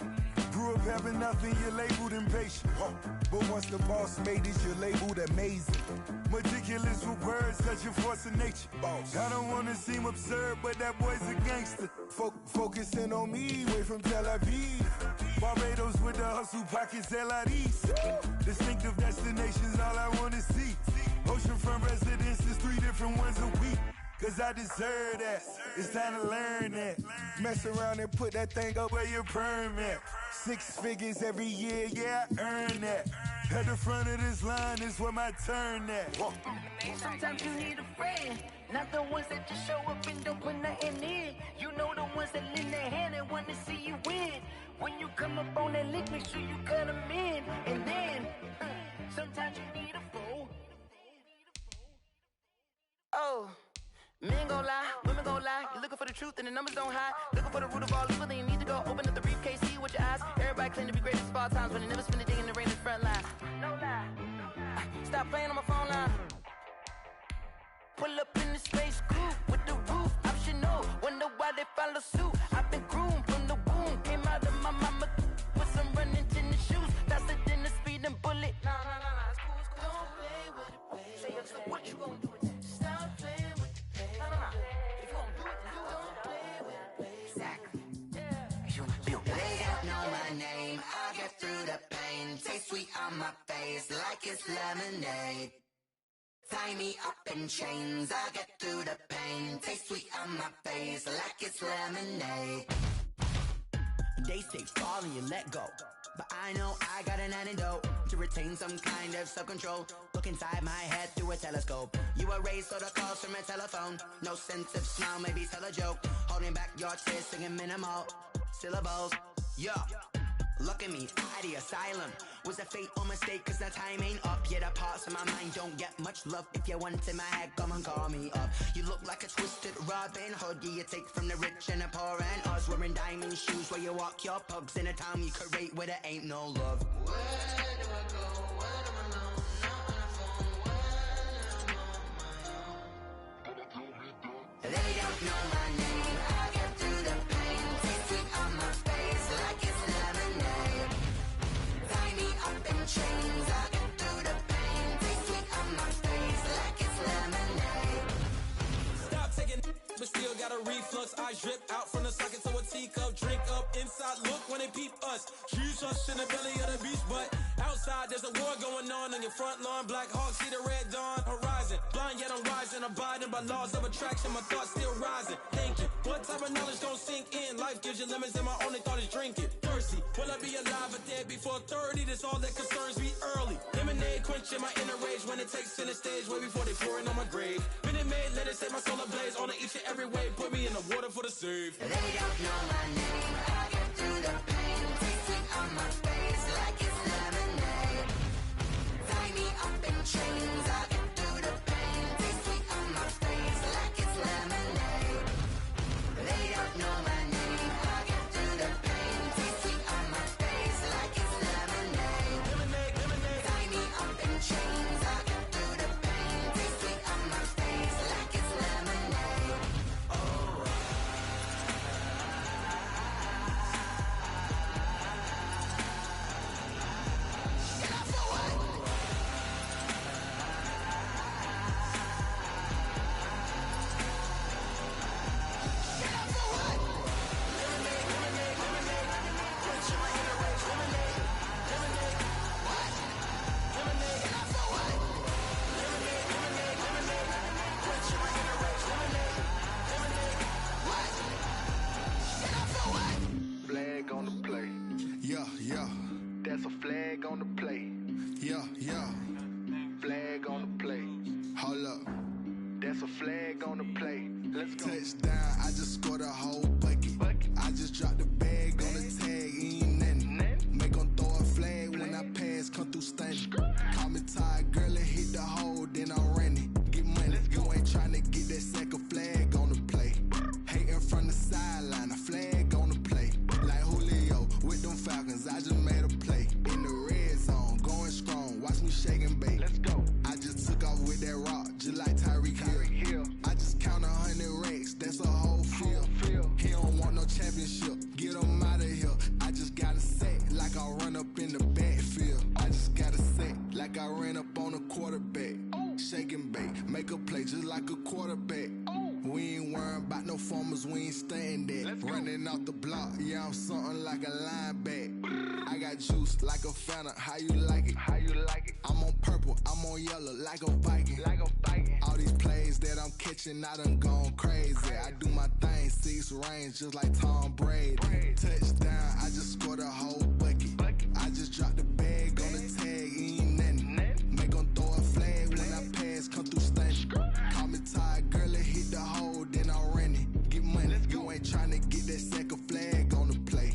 S9: Grew up having nothing, you're labeled impatient. But once the boss made it, you're labeled amazing. Meticulous with words, such a force of nature. I don't wanna seem absurd, but that boy's a gangster. Focusing on me, way from Tel Aviv. Barbados with the hustle pockets, LIDs. Distinctive destinations, all I wanna see. Oceanfront residences, 3 different ones a week. Cause I deserve that, it's time to learn that. Mess around and put that thing up where your perm at. 6 figures every year, yeah, I earn that. At the front of this line is where my turn at.
S1: Sometimes you need a friend, not the ones that just show up and don't put nothing in. You know the ones that lend their hand and want to see you win. When you come up on that lick, make sure you cut them in. And then, sometimes you need a foe. Oh. Men gon' lie, women gon' lie. You're looking for the truth and the numbers don't hide. Looking for the root of all evil, then you need to go open up the briefcase, see with your eyes. Everybody claim to be greatest of all times, but they never spend a day in the rain in the front line. No lie. Stop playing on my phone line. Pull up in the space coupe with the roof optional. Wonder why they follow suit. I've been groomed from the womb. Came out of my mama with some running tennis shoes. Faster than the speeding bullet. Nah, it's cool, it's cool. Don't play with it, baby. Say so what you gon' do? Stop playing with it, baby. If you gon' do it, then don't play with it, baby. Exactly.
S15: They don't know my name. I'll get through the pain. Taste sweet on my face like it's lemonade. Tie me up in chains, I'll get through the pain. Taste sweet on my face like it's lemonade.
S16: They say fall and you let go, but I know I got an antidote to retain some kind of self-control. Look inside my head through a telescope. You erase all the calls from a telephone. No sense of smile, maybe tell a joke. Holding back your tears, singing minimal syllables. Yeah. Look at me, out the asylum. Was a fate or mistake, cause the time ain't up. Yet the parts of my mind don't get much love. If you want in my head, come and call me up. You look like a twisted Robin Hood. Yeah, you take from the rich and the poor and us. Wearing diamond shoes where you walk your pugs. In a town you create where there ain't no love. Where do I go? Where do I know? Not on the phone. When I'm on my own. They don't know my name. I get through the pain. Taste sweet on my face like it's lemonade. Tie me up in chains. I get through the pain. Taste sweet on my face like it's lemonade.
S11: Stop taking, but still got a reflux. Eyes drip out from the socket to a teacup. Drink up inside, look when they peep us. Choose us in the belly of the beach, but outside there's a war going on your front lawn. Black Hawk see the red dawn horizon. Blind yet I'm rising, abiding by laws of attraction. My thoughts still rising. Thinking, what type of knowledge gon' sink in? Life gives you lemons and my only thought is drinking. Thirsty, will I be alive or dead before 30? That's all that concerns me early. Lemonade quenching my inner rage when it takes center stage way before they pour it on my grave. Minute Maid, let it set my soul ablaze on each and every way. Put me in the water for the save.
S16: They don't know my name. I get through the pain. Taste sweet on my face like it's lemonade. Tie me up in chains. I get through the pain. Taste sweet on my face like it's lemonade. They don't know my name. I get through the pain. Taste sweet on my face like it's lemonade. Tie me up in chains. I get through the pain. Taste sweet on my face like it's lemonade. Oh.
S14: Flag on the play.
S9: Yeah, yeah.
S14: That's a flag on the play.
S9: Yeah, yeah.
S14: Flag on the play.
S9: Hold up.
S14: That's a flag on the play. Let's go.
S9: Touchdown, I just scored a whole bucket. I just dropped the bag on the tag, ain't nothing. Make 'em throw a flag when I pass, come through stunning. Call me tired, girl, it hit the hole, then I'm running. Get money, you ain't tryna get that second flag on the play. Hating from the sideline, a flag on the play. Like Julio with them Falcons, I just made a play. In the red zone, going strong, watch me shake and bake.
S14: Let's go.
S9: I just took off with that rock, just like Tyreek Hill. I just count 100 racks, that's a whole field. He don't want no championship, get him out of here. I just gotta say, like I run up in the backfield. I just gotta say, like I ran up on a quarterback. Shake and bake, make a play just like a quarterback. We ain't worrying about no formers, we ain't staying there. Running off the block, yeah, I'm something like a lineback. I got juice like a Fanta, how you like it?
S14: How you like it?
S9: I'm on purple, I'm on yellow, like a Viking.
S14: Like a Viking.
S9: All these plays that I'm catching, I done gone crazy. I do my thing, 6 range, just like Tom Brady. Touchdown, I just scored a whole bucket. I just dropped the bag on the tag, ain't nothing. Make 'em throw a flag when I pass, come through stunning. Call me tired, girl, it hit the hole, then I'm running. Get money, you ain't tryna get that second flag on the play.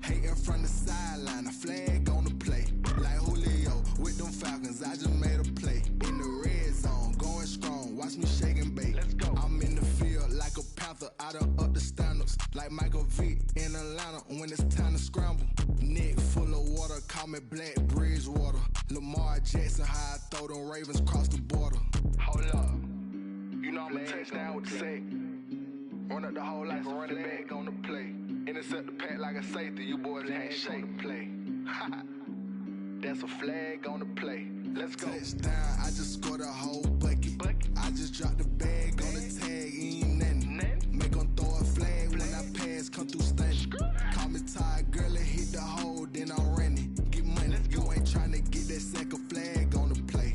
S9: Hating from the sideline, a flag on the play. Like Julio with them Falcons, I just made a play. In the red zone, going strong, watch me shake and bake.
S14: Let's go.
S9: I'm in the field like a Panther, I done up the standards. Like Michael Vick in Atlanta when it's time to scramble. Neck full of water, call me Black Bridgewater. Lamar Jackson, how I throw them Ravens cross the border.
S14: Hold up. You know I'm a touchdown with the sack. Run up the whole like a running back on the play. Intercept the pack like a safety. You boys ain't shake. Play. That's a flag on the play. Let's go.
S9: Touchdown, I just scored a whole bucket. I just dropped the bag on the tag, ain't nothing. Make 'em throw a flag when I pass, come through stunning. Call me tired, girl, it hit the hole, then I'm running. Get money, you ain't tryna get that second flag on the play.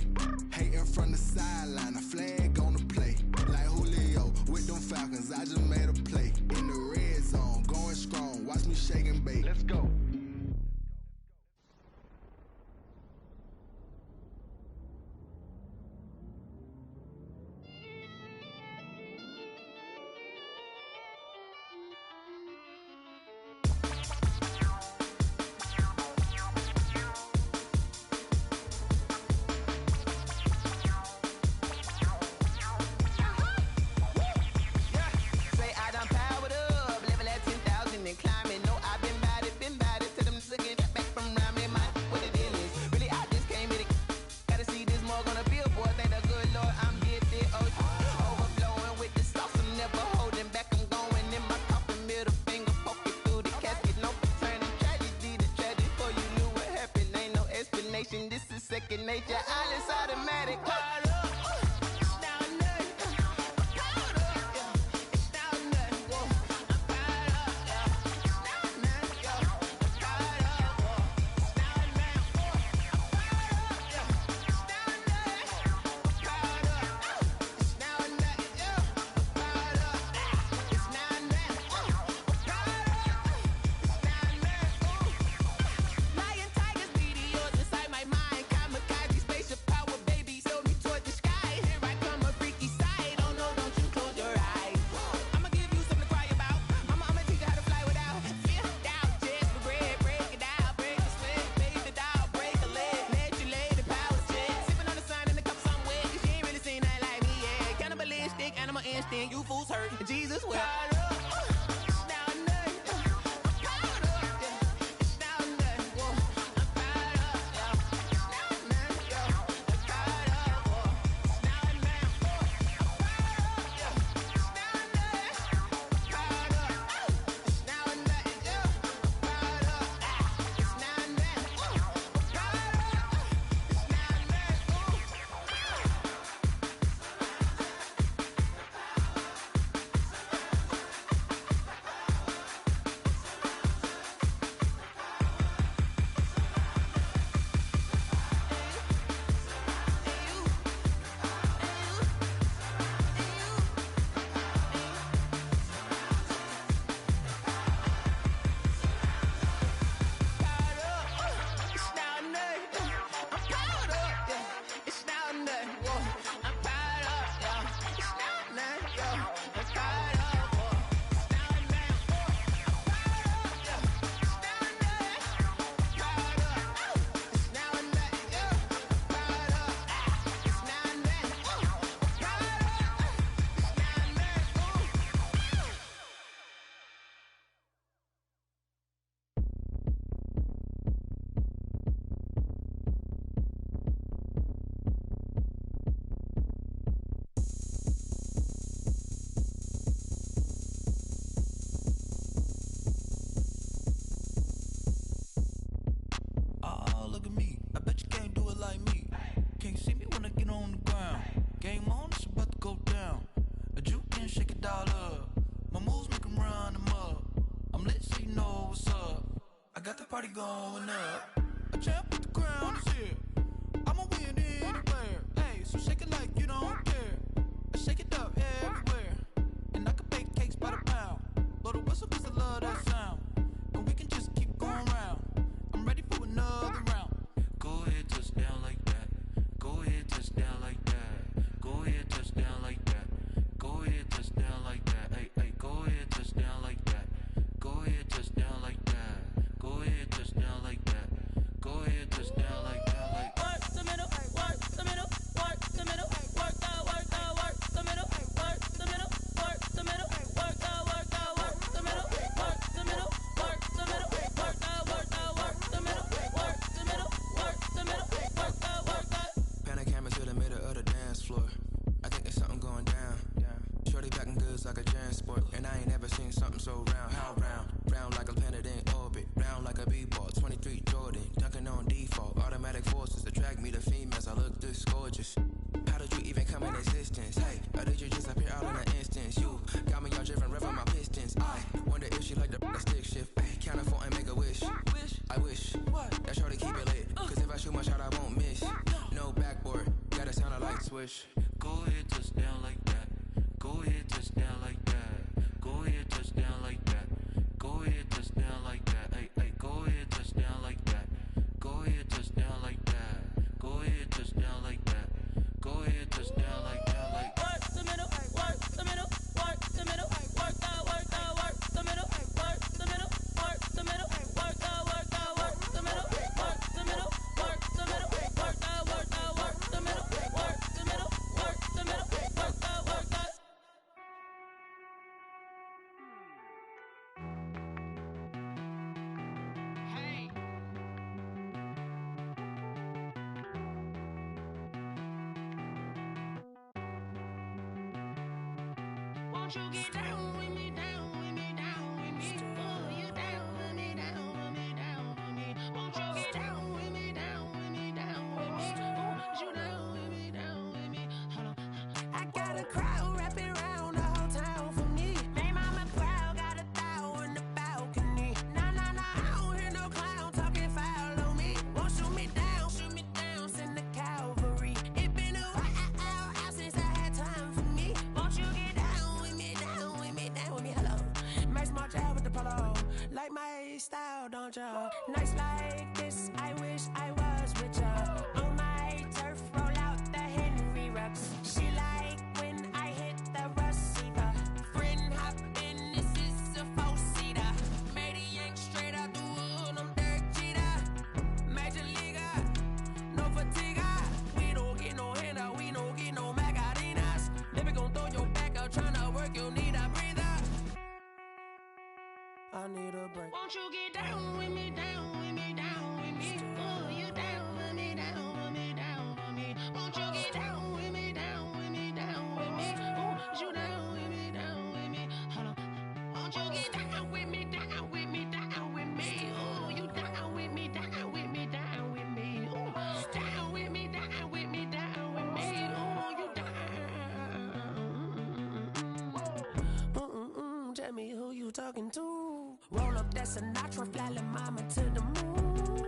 S9: Hating from the sideline, a flag on the play. Like Julio with them Falcons, I just made a play. In the red zone, going strong, watch me shake and bake.
S14: Let's go.
S17: second nature. All is automatic.
S18: You fools hurt. Jesus will.
S19: Party going up. A champ with the crown is here. I'ma win anywhere. Hey, so shake it like you don't care. Shake it up everywhere. And I can bake cakes by the pound. Blow the whistle 'cause I love that sound. And we can just keep going round. I'm ready for another round.
S13: Go ahead, touch down like that. Go ahead, touch down like that. Go ahead, touch down like that. Go ahead, touch down like that. Hey, hey, go ahead, touch down like that. Go ahead, touch down like that. Go ahead, touch down like that. Go ahead, touch down like that. Like
S18: work the middle, work the middle, work the middle, work the middle, work the middle, work the middle, work the middle, work the middle, work the middle, work the middle, work the middle, work the middle, work the middle, work the middle, work the.
S20: Pan a camera to the middle of the dance floor. I think there's something going down. Shorty backing goods like a transport, and I ain't never seen something so round. How round? Round like a planet in orbit, round like a b-ball. 23 Jordan, dunking on default. Automatic forces attract me to females. I look this gorgeous. How did you even come in existence? Hey, or did you just appear all in an instance? You got me all driven, revving my pistons. I wonder if she like the stick shift. Ay, count it 4 and make a wish. I wish that shorty keep it lit. 'Cause if I shoot my shot, I won't miss. No backboard, gotta sound a light switch.
S13: go ahead, touch down like that. Go ahead, touch down like that. Go ahead, touch down like that. Go ahead, touch down like that. Hey, hey, go ahead, touch down like that. Go ahead, touch down like that. Go ahead, touch down like that. Go ahead, touch down like that. Like
S18: work the middle, work the middle, work the middle, work the middle, work the middle, work the middle, work the middle, work the middle, work the middle, work the middle, work the middle, work the middle, work the middle, work the middle, work the.
S21: Hey. Won't you get down with me, down with me, down with me? Oh, you down with me, down with me, down with me. Won't you get down with me, down with me, down with me?
S12: want ya. Nights like this, I wish I was with ya. On my turf, roll out the Henry Rux. She like when I hit the receiver. Friend hop in, this is a four-seater. Made a yank straight out the wood, I'm Derek Jeter. Major leaguer, no fatigue. We don't get no handout, we don't get no Macarinas. Never gon' throw your back out, tryna work, you need a breather. I need a break.
S21: Won't you get down with me, down with me, down with me? Oh, you down with me, down with me, down with me. Won't you get down with me, down with me, down with me? Oh, you down with me, down with me. Hold on. Won't you get down with me, down with me, down with me? Oh, you down with me, down with me, down with me. Oh, down with me, down with me, down with me. Oh, you
S12: down. Tell me who you talking to. Roll up that Sinatra, fly la mama to the moon.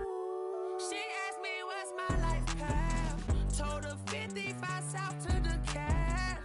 S12: She asked me what's my life path. Told her 55 south to the cab.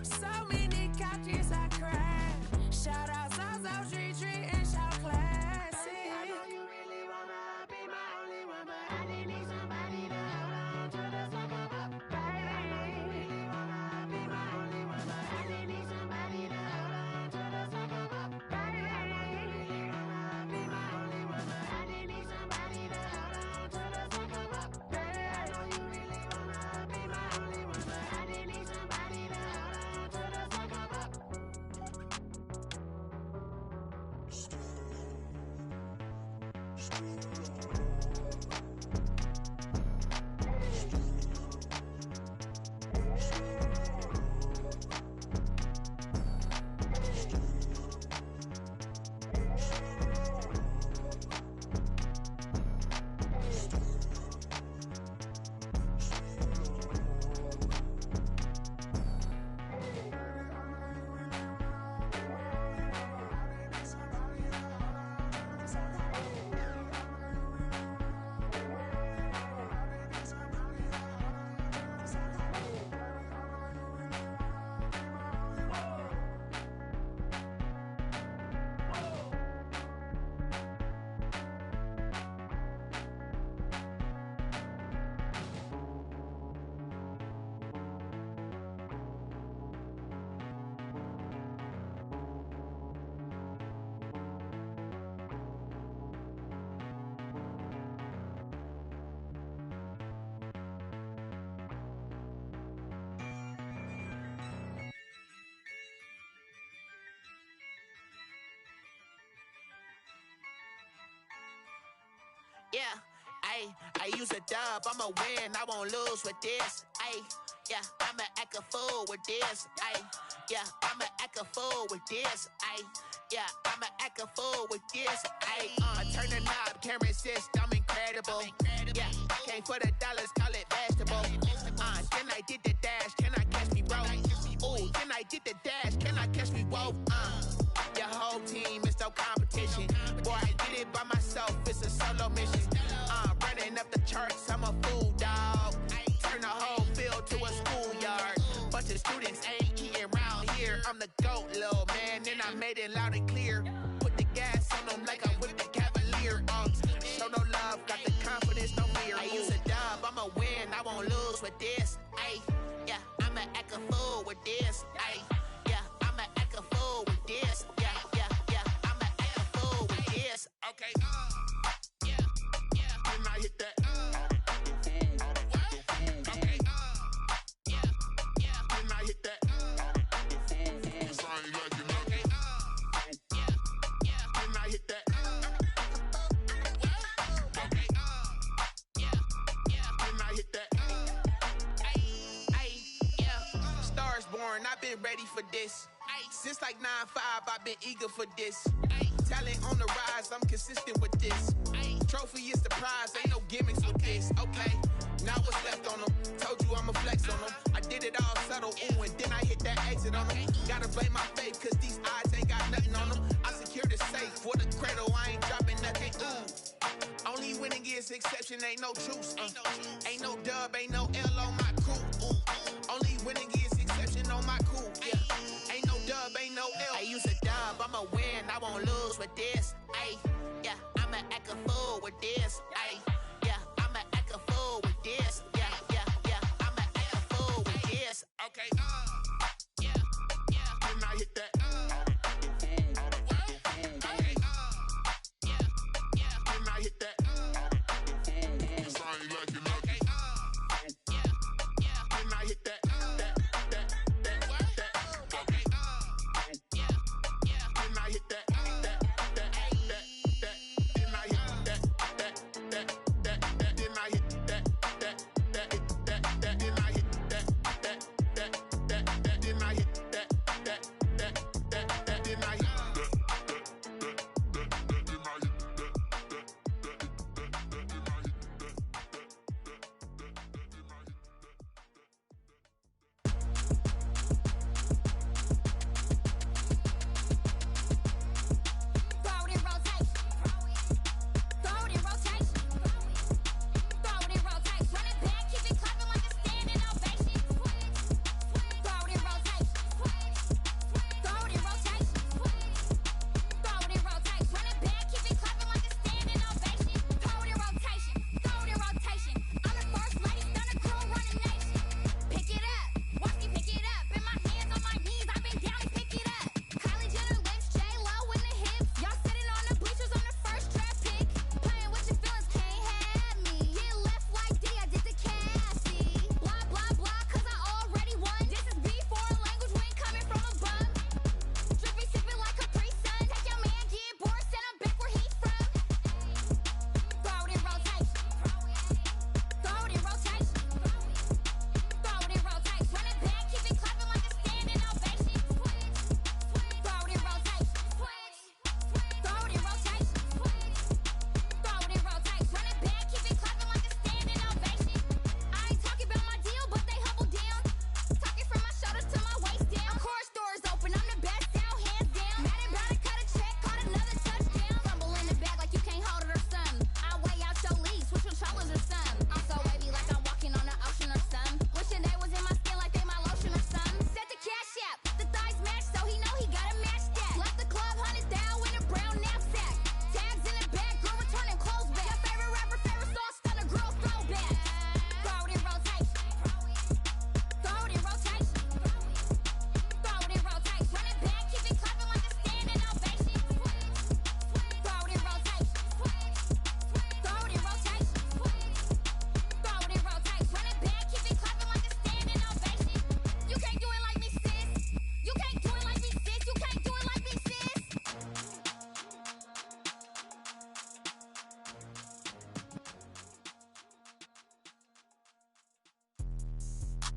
S12: So many couches I cried. Shout out South Street Tree and shout classy.
S21: I know you really wanna be my only one, but I didn't need somebody to hold on to the sucker up, baby. I know you really wanna be my only one, but I didn't need somebody to hold on to the sucker up, baby. I know you really wanna be my only one, but I didn't need somebody to hold on to the sucker up, baby. I know you really wanna be my only one, but I didn't need somebody to hold on to the sucker up.
S17: Yeah, I use a dub, I'ma win, I won't lose with this. Yeah, I'ma act a fool with this. Yeah, I'ma act a fool with this. Yeah, I'ma act a fool with this. I turn the knob, can't resist, I'm incredible. Yeah, came for the dollars, call it vegetable. Then I did the dash, can I catch me, bro? Ooh, then I did the dash, can I catch me, whoa? Your whole team is no competition. Boy, I did it by myself, it's a solo mission. Running up the charts, I'm a fool, dog. Turn the whole field to a schoolyard. Bunch of students ain't eating round here. I'm the GOAT, little man, and I made it loud and clear. Put the gas on them like I'm with the Cavalier. Show no love, got the confidence, no fear. I use a dub, I'ma win, I won't lose with this. Yeah, I'ma act a fool with this. Yeah, I'ma act a fool with this. Yeah, I'ma act a fool with this. Okay. Then I hit that. Okay. Then I hit that. Cause I ain't like you nothing. Then I hit that. Okay. Then I hit that. Yeah. Stars born, I've been ready for this. Since like 9-5, I've been eager for this. Talent on the rise, I'm consistent with this. Trophy is the prize, ain't no gimmicks with this. Okay, now what's left on them? Told you I'ma flex on them. I did it all subtle, ooh, and then I hit that exit on them. Gotta blame my faith, cause these odds ain't got nothing on them. I secured the safe for the cradle, I ain't dropping nothing, ooh. Only winning is exception, ain't no truce. Ain't no dub, ain't no L on my crew, ooh. Only winning is exception on my crew, yeah. Ain't no dub, ain't no L. I use a dub, I'ma win, I won't lose with this. Yeah, I'ma act fool with this. Ay, yeah, I'ma act a fool with this. Yeah, yeah, yeah, I'ma act a fool with this. Okay, yeah, yeah. Then I hit that. Okay, yeah, yeah. Then I hit that. Sound like you know. Okay, yeah, yeah. Then I hit that. Okay, yeah, yeah. Then I hit that.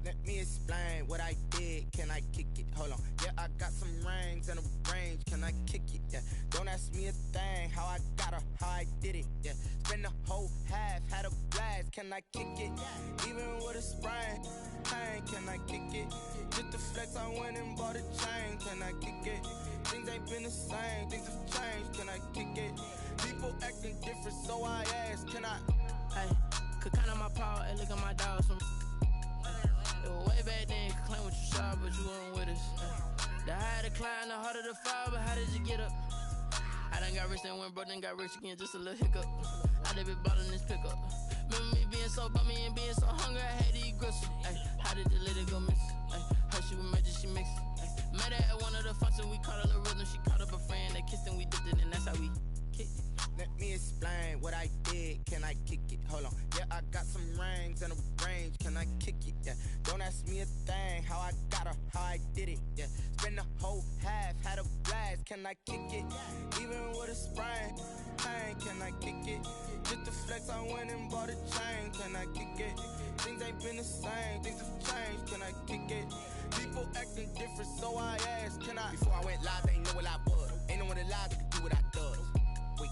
S17: Let me explain what I did. Can I kick it? Hold on. Yeah, I got some rings and a range. Can I kick it? Yeah. Don't ask me a thing. How I got her, how I did it. Yeah. Spend the whole half, had a blast. Can I kick it? Even with a sprain. Pain, can I kick it? Just the flex, I went and bought a chain. Can I kick it? Things ain't been the same. Things have changed. Can I kick it? People acting different, so I asked. Can I?
S18: Hey, could count on my power and look at my dogs from. It was way back then, could claim what you saw, but you weren't with us. The higher the climb, the harder the fall, but how did you get up? I done got rich and went broke, then got rich again, just a little hiccup. I done been ballin' this pickup. Remember me being so bummy and being so hungry, I had to eat gristle. Ay, how did the lady go miss? Ay, her she was magic, she mixed. Met her at one of the functions, we caught her the rhythm, she caught up a friend, they kissed and we dipped it, and that's how we kicked it.
S17: Let me explain what I did. Can I kick it? Hold on. Yeah, I got some rings and a range. Can I kick it? Yeah. Don't ask me a thing. How I got her, how I did it. Yeah. Spend the whole half, had a blast. Can I kick it? Even with a sprain. Pain, can I kick it? Just the flex, I went and bought a chain. Can I kick it? Things ain't been the same. Things have changed. Can I kick it? People acting different, so I asked. Can I? Before I went live, they ain't know what I was. Ain't no one alive that could do what I does. Wait.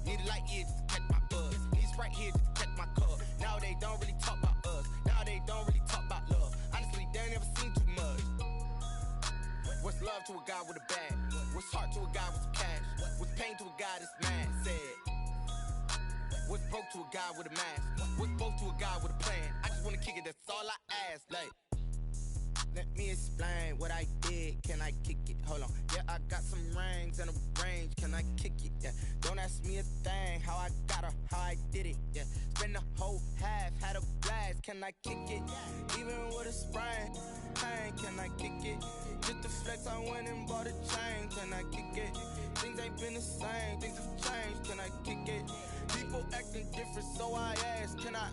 S17: Need a light here just to catch my buzz. Need Sprite here just to catch my cup. Now they don't really talk about us. Now they don't really talk about love. Honestly, they ain't never seen too much. What's love to a guy with a bag? What's heart to a guy with some cash? What's pain to a guy that's mad? Said. What's broke to a guy with a mask? What's both to a guy with a plan? I just wanna kick it, that's all I ask. Like,
S7: let me explain what I did. Can I kick it? Hold on. Yeah, I got some rings and a range. Can I kick it? Yeah. Don't ask me a thing. How I got her, how I did it. Yeah. Spend the whole half, had a blast. Can I kick it? Even with a sprain. Pain, can I kick it? Just to flex, I went and bought a chain. Can I kick it? Things ain't been the same. Things have changed. Can I kick it? People acting different, so I ask. Can I?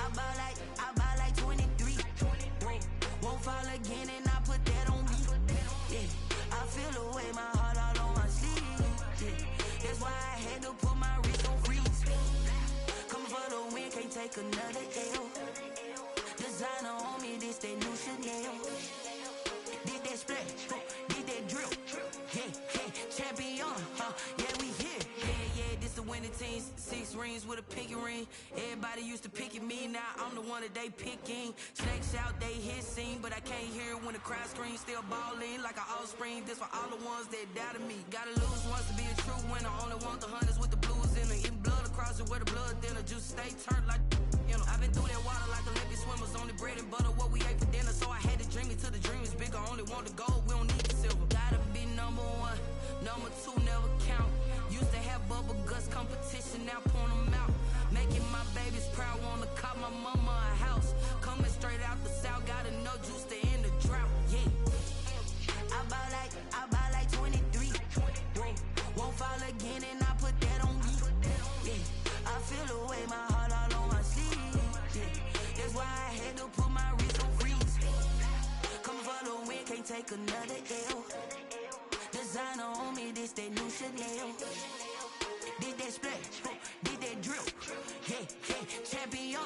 S16: I buy like 23. Won't fall again and I put that on me. Yeah, I feel the way my heart all on my sleeve. Yeah, that's why I had to put my wrist on freeze. Coming for the win, can't take another L. Designer on me, this that new Chanel. Did that splash, did that drill. Yeah, champion, yeah, we here. Yeah, this the winning team. 6 rings with a pinky ring. Everybody used to pick at me, now I'm the one that they picking. Snakes out, they hit scene, but I can't hear it when the crowd screams. Still balling like an offspring. This for all the ones that doubted me. Gotta lose once to be a true winner. Only want the hunters with the blues in it. Eating blood across it where the blood thinner. Juice stay turned like, you know. I've been through that water like Olympic swimmers. Only bread and butter, what we ate for dinner. So I had to dream it till the dream is bigger. Only want the gold, we don't need the silver. Gotta be number 1, number 2 never count. Used to have bubble guts competition, now point them out. Making my babies proud, wanna cop my mama a house. Coming straight out the south, got enough juice to end the drought. Yeah, I buy like 23. Won't fall again and I put that on me. Yeah, I feel the way my heart all on my sleeve. Yeah, that's why I had to put my wrist on freeze. Coming for the win, can't take another L. Designer on me, this that new Chanel. Did that splash, did that drill. Yeah, champion,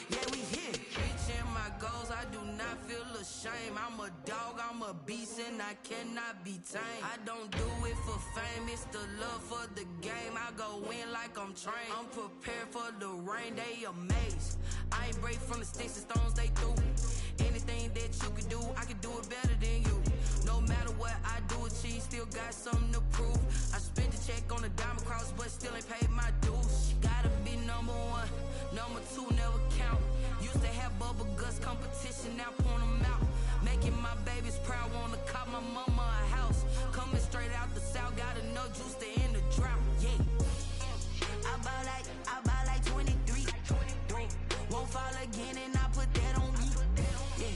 S16: yeah, we here. Reaching my goals, I do not feel ashamed. I'm a dog, I'm a beast, and I cannot be tamed. I don't do it for fame, it's the love for the game. I go in like I'm trained. I'm prepared for the rain, they amazed. I ain't break from the sticks and stones they threw. Anything that you can do, I can do it better than you. No matter what I do, achieve, still got something to prove. I spent the check on the diamond cross, but still ain't paid my dues. Gotta be number 1, number 2 never count. Used to have bubble guts competition, now point them out. Making my babies proud, wanna cop my mama a house. Coming straight out the south, got enough juice to end the drought. Yeah, I buy like 23. Won't fall again and I put that on me. Yeah,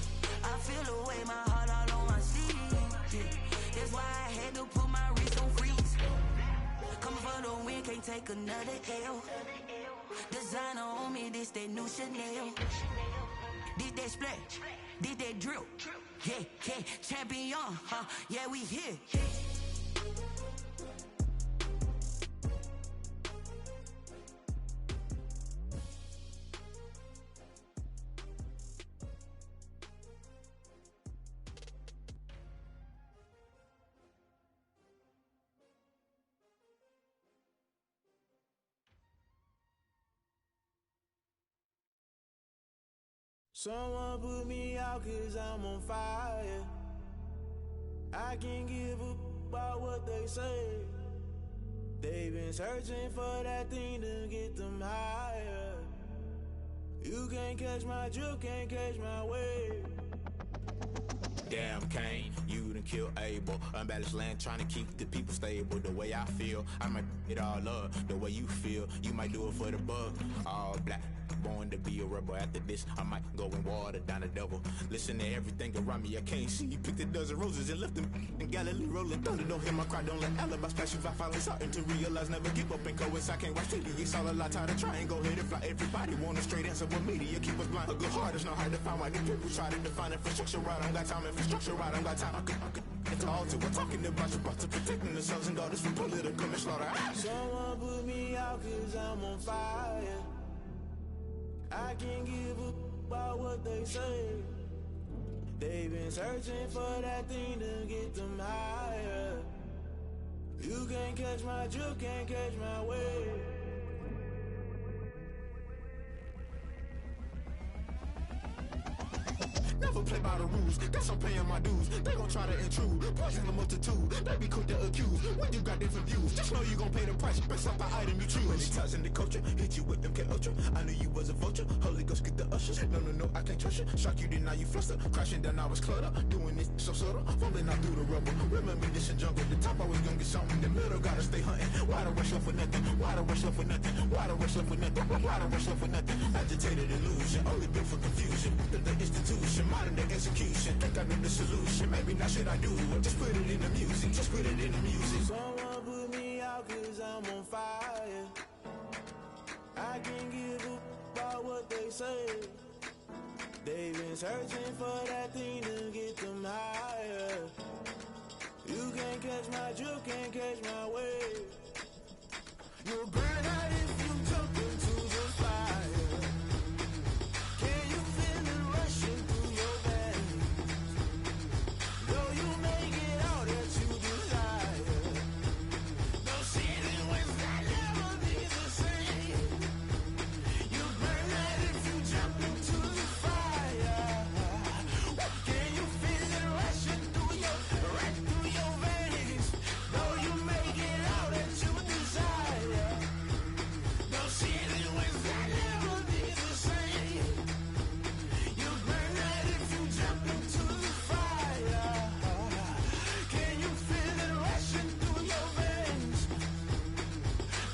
S16: I feel the way my heart all on my sleeve. Yeah, that's why I had to put my wrist on freeze. Coming for the win, can't take another L. Designer on me, this that new Chanel. Did that splash, did that drill. Yeah, champion, yeah, we here.
S22: Someone put me out 'cause I'm on fire. I can't give a about what they say. They've been searching for that thing to get them higher. You can't catch my drift, can't catch my wave.
S23: Damn Kane, you done killed Abel. Unbalanced land, trying to keep the people stable. The way I feel, I might it all up. The way you feel, you might do it for the buck. All black, born to be a rebel. After this, I might go and water down the devil. Listen to everything around me, I can't see. Picked a dozen roses and left them in Galilee rolling thunder. Don't hear my cry, don't let alibis pass you. I finally starting to realize, never give up and coincide. I can't watch TV, it's all a lot, tired of trying. Go ahead and fly. Everybody want a straight answer, but media keep us blind. A good heart is not hard to find. Why the people try to define infrastructure right? I don't got time, infrastructure right, I don't got time. I could it's all to we're talking about you, about to protecting the sons and daughters from political slaughter.
S22: Someone put me out cause I'm on fire. I can't give up about what they say. They've been searching for that thing to get them higher. You can't catch my drift, can't catch my wave.
S23: Never play by the rules, guess I'm paying my dues. They gon' try to intrude, poison the multitude. They be quick to accuse, when you got different views. Just know you gon' pay the price, based off the item you choose. Many times in the culture, hit you with MK Ultra. I knew you was a vulture, Holy Ghost get the ushers. No, I can't trust you. Shock you, then now you fluster. Crashing down, I was clutter. Doing this so subtle, falling out through the rubble. Remember this in jungle, the top I was gonna get something. The middle gotta stay hunting. Why the rush left for nothing? Why the rush left for nothing? Why the rush left for nothing? Why the rush left for nothing? Agitated illusion, only built for confusion. The institution, modern day execution. Think I know the solution. Maybe not should I do it? Just put it in the music. Just put it in the music.
S22: Someone put me out cause I'm on fire. I can't give up about what they say. They've been searching for that thing to get them higher. You can't catch my drift, can't catch my wave. You'll burn out if you jump into the fire. Can you feel it rushing through your veins? Though you make it all that you desire. No ceiling wins that never be the same. You burn out if you jump into the fire. Can you feel it rushing through your veins? Though you make it all that you desire. No ceiling wins that never be the same. You burn out if you jump into the fire. Can you feel it rushing through your veins?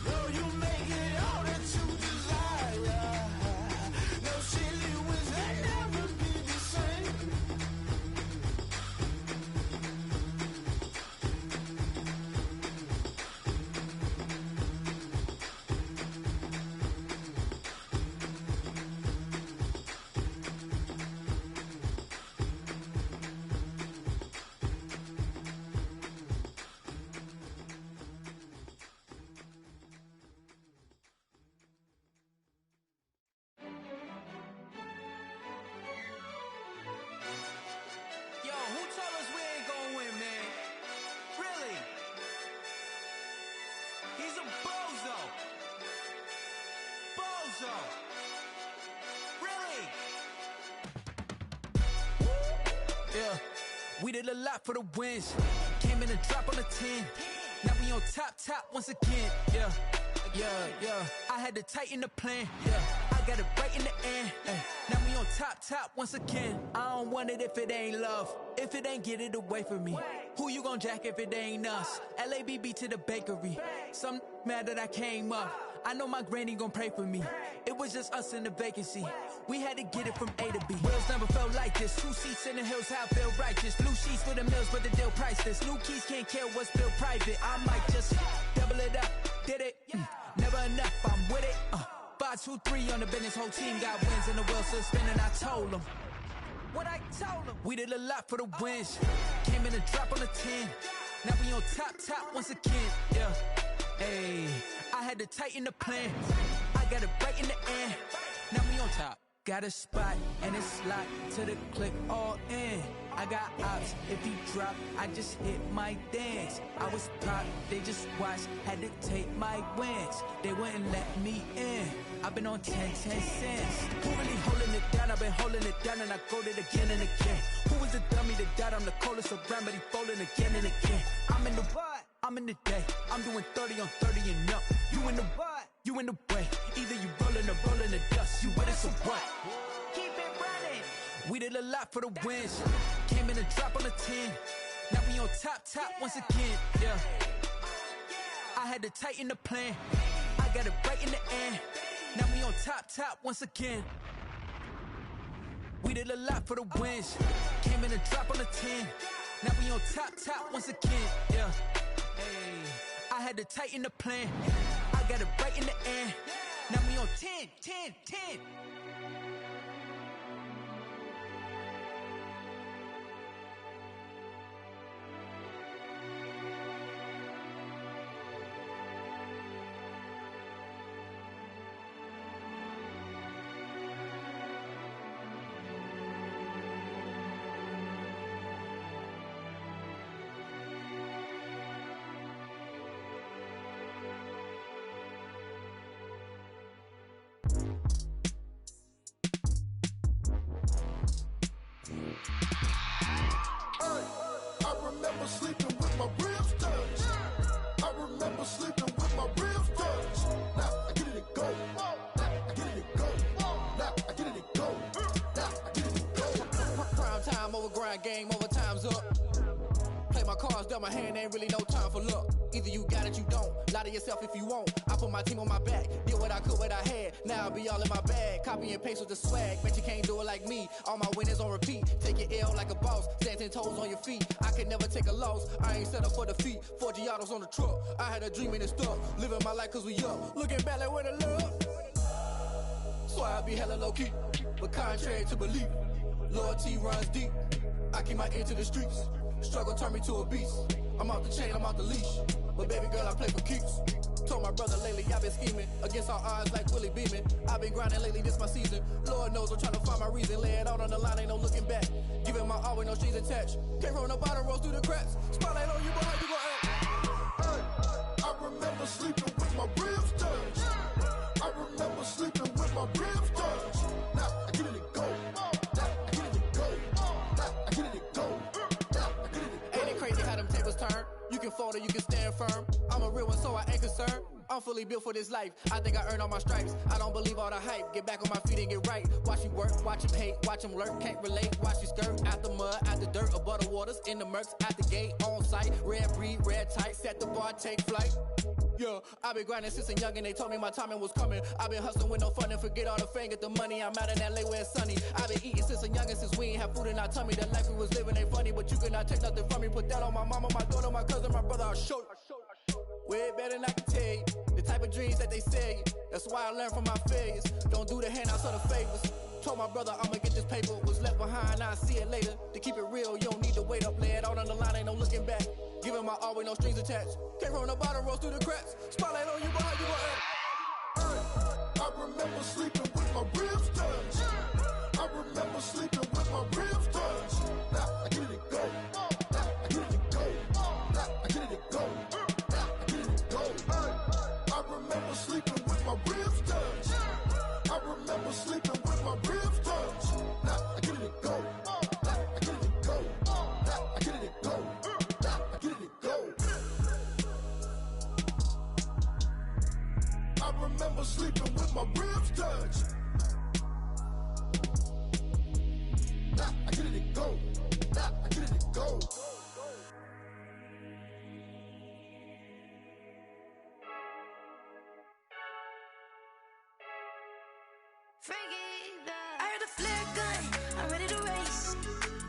S22: Though you make it all that you desire. No ceiling wins that never be the same.
S11: Yo, who told us we ain't gonna win, man? Really? He's a bozo. Bozo. Really? Yeah, we did a lot for the wins. Came in a drop on the 10. Now we on top once again. Yeah. I had to tighten the plan. Yeah, I got it right in the end. Now we on top once again. I don't want it if it ain't love. If it ain't, get it away from me. Who you gon' jack if it ain't us? LABB to the bakery. Some mad that I came up. I know my granny gon' pray for me. It was just us in the vacancy. We had to get it from A to B. Wheels never felt like this. 2 seats in the hills, how I feel righteous. Blue sheets for the mills, but the deal priceless. New keys can't kill what's still private. I might just double it up. Did it? Never enough, I'm with it. 5, 2, 3 on the business. Whole team got wins and the wheels still spinning. I told them what I told them. We did a lot for the wins. Came in a drop on the 10. Now we on top once again. Yeah. Hey, I had to tighten the plan. I got it right in the end. Now we on top. Got a spot and it's locked to the click all in. I got ops, if he drop, I just hit my dance. I was pop, they just watched, had to take my wins. They wouldn't let me in. I've been on 10 cents. Who really holding it down? I've been holding it down and I go it again and again. Who was the dummy that died? I'm the coldest around, but he folding again and again. I'm in the what? I'm in the day. I'm doing 30 on 30 and up. You in the what? You in the way. Either you rolling or rolling the dust. You with us or what? Keep it running. We did a lot for the wins. Came in a drop on the 10. Now we on top once again. Yeah. I had to tighten the plan. I got it right in the end. Now we on top once again. We did a lot for the wins. Came in a drop on the 10. Now we on top once again. Yeah. Hey, I had to tighten the plan. I got it right in the end. Now we on 10.
S23: I remember sleeping with my ribs touched. I remember sleeping with my ribs touched. Now I get it to go. Now I get it to go. Now I get it to go. Now I get it to go.
S4: Prime time over grind game, over time's up. Play my cards, dealt my hand, ain't really no time for luck. Either you got it, you don't. Lie to yourself if you won't. I put my team on my back, did what I could, what I had. Now I'll be all in my bag. Copy and paste with the swag. Bet you can't do it like me. All my winners on repeat. Take your L like a boss. Stand 10 toes on your feet. I can never take a loss. I ain't set up for defeat. 4 Giottos on the truck. I had a dream and it stuck. Living my life cause we up. Looking back like where the love. So I be hella low key. But contrary to belief, loyalty runs deep. I keep my ear to the streets. Struggle turned me to a beast. I'm off the chain, I'm off the leash. But baby girl, I play for keeps. Told my brother lately, I've been scheming. Against all odds like Willie Beeman. I've been grinding lately, this my season. Lord knows I'm trying to find my reason. Lay it out on the line, ain't no looking back. Giving my all with no strings attached. Came from the bottom, rose through the cracks. Spotlight on you, boy, how you gon' act?
S23: Hey, I remember sleeping with my ribs touched. I remember sleeping with my ribs touched. Now I get it to go. Now I get it to go. Now I get it to go. Now I get it to go.
S4: Ain't it crazy how them tables turn? You can fold or you can stand firm. I'm a real one, so I ain't concerned. I'm fully built for this life. I think I earned all my stripes. I don't believe all the hype. Get back on my feet and get right. Watch you work, watch him hate, watch him lurk. Can't relate, watch you skirt. Out the mud, out the dirt, above the waters, in the murks, out the gate, on site. Red breed, red tight, set the bar, take flight. Yeah, I've been grinding since a young and they told me my timing was coming. I've been hustling with no fun and forget all the fame, get the money. I'm out in LA where it's sunny. I've been eating since a young and since we ain't have food in our tummy. The life we was living ain't funny, but you cannot take nothing from me. Put that on my mama, my daughter, my cousin, my brother, I'll show you. Way better than I can tell you. The type of dreams that they sell you. That's why I learned from my failures. Don't do the handouts or the favors. Told my brother I'ma get this paper. Was left behind, I'll see it later. To keep it real, you don't need to wait up. Lay it out on the line, ain't no looking back. Giving my all with no strings attached. Came from the bottom, rose through the cracks. Spotlight on you, boy, how you gon' act?
S23: I remember sleeping with my ribs touched. I remember sleeping with my ribs touched. Now I get it to go. Now I get it to go. Now I get it to go. Now I get it to go. I remember sleeping with my ribs touched. I remember sleeping with my ribs touched. Now I get it to go. Now I get it to go. Now I get it to go. Now I get it to go. I remember sleeping with my ribs touched. Now I get it to go. Now I get it to go.
S6: I heard the flare gun, I'm ready to race.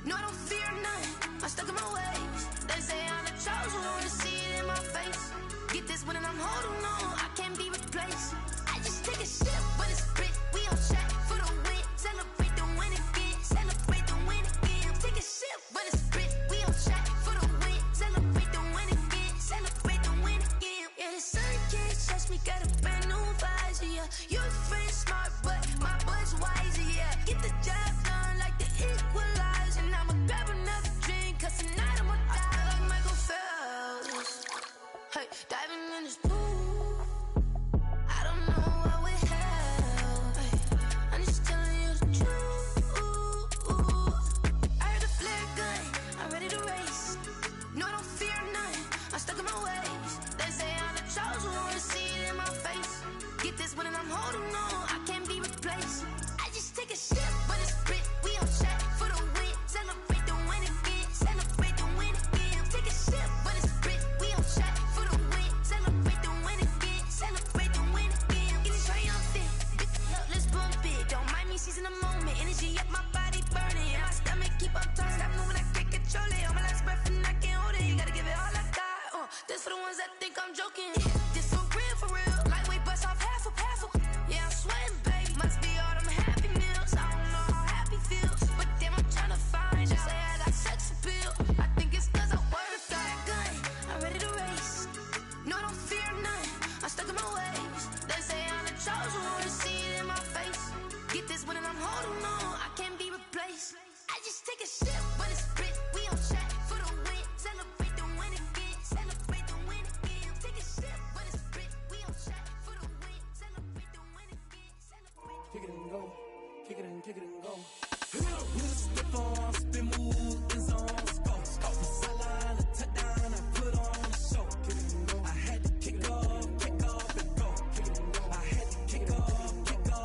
S6: No, I don't fear none, I'm stuck in my ways. They say I'm the chosen one, to see it in my face. Get this one and I'm holding on, I can't be replaced. I just take a sip, but it's split, we on shot for the win. Celebrate the win again, celebrate the win again. Take a sip, but it's split, we on shot for the win. Celebrate the win again, celebrate the win again. Yeah, the sun can't touch me, got a brand new visor, yeah. Your friend smart, but my boy's wiser, yeah. Get the job done like the equalizer. And I'ma grab another drink, cause tonight I'ma die like Michael Phelps. Hey, diving in this pool. sip when it's split. We on track for the win. Celebrate the win again. Celebrate the win again. Take a sip when it's split. We on track for the win. Celebrate the win again.
S12: Kick it and go. Kick it and go.
S11: With a step on, spin move, in zone, scope. From sideline to touchdown, I put on a show. I had to kick off and go. I had to kick off and go.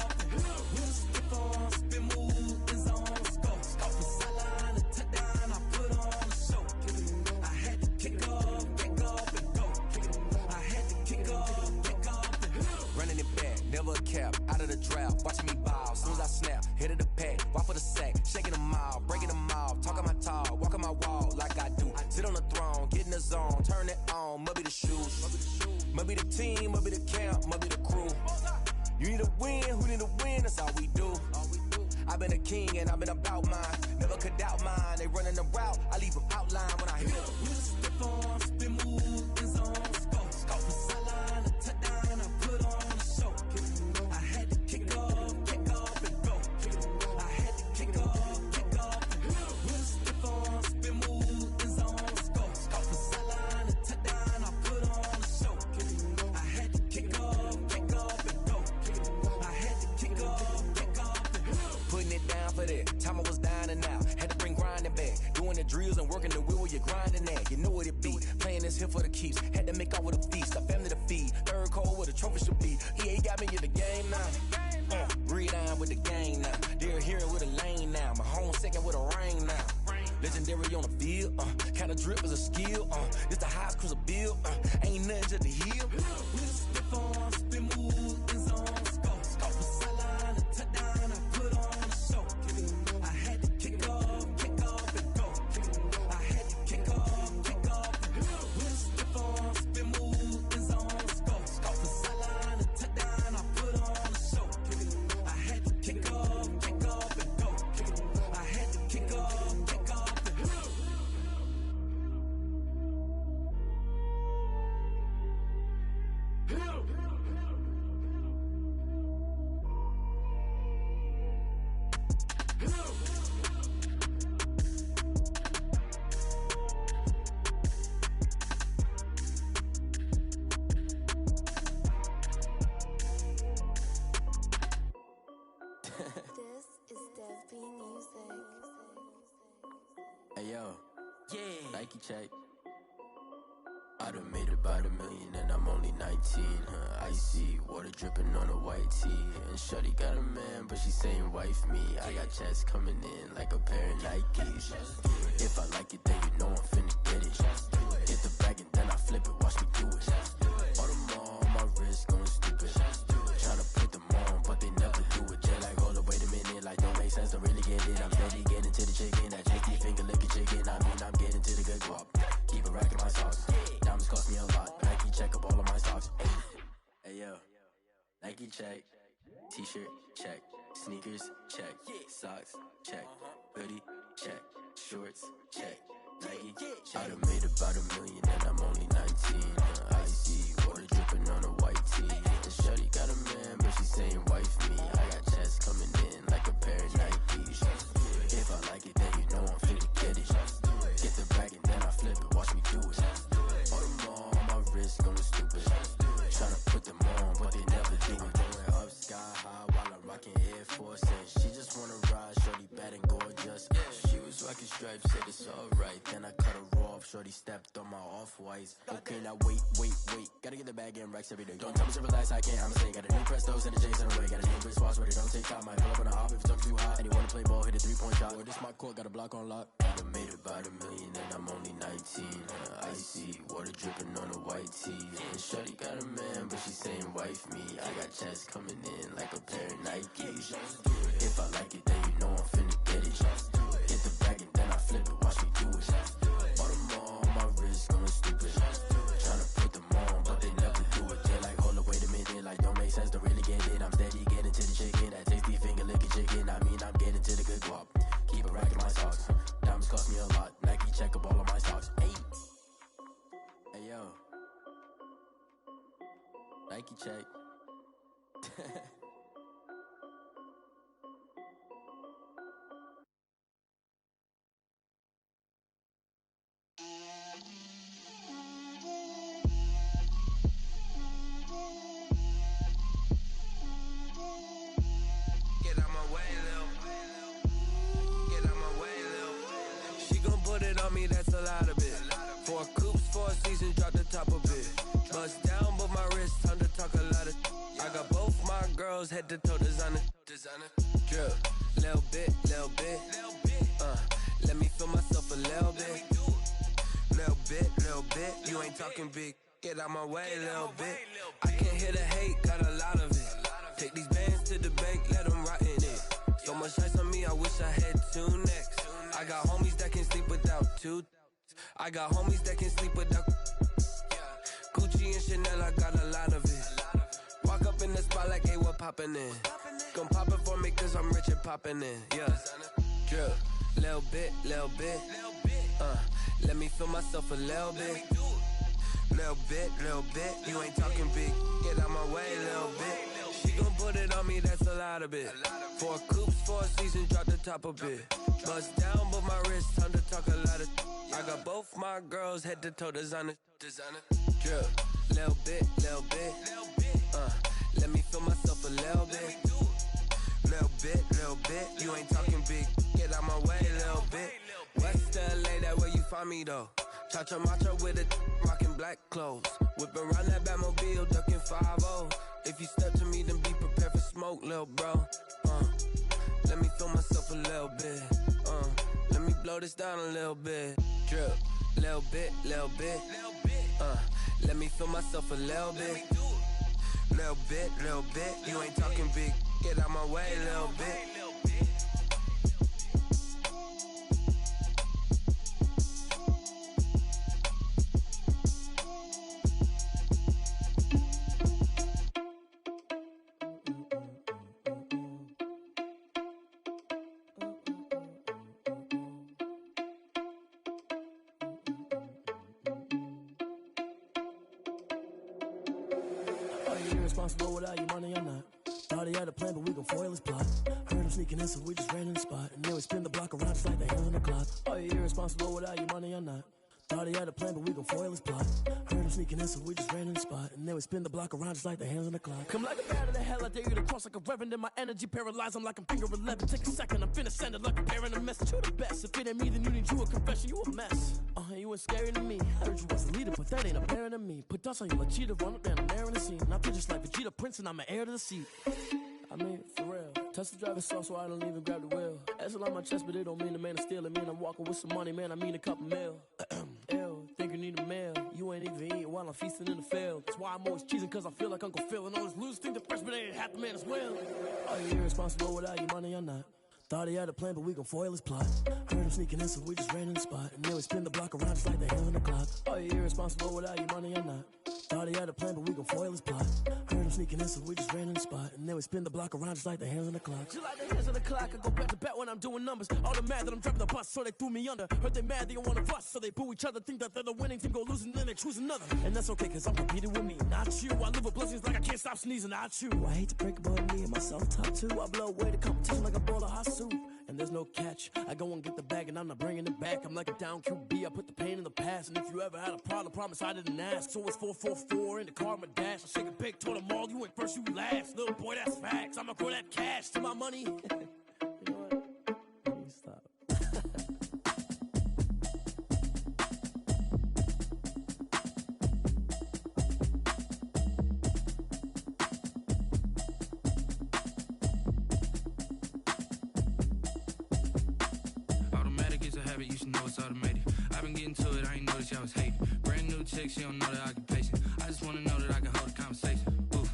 S11: With a step on, spin move, in zone, scope. From sideline to touchdown, I put on a show. I had to kick off and go. I had to kick off and go.
S3: Running it back, never a cap, out of the drought, watching me ball, soon as I snap, hit of the pack, walk for the sack, shaking them all, breaking them off, talking my talk, walking my wall like I do, sit on the throne, get in the zone, turn it on, must be the shoes, must be the team, must be the camp, must be the crew, you need a win, who need a win, that's all we do, I've been a king and I've been about mine, never could doubt mine, they running the route, I leave them outline when I hit them.
S11: With a step on, spin move, in zone, scope from sideline to touchdown, I put on a show. I had to kick off and go. I had to kick off and go. With a step on, spin move, in zone, scope from sideline to touchdown, I put on a show. I had to kick off and go. I had to kick off and go.
S3: Putting it down for that. Time I was down and out. Had to bring grinding back. Doing the drills and working the wheel where you're grinding at. You know what it be. Playing this here for the keeps. Had to make off with a feast. A family to feed. Third cold where the trophy should be. EA got me in the game now. Breathe down with the game now. They're here with a lane now. My home second with a rain now. Legendary on the field. Kinda drip is a skill. This the highest cruiser bill. Ain't nothing to the hill.
S11: With a step on, spin move, in zone, scope from sideline to touchdown, I put on a show. I had to kick off and go. I had to kick off and go. With a step on, spin move, in zone, scope from sideline to touchdown, I put on a show. I had to kick off and go. I had to kick off and go.
S6: This is Dev B Music.
S20: Hey yo, Nike check. I done made about $1 million and I'm only 19. Icy water dripping on a white tee. And shorty got a man, but she saying wife me. I got checks coming in like a pair of Nikes. If I like it, then you know I'm finna get it. Hit the bag and then I flip it, watch me do it. All them on my wrist going stupid. Tryna put them on, but they never do it. Just like, hold up, wait a minute, like don't make sense to really get it. I'm steady getting to the chicken, that chicky finger licking chicken. I mean, I'm getting to the good guap. Keep a rack in my socks. Diamonds cost me a lot. Nike check up all of my stocks. Hey yo, Nike check. T-shirt check. Sneakers check. Socks check. Hoodie check. Shorts check. Nike. I done made about $1 million and I'm only 19. Icy water dripping on a white tee. And shorty got a man, but she saying wife me. I got checks coming in like a pair of Nikes. If I like it, then you know I'm finna get it. Get the bag and then I flip it, watch me do it. All them on my wrist going stupid. Tryna put them on, but they never do it. Going up sky high while I'm rocking Air Force. And she just wanna ride, shorty bad and gorgeous. She was rocking stripes, said it's alright. Then I cut her off, shorty stepped on my off-whites. Okay, now wait. Gotta get the bag and racks every day. Don't tell me to relax, I can't, I'ma say. Got a new Prestos and a J's in the way. Got a new Chris Foss, but it don't take time. Might pull up on a hop if it's up too hot. And you wanna play ball, hit a 3-point shot. Or this my court, got a block on lock. I done made about $1 million and I'm only 19. Icy water dripping on a white tee. And shorty got a man, but she saying wife me. I got checks coming in like a pair of Nikes. If I like it, then you know I'm finna get it. Hit the bag and then I flip it, watch me do it. All them on my wrist going stupid. Tryna put them on, but they never do it. They're like, hold up, wait a minute, like don't make sense to really get it. I'm steady getting to the chicken, that tasty finger licking chicken. I mean, I'm getting to the good guap. Keep a rack in my socks. Diamonds cost me a lot. Nike check up all of my stocks. Hey yo, Nike check.
S3: girls head to toe designer. Drip, little bit. Let me feel myself a little bit. Little bit. You ain't talking big. Get out my way, little bit. I can't hear the hate, got a lot of it. Take these bands to the bank, let them rot in it. So much ice on me, I wish I had two necks. I got homies that can sleep without two. I got homies that can sleep without Gucci and Chanel, I got a lot of it. Walk up in the spot like, hey, what poppin' in? Gon' pop it for me cause I'm rich and poppin' in, yeah. Drip, little bit. Let me feel myself a little bit. Little bit. You ain't talking big. Get out my way, little bit. She gon' put it on me, that's a lot of it. 4 coupes, 4 seasons, drop the top a bit. Bust down, but my wrist, time to talk a lot of. I got both my girls head to toe designer. Drip, little bit. Let me feel myself a little bit. Little bit. You ain't talking big. Get out my way, little bit. West LA, that where you find me though. Chacha macha with a rockin' black clothes. Whip around that Batmobile, ducking 5-0. If you step to me, then be prepared for smoke, lil' bro. Let me feel myself a little bit. Let me blow this down a little bit. Drip, little bit. Let me feel myself a little bit. Little bit. You ain't talking big. Get out my way, little bit.
S12: Irresponsible without your money or not. Thought he had a plan, but we gon' foil his plot. Heard him sneaking in, so we just ran in the spot. And then we spin the block around just like the hands on the clock. Are you irresponsible without your money or not? Thought he had a plan, but we gon' foil his plot. Heard him sneaking in, so we just ran in the spot. And then we spin the block around just like the hands on the clock. Come like a bat of the hell, I dare you to cross like a reverend. In my energy paralyzed, I'm like I'm finger 11. Take a second, I'm finna send it like a bearing a message. You the best, if it ain't me, then you need you a confession. You a mess, you ain't scary to me. I heard you was a leader, but that ain't apparent to me. Put dust on you like cheetah, run up down I'm there in the scene. And I feel just like Vegeta Prince and I'm an heir to the seat. I mean, for real. Touch the driver's sauce so I don't even grab the wheel. That's on my chest, but it don't mean the man is stealing. Man, I'm walking with some money, man, I mean a couple mil. Ew, think you need a meal. You ain't even eating while I'm feasting in the field. That's why I'm always cheesing, cause I feel like Uncle Phil. And all those losers think the freshman ain't half the man as well. Are you irresponsible without your money or not? Thought he had a plan, but we gon' foil his plot. Heard him sneaking in, so we just ran in the spot. And then we spin the block around just like the hands on the clock. Are you irresponsible without your money or not? Thought he had a plan, but we gon' foil his plot. Heard him sneaking in, so we just ran in the spot. And then we spin the block around just like the hands on the clock. Just like the hands on the clock, I go back to back when I'm doing numbers. All the mad that I'm driving the bus, so they threw me under. Heard they mad, they don't wanna bust, so they boo each other. Think that they're the winning team, go losing, then they choose another. And that's okay, cause I'm competing with me, not you. I live with blessings like I can't stop sneezing, not you. I hate to break it, but me and myself top two. I blow away the competition like a bowl of hot soup. And there's no catch. I go and get the bag and I'm not bringing it back. I'm like a down QB, I put the pain in the past. And if you ever had a problem, promise I didn't ask. So it's 444 in the car, my dash. I shake a big, told them all, you ain't first, you last. Little boy, that's facts. I'ma grow that cash to my money. You know what? Let me stop.
S13: You should know it's automated. I've been getting to it, I ain't noticed y'all was hating. Brand new chick, she don't know the occupation. I just wanna know that I can hold a conversation. Oof,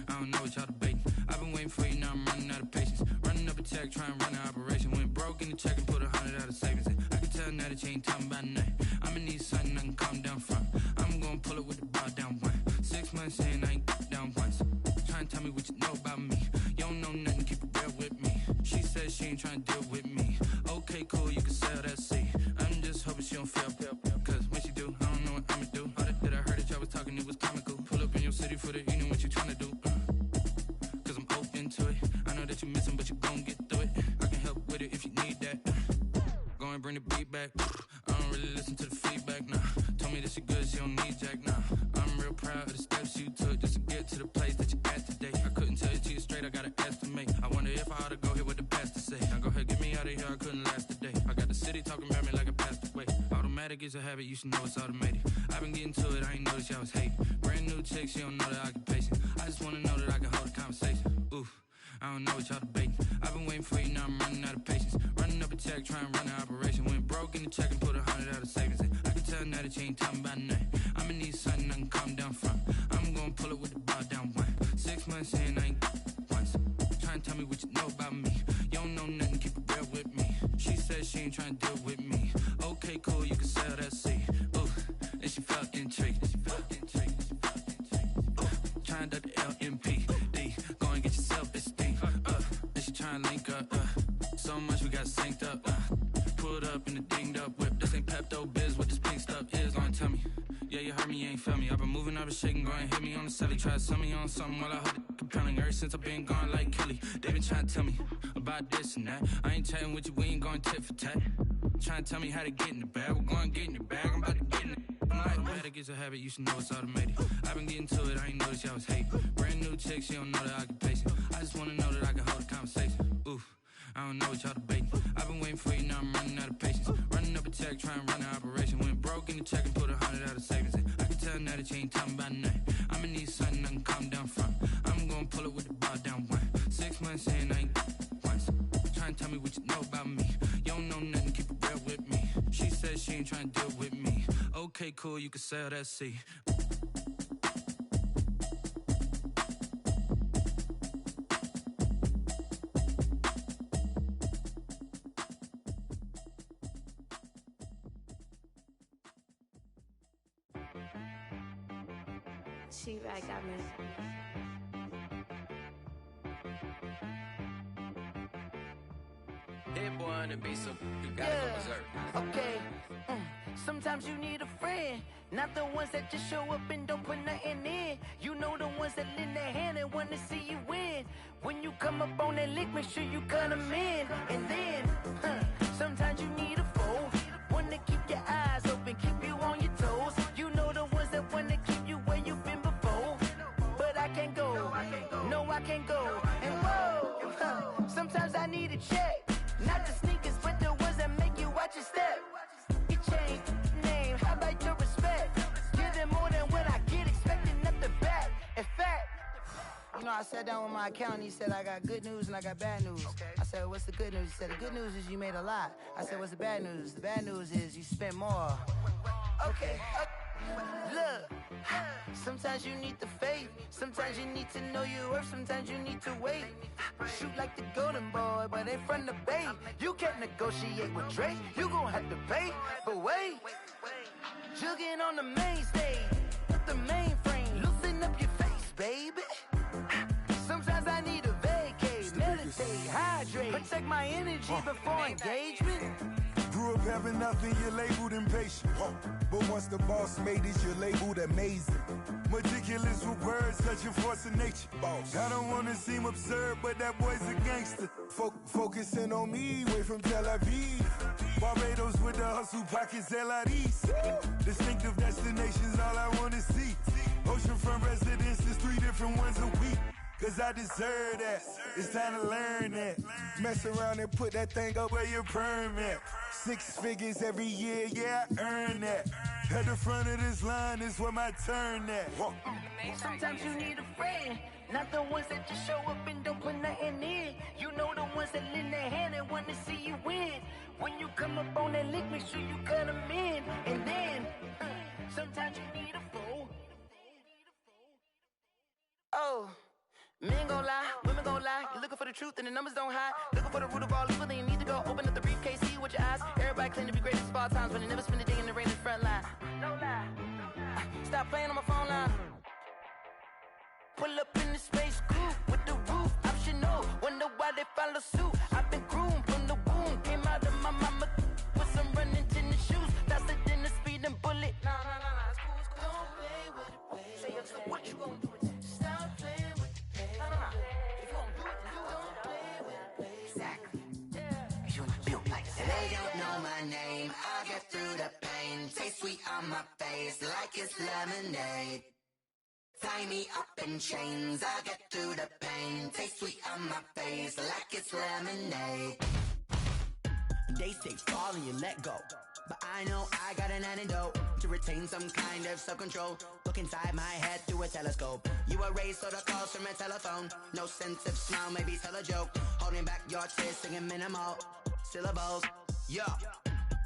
S13: I don't know what y'all debating. I've been waiting for you, now I'm running out of patience. Running up a check, trying to run an operation. Went broke in the check and put 100 out of savings. I can tell now that you ain't talking about nothing. I'ma need something I can calm down from. I'm gonna pull it with the bar down one. 6 months saying I ain't down once. Trying to tell me what you know about me. You don't know nothing, keep it real with me. She said she ain't trying to deal with me. Okay, cool, you can sell that seat. I'm just hoping she don't fail. Cause when she do, I don't know what I'ma do. All that I heard that y'all was talking, it was comical. Pull up in your city for the evening, what you trying to do? Cause I'm open to it. I know that you're missing, but you gon' get through it. I can help with it if you need that. Go and bring the beat back. I don't really listen to the feedback, nah. Told me that she good, she don't need jack, nah. I'm real proud of the steps you took just to get to the place that you're at today. I couldn't tell you to you straight, I gotta estimate. I wonder if I ought to go here with the pastor say. Now go ahead, get me out of here, I couldn't last a day. I got the city talking about me like I passed away. Automatic is a habit, you should know it's automated. I've been getting to it, I ain't noticed y'all was hating. Brand new chick, she don't know the occupation. I just wanna know that I can hold a conversation. Oof. I don't know what y'all debating. I've been waiting for you, now I'm running out of patience. Running up a check, trying to run an operation. Went broke in the check and put 100 out of savings in. I can tell now that you ain't talking about nothing. I'ma need something I can calm down from. I'm gonna pull it with the bar down one. 6 months in, I ain't once. Trying to tell me what you know about me. You don't know nothing, keep it real with me. She said she ain't trying to deal with me. Okay, cool, you can sell that seed. Ooh, and she felt intrigued. Trying to the LMPD. Go and get yourself esteem. And she trying to link up. So much we got synced up. Pulled up in the dinged up whip. This ain't Pepto Biz, what this pink stuff is. Gonna tell me. Yeah, you heard me, you ain't felt me. I've been moving, I've been shaking, go and hit me on the celly. Try to sell me on something while I hold it compelling. Ever since I've been gone like Kelly, they been trying to tell me about this and that. I ain't chatting with you, we ain't going tit for tat. Trying to tell me how to get in the bag. We're going to get in the bag, I'm about to get in it. I'm like, better get a habit, you should know it's automated. I've been getting to it, I ain't noticed y'all was hating. Brand new chick, she don't know the occupation. I just wanna know that I can hold a conversation. Oof, I don't know what y'all debating. I've been waiting for you, now I'm running out of patience. Running up a check, trying to run an operation. Went broke in the check and put 100 out of savings in. I can tell now that you ain't talking about nothing. I'ma need something I can calm down from. I'm gonna pull it with the bar down one. 6 months in, I ain't once. Trying to tell me what you know about me. You don't know nothing, keep it real with me. She said she ain't trying to deal with me. Okay, cool, you can sell that seed.
S2: She right got me.
S10: Hit boy on the beat, so you gotta go berserk.
S1: Okay. Sometimes you need a friend, not the ones that just show up and don't put nothing in. You know the ones that lend their hand and want to see you win. When you come up on that lick, make sure you cut them in. And then, sometimes you need a foe, one to keep your eyes open, keep you on your toes. You know the ones that want to keep you where you've been before. But I can't go, no I can't go. And whoa, sometimes I need a check. Not the sneakers, but the ones that make you watch your step. You change name, how about your respect? Give them more than what I get, expecting nothing back. In fact, you know, I sat down with my accountant, he said I got good news and I got bad news. I said, what's the good news? He said, the good news is you made a lot. I said, what's the bad news? The bad news is you spent more. Okay. Look, sometimes you need the faith, sometimes you need to know your worth, sometimes you need to wait. Shoot like the golden boy, but ain't from the bay. You can't negotiate with Drake, you gon' have to pay. But wait, jugging on the main stage, with the mainframe, loosen up your face, baby. Sometimes I need a vacate, meditate, hydrate, protect my energy before engagement.
S9: Grew up having nothing, you're labeled impatient. But once the boss made it, you're labeled amazing. Meticulous with words, such a force of nature. I don't wanna seem absurd, but that boy's a gangster. Focusing on me, way from Tel Aviv. Barbados with the hustle pockets, LIDs. Distinctive destinations, all I wanna see. Oceanfront residences, 3 different ones a week. Cause I deserve that, it's time to learn that. Mess around and put that thing up where your permit. 6 figures every year, yeah, I earn that. At the front of this line is where my turn at.
S1: Sometimes you need a friend, not the ones that just show up and don't put nothing in. You know the ones that lend their hand and want to see you win. When you come up on that lick, make sure you cut them in. And then, sometimes you need a fool. Oh. Men gon' lie, women gon' lie. You're looking for the truth and the numbers don't hide. Looking for the root of all evil, then you need to go open up the briefcase, see with your eyes. Everybody claim to be greatest of all times, but they never spend a day in the rain in the front line. No lie. Stop playing on my phone line. Pull up in the space coupe with the roof optional. Wonder why they follow suit. I've been groomed from the womb. Came out of my mama with some running tennis shoes. Faster than a speeding bullet. Nah, it's cool, it's cool. Don't play with it, baby. Say yo, so what you gon' do? Stop playing.
S15: They don't know my name, I'll get through the pain. Taste sweet on my face like it's lemonade. Tie me up in chains, I'll get through the pain. Taste sweet on my face like it's lemonade.
S16: They say fall and you let go, but I know I got an antidote to retain some kind of self-control. Look inside my head through a telescope. You erase all the calls from a telephone. No sense of smile, maybe tell a joke. Holding back your tears, singing minimal syllables. Yeah.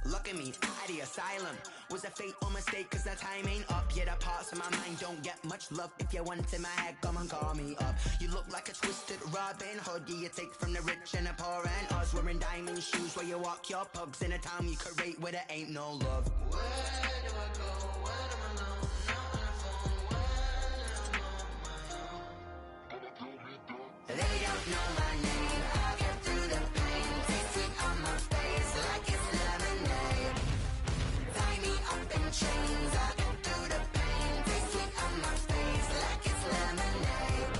S16: Look at me, at the asylum. Was a fate or mistake, cause the time ain't up. Yet the parts of my mind don't get much love. If you want in my head, come and call me up. You look like a twisted Robin Hood. Yeah, you take from the rich and the poor and us. Wearing diamond shoes where you walk your pugs in a town you create where there ain't no love. Where do I go? Where am I alone? Not on the phone. When I'm on my own. They don't know my name. I'll get through the pain. Taste sweet on my face like it's lemonade. Tie me up in chains. I'll get through the pain. Taste sweet on my face like it's lemonade.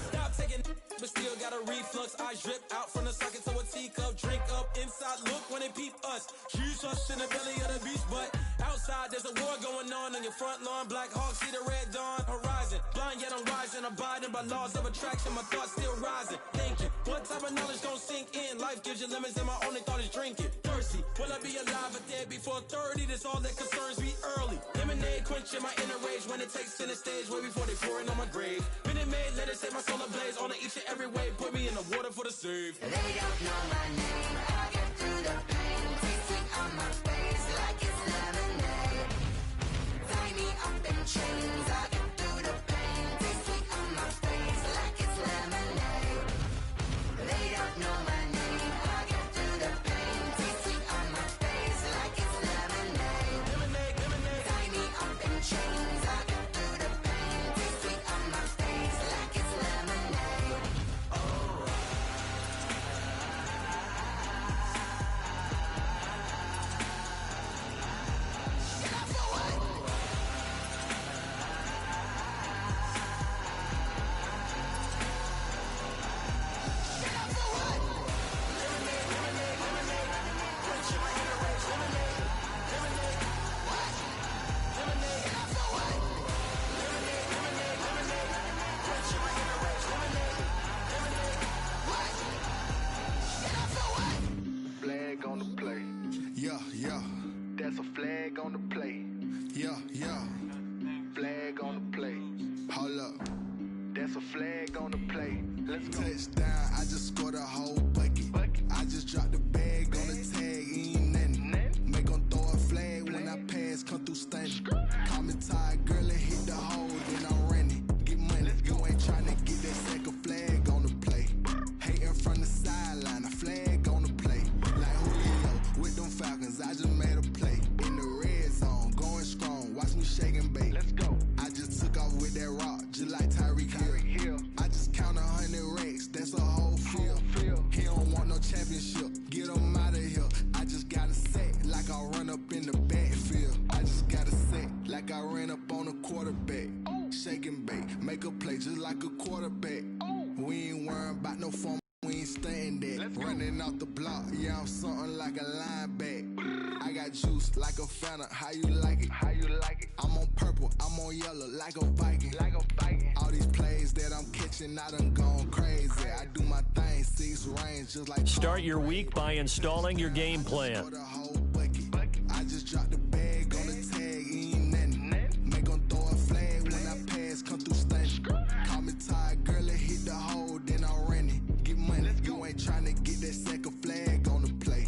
S2: Stop taking, but still got a reflux. I drip out from the socket to a teacup. Drink up inside. Look when they peep us. Shoes us in the belly of the beach, but outside there's a war going on your front lawn. Black Hawk see the red dawn horizon. Blind yet I'm rising, abiding by laws of attraction. My thoughts still rising. Thinking, what type of knowledge don't sink in? Life gives you lemons and my only thought is drinking. Thirsty, will I be alive or dead before 30? That's all that concerns me early. Lemonade quenching my inner rage when it takes center stage way before they pour it on my grave. Minute Maid, let it set my soul ablaze. On each and every way, put me in the water for the save.
S15: They don't know my name. I'll get through the pain. Taste sweet on my face like it's lemonade. Tie me up in chains. I'll get through the pain. Taste sweet on my face like it's lemonade. They don't know my name. I'll get through the pain. Taste sweet on my face like it's lemonade. Tie me up in chains. I'll get through the pain. Taste sweet on my face like it's lemonade.
S14: Flag on the play.
S23: Yeah, yeah.
S14: That's a flag on the play.
S23: Yeah, yeah.
S14: Flag on the play.
S23: Hold up.
S14: That's a flag on the play. Let's go.
S23: Touchdown, I just scored a whole bucket. I just dropped the bag on the tag, ain't nothing. Make 'em throw a flag when I pass, come through stunning. Call me tired, girl, and hit the hole, then I'm running. Get money, you ain't tryna get that second flag on the play. Hating from the sideline, a flag on the play. Like Julio with them Falcons, I just made a play. In the red zone, going strong, watch me shake and bake.
S14: Let's go.
S23: I just took off with that rock, just like Tyreek Hill. I just count 100 racks, that's a whole field. He don't want no championship, get him out of here. I just got a set, like I run up in the backfield. I just got a set, like I ran up on a quarterback. Shake and bake, make a play just like a quarterback. We ain't worrying about no form, we ain't staying there. Running off the block, yeah, I'm something like a lineback. I got juice like a Fanta, how you like it?
S14: How you like it?
S23: I'm on purple, I'm on yellow, like a Viking.
S14: Like a Viking.
S23: All these plays that I'm catching, I done gone crazy. I do my thing, 6 range, just like.
S5: Start your week by installing your game plan.
S23: I just dropped the bag on the tag, ain't nothing. Make 'em throw a flag when I pass, come through stunning. Call me tired, girl, and hit the hole, then I'm running. Get money, you ain't tryna get that second flag on the play.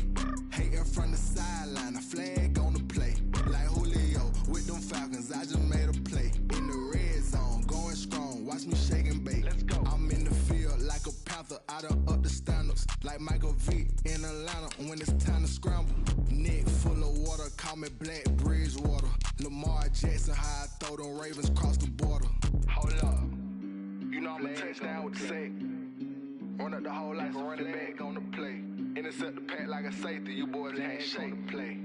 S23: Hating from the sideline, a flag on the play. Like Julio with them Falcons, I just made a play. In the red zone, going strong, watch me shake and bake.
S14: Let's go.
S23: I'm in the field like a Panther, I done up the standards. Like Michael Vick in Atlanta when it's time to scramble. Neck full of water, call me Black Bridgewater. Lamar Jackson, how I throw them Ravens cross the border.
S14: Hold up. You know I'm a touchdown with the sack. Run up the whole like a running back on the play. Intercept the pack like a safety. You boys ain't on the play.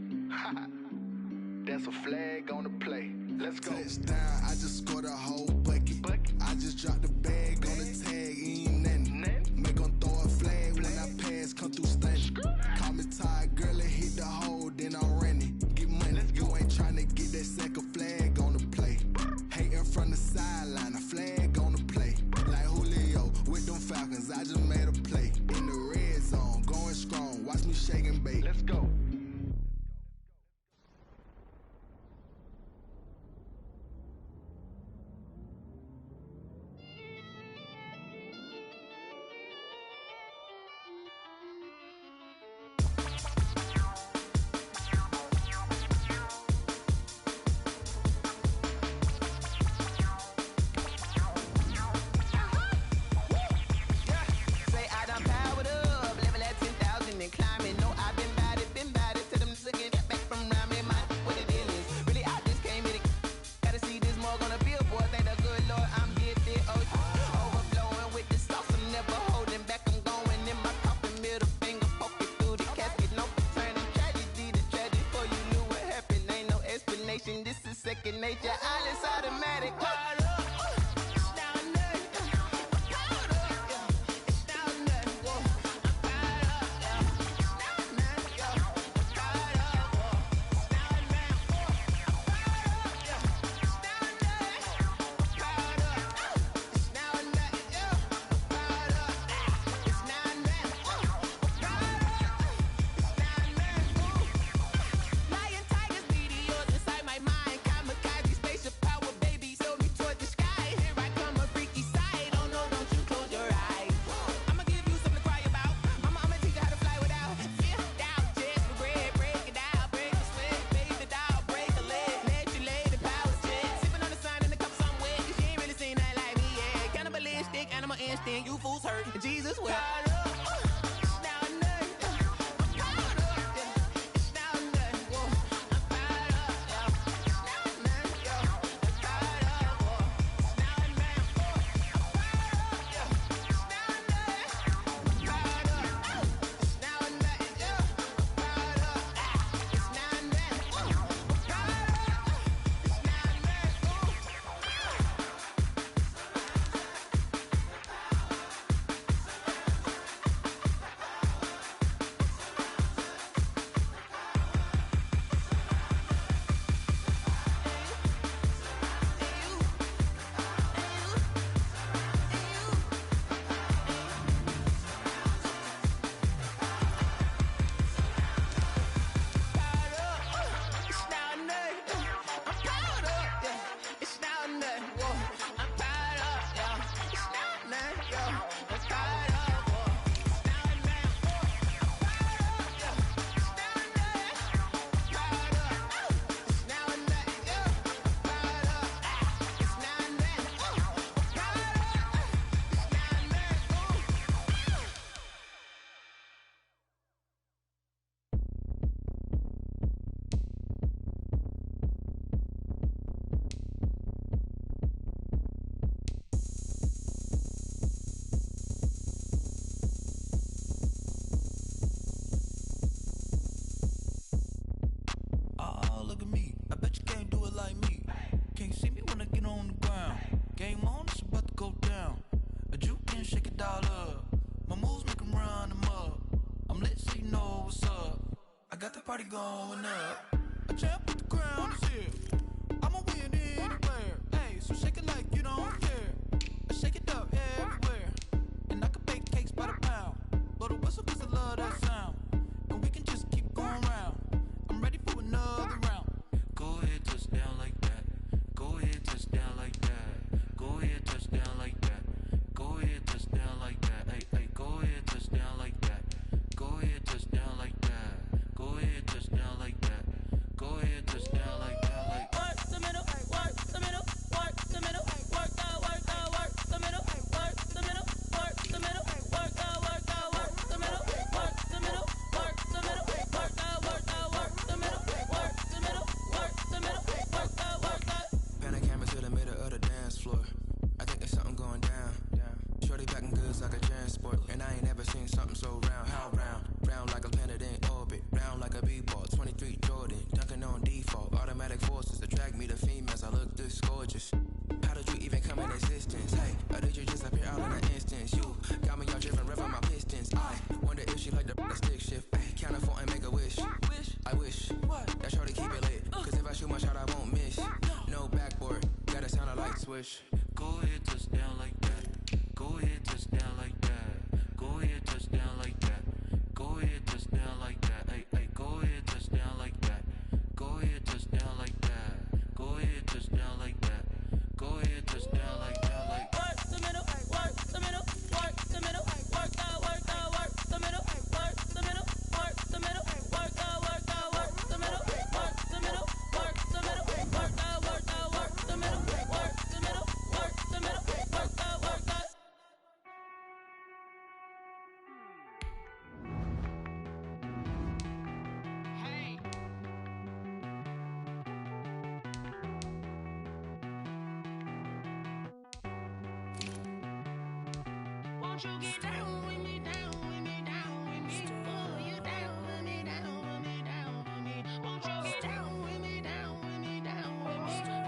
S14: That's a flag on the play. Let's go.
S23: Touchdown, I just scored a whole bucket. I just dropped the bag on the tag, ain't nothing. Make 'em throw a flag when I pass, come through stunning. Call me tired, girl, and hit the hole, then I'm running. Get money, you ain't tryna get that second flag on the play. Hating from the sideline, a flag on the play. Like Julio with them Falcons, I just made a play. In the red zone, going strong, watch me shake and bake.
S14: Let's go.
S7: second nature. All is automatic. Caught up.
S11: You fools hurt. Jesus will.
S8: Party going up. A champ with the crown is here. I'ma win anywhere. Hey, so shake it like you don't care. I shake it up everywhere. And I can bake cakes by the pound. Blow the whistle cause I love that sound. And we can just keep going round. I'm ready for another round.
S13: Go ahead, touch down like that. Go ahead, touch down like that. Go ahead, touch down like that. Go ahead, touch down like that. Hey, hey, go ahead, touch down like that. Go ahead, touch down like that. Go ahead, touch down like that. Go ahead, touch down like that. Like
S18: work the middle, work the middle, work the middle, work the middle, work the middle, work the middle, work the middle, work the middle, work the middle, work the middle, work the middle, work the middle, work the.
S20: Pan a camera to the middle of the dance floor. I think there's something going down. Shorty backing goods like a transport, and I ain't never seen something so round. How round? Round like a planet in orbit, round like a b-ball. 23 Jordan, dunking on default. Automatic forces attract me to females. I look this gorgeous. How did you even come in existence? Hey, or did you just appear out in an instance? You got me all driven, revving my pistons. I wonder if she like the stick shift. Ay, count a four and make a wish. I wish that shorty keep it lit. Cause if I shoot my shot, I won't miss. No backboard, gotta sound a light switch.
S13: go ahead, touch down like that. Go ahead, touch down like that. Go ahead, touch down like that. Go ahead, touch down like that. Hey, hey, go ahead, touch down like that. Go ahead, touch down like that. Go ahead, touch down like that. Go ahead, touch down like that. Like
S18: work the middle, work the middle, work the middle, work the middle, work the middle, work the middle, work the middle, work the middle, work the middle, work the middle, work the middle, work the middle, work the.
S6: Won't you get down with me, down with me, down with me? Oh, you down with me, down with me, down with me. Won't you get down with me, down with me, down with me?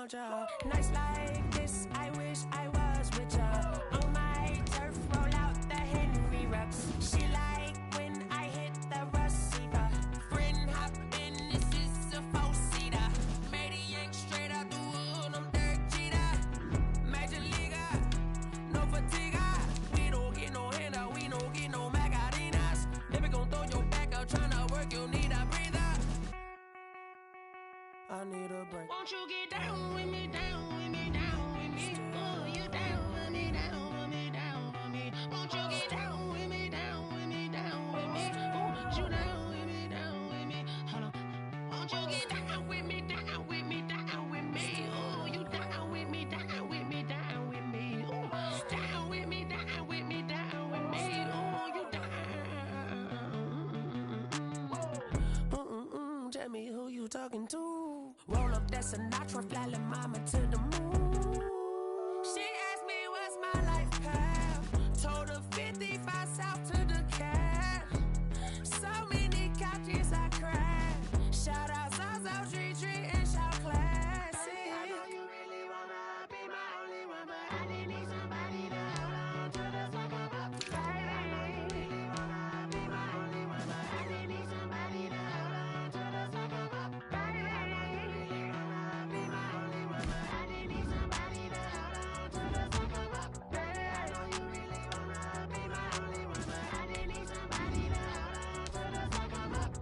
S12: want ya. Nights like this, I wish I was with ya. On my turf, roll out the Henry rocks. She like when I hit the receiver. Friend hop in, this is a four-seater. Maniac straight out the wood, I'm Derek Jeter. Major leaguer, no fatigue. We don't get no handout, we don't get no Macarinas. Baby gon' throw your back out, tryna work, you need a breather. I need a break. Won't you get down with me, down with me, down with me? Oh, you down with me, down with me, down with me. Won't you get down with me, down with me, down with me? Oh, you down with me, down with me. Hold on. Won't you get down with me, down with me, down with me? Oh, you down with me, down with me, down with me. Oh, down with me, down with me, down with me. Oh, you down. Tell me who you talking to. Roll up that Sinatra, fly la mama to the moon. She asked me what's my life path. Told her 55 south to the cat. So many couches I cracked. Shout out Zazo, Tree, and shout classic. I know you really wanna be my only one, but I didn't need somebody to hold on to the second up. Baby, I know you really wanna be my only one, but I didn't need somebody to hold on to the second up. Baby, I know you really wanna be my only one, but I didn't need somebody to hold on to the second up. Baby, I know you really wanna be my only one, but I didn't need somebody to hold on to the second up.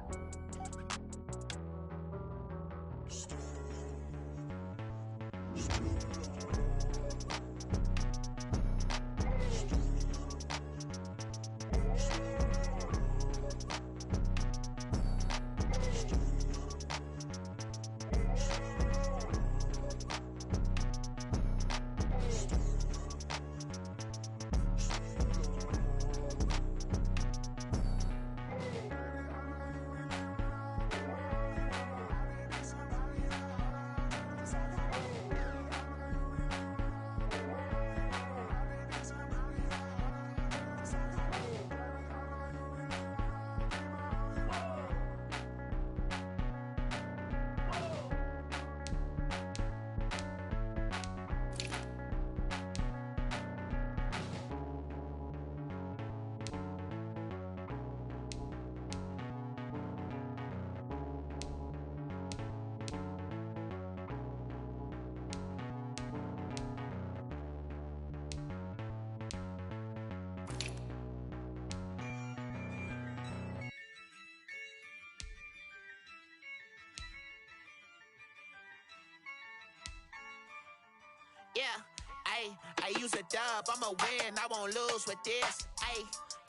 S7: Yeah, I use a dub, I'ma win, I won't lose with this.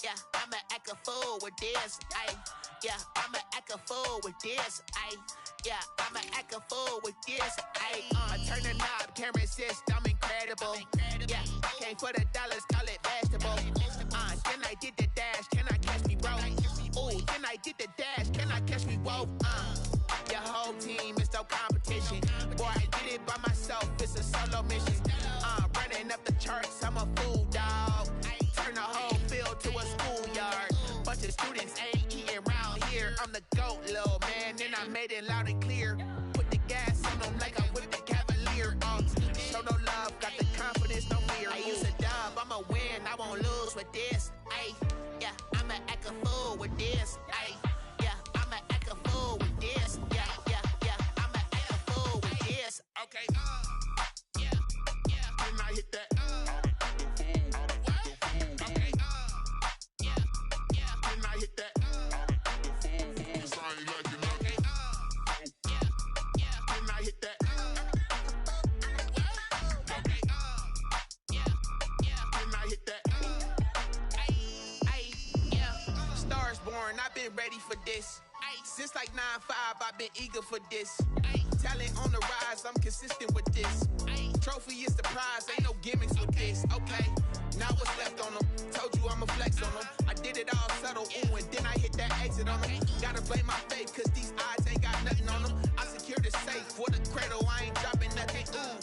S7: Yeah, I'ma act a fool with this. Yeah, I'ma act a fool with this. Yeah, I'ma act a fool with this. Turn the knob, camera assist, I'm incredible. Yeah, came for the dollars, call it vegetable. Then I did the dash, can I catch me, bro? Ooh, then I did the dash, can I catch me, whoa? Your whole team is no competition. Boy, I did it by myself, it's a solo mission. Running up the charts, I'm a fool, dog. Turn the whole field to a schoolyard. Bunch of students ain't eating round here. I'm the GOAT, little man, and I made it loud and clear. Put the gas on them like I whipped the Cavalier. Show no love, got the confidence, no fear. I use a dub, I'ma win, I won't lose with this. Yeah, I'ma act a fool with this. Yeah, I'ma act a fool with this. Yeah, I'ma act a fool with this. Okay, yeah, and I hit that. Okay, yeah, and I hit that. Cause I ain't like it. Okay, yeah, and I hit that. Okay, yeah, and I hit that. Yeah, Stars born, I've been ready for this. Since like 9-5, I've been eager for this. Talent on the rise, I'm consistent with this. Trophy is the prize, ain't no gimmicks with this. Okay, now what's left on them? Told you I'ma flex on them. I did it all subtle, ooh, and then I hit that exit on them. Gotta blame my faith, cause these odds ain't got nothing on them. I secure the safe for the cradle, I ain't dropping nothing, ooh.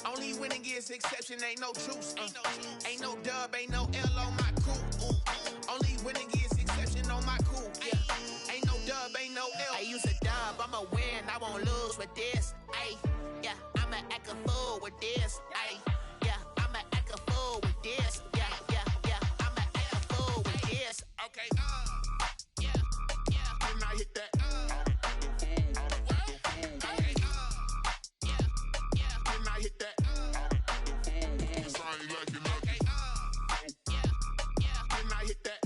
S7: Only winning is exception, ain't no truce. Ain't no dub, ain't no L on my crew. Only winning is exception on my crew. Yeah, ain't no dub, ain't no L. I use a dub, I'ma win, I won't lose with this. Yeah, I'ma act with this. Ay, yeah, I'ma act a fool with this. Yeah, I'ma act a fool with this.
S14: Okay, yeah, and I hit that. Okay, yeah, and I hit that. Sound like you know. And I hit that.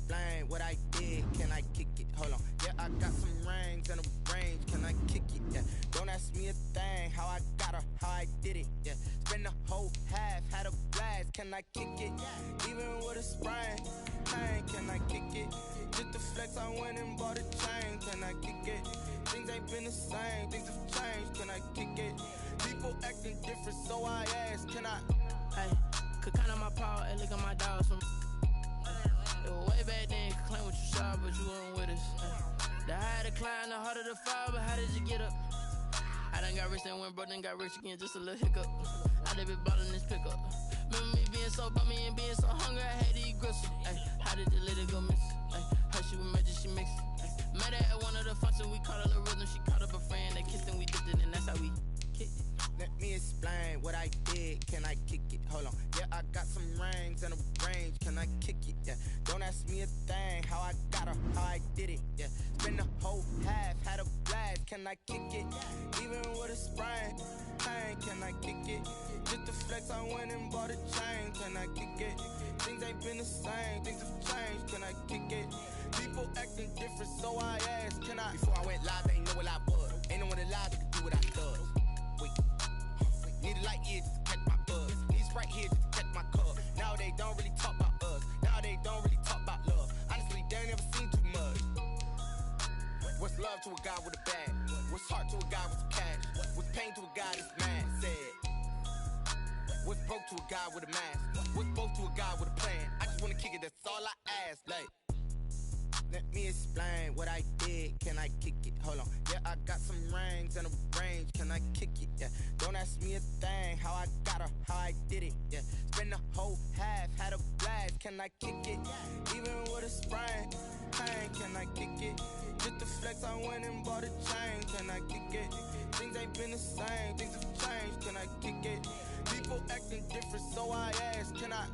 S7: explain what I did. Can I kick it? Hold on. Yeah, I got some rings and a range. Can I kick it? Yeah. Don't ask me a thing. How I got her, how I did it. Yeah. Spend the whole half, had a blast. Can I kick it? Even with a sprain. Hey, can I kick it? Just the flex, I went and bought a chain. Can I kick it? Things ain't been the same. Things have changed. Can I kick it? People acting different, so I ask. Can I?
S17: Hey, could count on my power and look at my dogs from. It was way back then, could claim what you saw, but you weren't with us. The higher the climb, the harder the fall, but how did you get up? I done got rich and went broke, then got rich again, just a little hiccup. I done been ballin' this pickup. Remember me being so bummy and being so hungry, I had to eat gristle. Ay, how did you let it go miss? Ay, how she was magic, she mixed. Met her at one of the functions, we caught her the rhythm, she caught up a friend, they kissed and we dipped it, and that's how we kicked it.
S7: Let me explain what I did. Can I kick it? Hold on. Yeah, I got some rings and a range. Can I kick it? Yeah. Don't ask me a thing. How I got her, how I did it. Yeah. Spend the whole half, had a blast. Can I kick it? Even with a sprain. Hey, can I kick it? Just the flex, I went and bought a chain. Can I kick it? Things ain't been the same. Things have changed. Can I kick it? People acting different, so I asked. Can I? Before I went live, they ain't know what I was. Ain't no one alive that could do what I does. Wait. Need a light here just to catch my buzz. Need Sprite here just to catch my cup. Now they don't really talk about us. Now they don't really talk about love. Honestly, they ain't never seen too much. What's love to a guy with a bag? What's heart to a guy with some cash? What's pain to a guy that's mad? Said. What's broke to a guy with a mask? What's both to a guy with a plan? I just wanna kick it, that's all I ask. Like, Let me explain what I did. Can I kick it? Hold on. Yeah, I got some rings and a range. Can I kick it? Yeah. Don't ask me a thing. How I got her, how I did it. Yeah. Spend the whole half, had a blast. Can I kick it? Even with a sprain, pain. Can I kick it? Just the flex, I went and bought a chain. Can I kick it? Things ain't been the same. Things have changed. Can I kick it? People acting different, so I ask. Can I?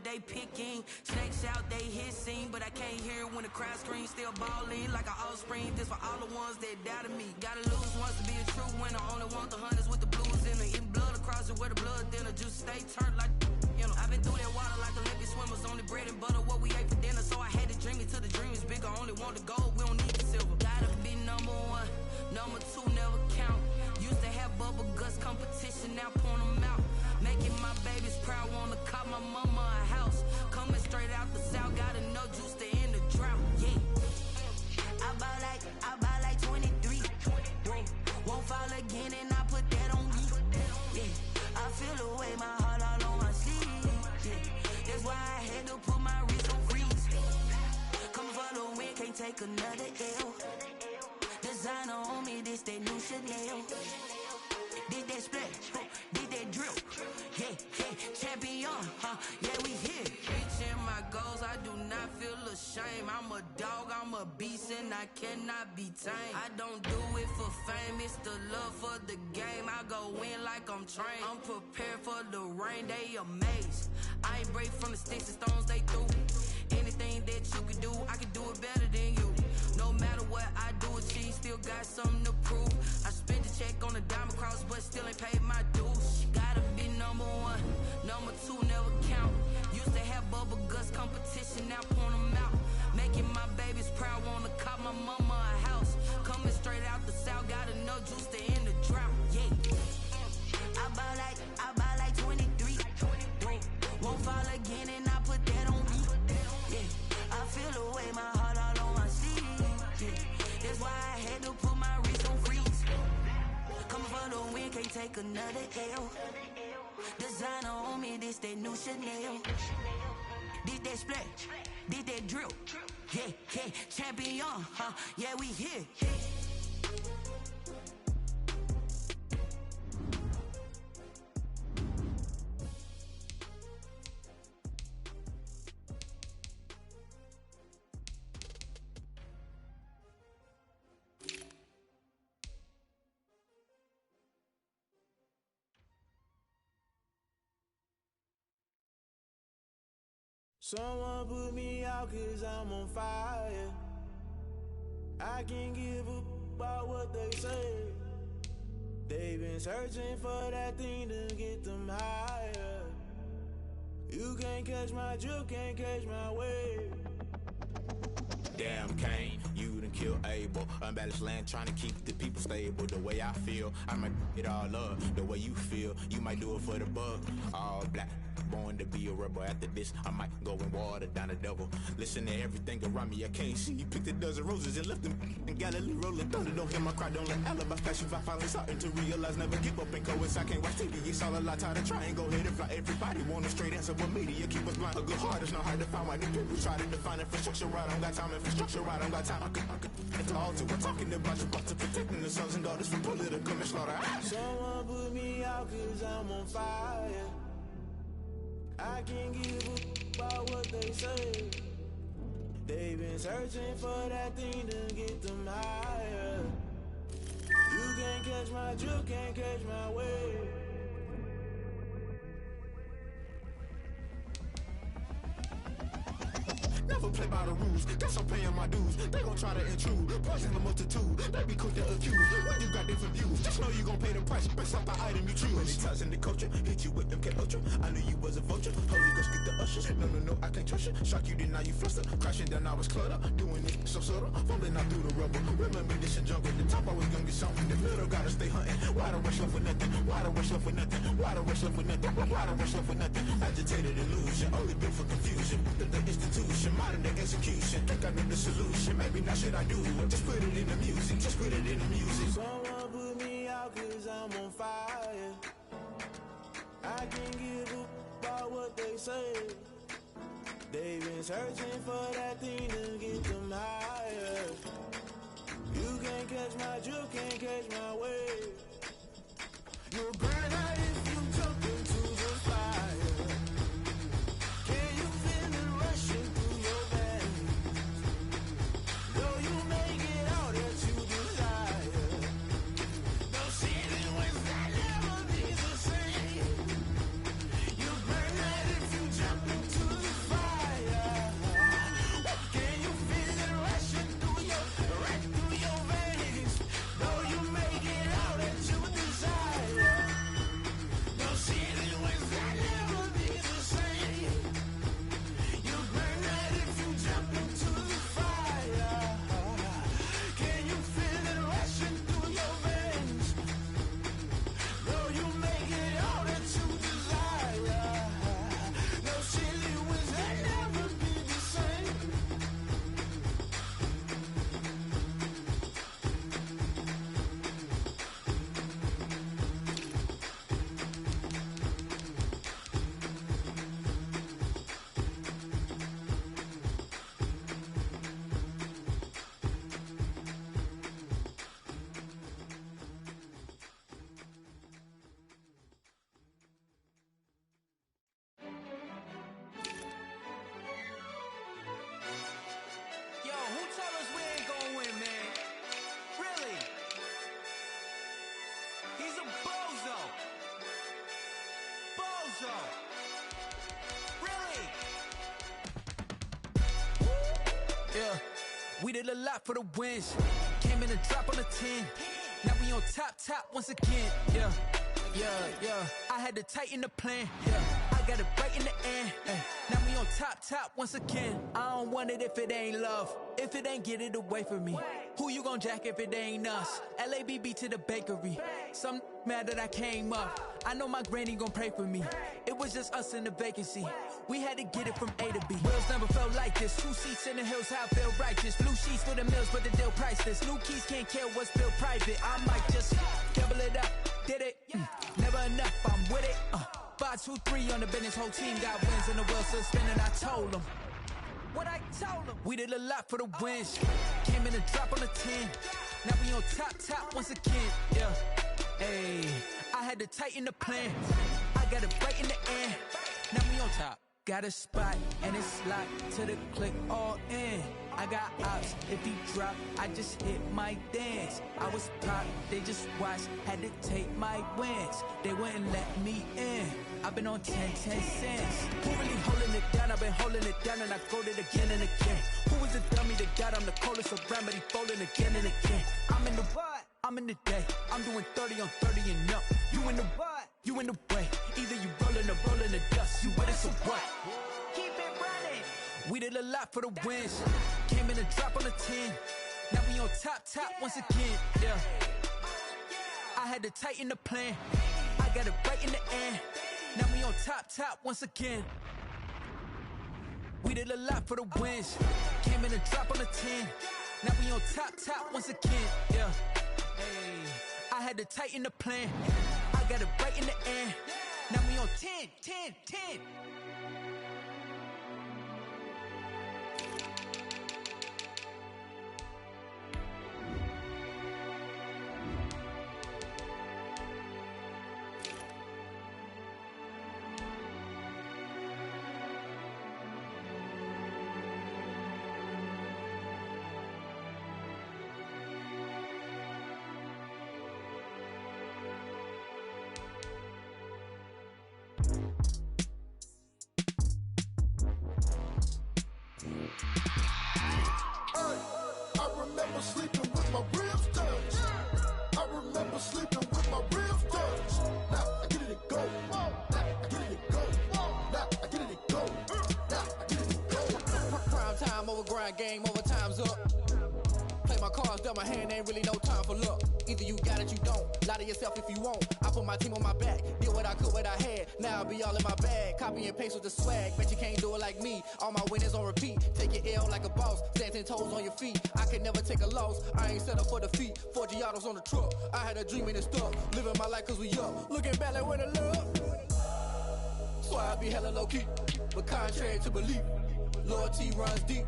S19: They picking snakes out, they hissing, but I can't hear when the crowd screams. Still balling like an offspring. This for all the ones that doubted me. Gotta lose once to be a true winner. Only want the hunters with the blues in it. Eating blood across it where the blood thinner. Just stay turned like you know. I've been through that water like Olympic swimmers. Only bread and butter what we ate for dinner. So I had to dream it till the dream is bigger. Only want the gold, we don't need the silver. Gotta be number one, number two never count. Used to have bubble guts competition, now point them out. Making my babies proud, wanna cop my mama a house. Coming straight out the south, got enough juice to end the drought, yeah. I buy like 23. Won't fall again and I put that on me, yeah. I feel the way, my heart all on my sleeve, yeah. That's why I had to put my wrist on freeze. Coming for the win, can't take another L. Designer on me, this that new Chanel. Did that split, did that drill, yeah, champion, yeah, we here. Reaching my goals, I do not feel ashamed. I'm a dog, I'm a beast, and I cannot be tamed. I don't do it for fame, it's the love for the game. I go in like I'm trained. I'm prepared for the rain, they amazed. I ain't break from the sticks and stones they threw. Anything that you can do, I can do it better than you. No matter what I do, achieve, still got something to prove. I spent the check on the diamond cross, but still ain't paid my dues. Gotta be number one, number two never count. Used to have bubble guts competition, now point them out. Making my babies proud, wanna cop my mama a house. Coming straight out the south, got enough juice to end the drought, yeah. I buy like 23. Won't fall again and I put that on me, yeah. I feel the way, my heart all on my sleeve, yeah. That's why I had to put my wrist on freeze. Coming for the win, can't take another L. Designer on me, this that new Chanel. Did that split, did that drill, yeah, champion, yeah, we here.
S21: Someone put me out cause I'm on fire. I can't give a about what they say. They've been searching for that thing to get them higher. You can't catch my drift, can't catch my wave.
S23: Damn Kane, you done killed Abel. Unbalanced land trying to keep the people stable. The way I feel, I might get all up. The way you feel, you might do it for the buck. All black, born to be a rebel. After this, I might go and water down the devil. Listen to everything around me, I can't see. You picked a dozen roses and left them in Galilee rolling thunder. Don't hear my cry, don't let alibi flash. If I finally starting to realize, never give up and coincide. Can't watch TV, it's all a lot. Tired of trying, go ahead and fly. Everybody want a straight answer, but media keep us blind. A good heart is not hard to find. Why the people try to define infrastructure right? I don't got time, infrastructure right, I don't got time. I could it's all to we're talking about you, about to protecting the sons and daughters from political and slaughter.
S21: Someone put me out cause I'm on fire. I can't give a about what they say. They've been searching for that thing to get them higher. You can't catch my drift, can't catch my wave.
S23: Never play by the rules, guess I'm paying my dues. They gon' try to intrude, poison the multitude. They be quick to accuse, when you got different views. Just know you gon' pay the price, based off the item you choose. Many times in the culture, hit you with MK Ultra. I knew you was a vulture, Holy Ghost get the ushers. No, I can't trust you. Shock you, then now you fluster. Crashing down, I was cluttered. Doing it so subtle, falling out through the rubble. Remember this in jungle, the top I was gonna get something. The middle gotta stay hunting. Why the rush left with nothing? Why the rush left with nothing? Why the rush left with nothing? Why the rush left with nothing? Agitated illusion, only built for confusion. The institution, modern day execution. Think I know the solution. Maybe not should I do it? Just put it in the music. Just put it in the music.
S21: Someone put me out cause I'm on fire. I can't give a about what they say. They've been searching for that thing to get them higher. You can't catch my drift, can't catch my wave. You'll burn out if you jump into the fire. Can you feel it rushing through your veins? Though you make it all that you desire. No city was that never be the same. You burn out if you jump into the fire. Can you feel it rushing through your veins? Though you make it all that you desire. No city was that never be the same. You burn out if you jump into the fire. Can you feel it rushing through your veins? Though you make it all that you desire. No city was that never be the same.
S11: Yo, who told us we ain't gonna win, man? Really? He's a bozo. Bozo. Really? Yeah, we did a lot for the wins. Came in a drop on a 10. Now we on top once again. Yeah. I had to tighten the plan. Yeah, I got it right in the end. Now we on top once again. I don't want it if it ain't love. If it ain't, get it away from me. Who you gon' jack if it ain't us? LABB to the bakery. Some mad that I came up. I know my granny gon' pray for me. It was just us in the vacancy. We had to get it from A to B. Wheels never felt like this. 2 seats in the hills, how I feel righteous. Blue sheets for the mills, but the deal priceless. New keys can't care what's still private. I might just double it up. Did it? Never enough, I'm with it. 5, 2, 3 on the business. Whole team got wins and the wheels still spinning. I told them what I told them. We did a lot for the wins. Came in a drop on a 10. Now we on top once again. Yeah. Hey, I had to tighten the plan. I got it right in the end. Now we on top. Got a spot and it's locked to the click all in. I got ops, if he drop, I just hit my dance. I was pop, they just watched, had to take my wins. They wouldn't let me in. I've been on 10 cents. Who really holding it down? I've been holding it down and I wrote it again and again. Who was the dummy that got on the coldest around, but he folding again and again. I'm in the what? I'm in the day. I'm doing 30 on 30 and up. You in the what? You in the way. Either you rolling the dust. You with us or what? Keep it running. We did a lot for the wins. Came in a drop on a 10. Now we on top once again. Yeah. I had to tighten the plan. I got it right in the end. Now we on top once again. We did a lot for the wins. Came in a drop on the 10. Now we on top once again. Yeah. Hey, I had to tighten the plan. I got it right in the end. Now we on 10.
S23: I remember sleeping with my ribs touched. I remember sleeping with my ribs touched. Now I get it go. Now I get it go. Now I get it go. Now I get it go.
S3: Prime time over grind game, over time's up. Play my cards, dealt my hand, ain't really no time for luck. Either you got it, you don't. Lie to yourself if you won't. I put my team on my back, did what I could, what I had. Now I'll be all in my bag. Copy and paste with the swag. Bet you can't do it like me. All my winners on repeat. Take your L like a boss. Stand 10 toes on your feet. I could never take a loss. I ain't set up for defeat. 4 Giottos on the truck. I had a dream and it stuck. Living my life cause we up. Looking back like where the love. So I be hella low key. But contrary to belief, loyalty runs deep.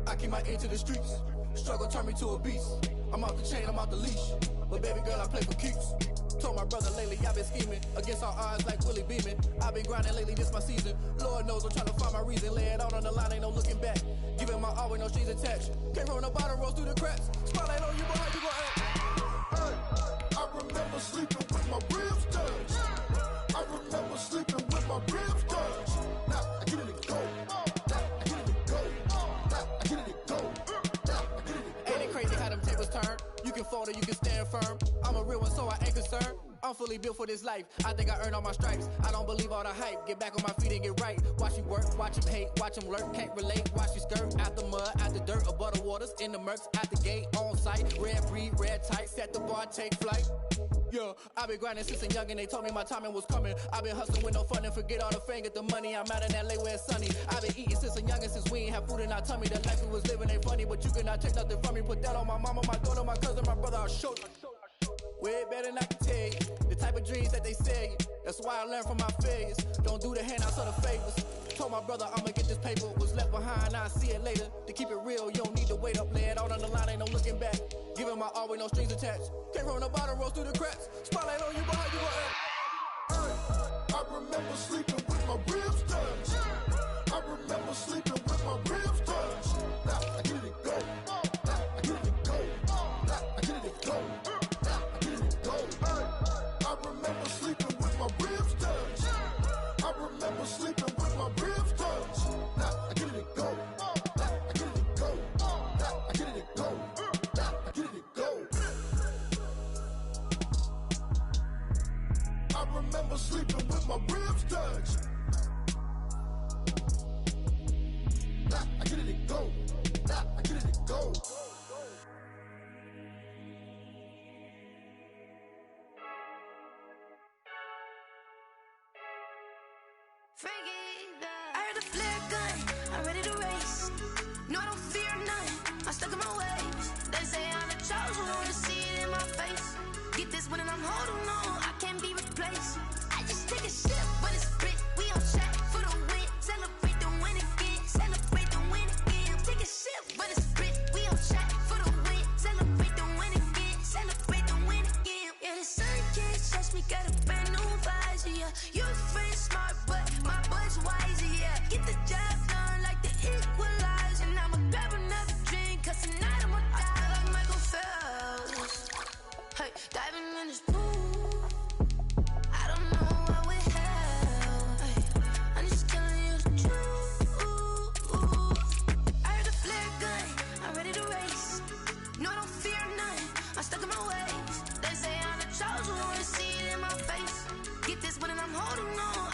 S3: I keep my ear to the streets. Struggle turned me to a beast. I'm off the chain, I'm off the leash. But baby girl, I play for keeps. Told my brother lately, I've been scheming. Against all odds like Willie Beeman. I've been grinding lately, this my season. Lord knows I'm trying to find my reason. Lay it out on the line, ain't no looking back. Giving my all with no strings attached. Can't roll no bottom, roll through the cracks. Spotlight on you, boy, how you gon' act?
S23: Hey, I remember sleeping with my ribs touched. I remember sleeping with my ribs touched. Now I get it go. Now I get it go. Now I get it go. Now I get it go.
S3: Ain't it crazy how them tables turn? You can fold or you can stand firm. I'm a real one, so I ain't concerned. I'm fully built for this life. I think I earned all my stripes. I don't believe all the hype. Get back on my feet and get right. Watch you work, watch him hate, watch him lurk. Can't relate, watch you skirt. Out the mud, out the dirt, above the waters, in the murks, out the gate, on site. Red breed, red tight, set the bar, take flight. Yeah, I been grinding since a young and they told me my timing was coming. I been hustling with no fun and forget all the fame, get the money. I'm out in LA where it's sunny. I been eating since a young and since we ain't have food in our tummy. The life we was living ain't funny, but you cannot take nothing from me. Put that on my mama, my daughter, my cousin, my brother, I'll show you. Way better than I can tell you. The type of dreams that they sell you. That's why I learned from my failures. Don't do the handouts or the favors. Told my brother I'ma get this paper. Was left behind, I'll see it later. To keep it real, you don't need to wait up. Lay it out on the line, ain't no looking back. Giving my all with no strings attached. Can't roll no bottom, roll through the cracks. Spotlight on you, boy, how you gon' act?
S23: I remember sleeping with my ribs touched. I remember sleeping with my ribs touched. Now I get it go. Now I get it go. Now I get it go. Now I get it go. I remember sleeping with my ribs touched. I remember sleeping with my ribs touched. Now I get it go. Now I get it go. Now I get it go. Now I get it go. I remember sleeping with my ribs touched. Now I get it go. Now I get it go.
S6: I heard the flare gun, I'm ready to race. No, I don't fear none, I'm stuck in my ways. They say I'm the chosen one, to see it in my face. Get this one and I'm holding on, I can't be replaced. I just take a sip, but it's split, we on track for the win. Celebrate the win again, celebrate the win again. Take a sip, but it's split, we on track for the win. Celebrate the win again, celebrate the win again. Yeah, the sun can't touch me, got a brand new visor, yeah. Your friend's smart, but my boy's wiser, yeah. Get the job done like the equalizer. And I'ma grab another drink, cause tonight I'ma die like Michael Phelps. Hey, diving in this pool, I don't know what we have. Hey, I'm just telling you the truth. I heard the flare gun, I'm ready to race. No, I don't fear none, I'm stuck in my ways. They say I'm the chosen one, to see it in my face. Get this one and I'm holding on,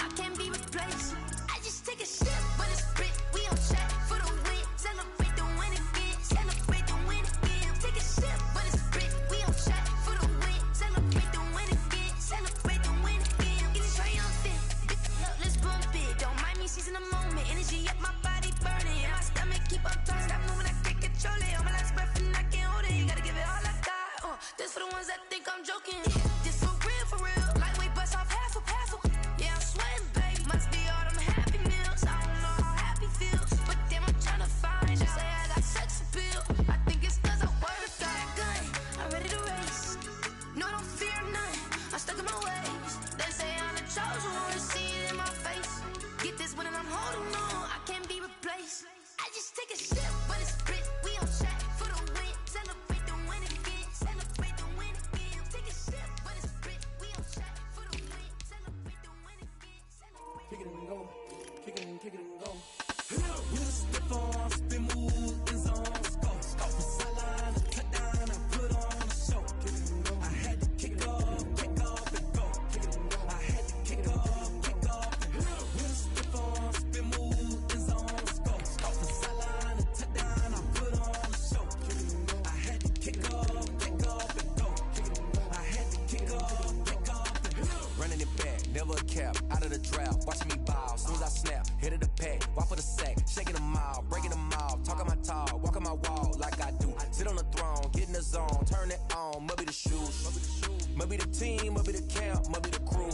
S4: crowd, watching me ball. Soon as I snap, hit of the pack, walk for the sack, shaking them all, breaking them all, talking my tall, walking my wall like I do. Sit on the throne, get in the zone, turn it on, must be the shoes, must be the team, must be the camp, must be the crew.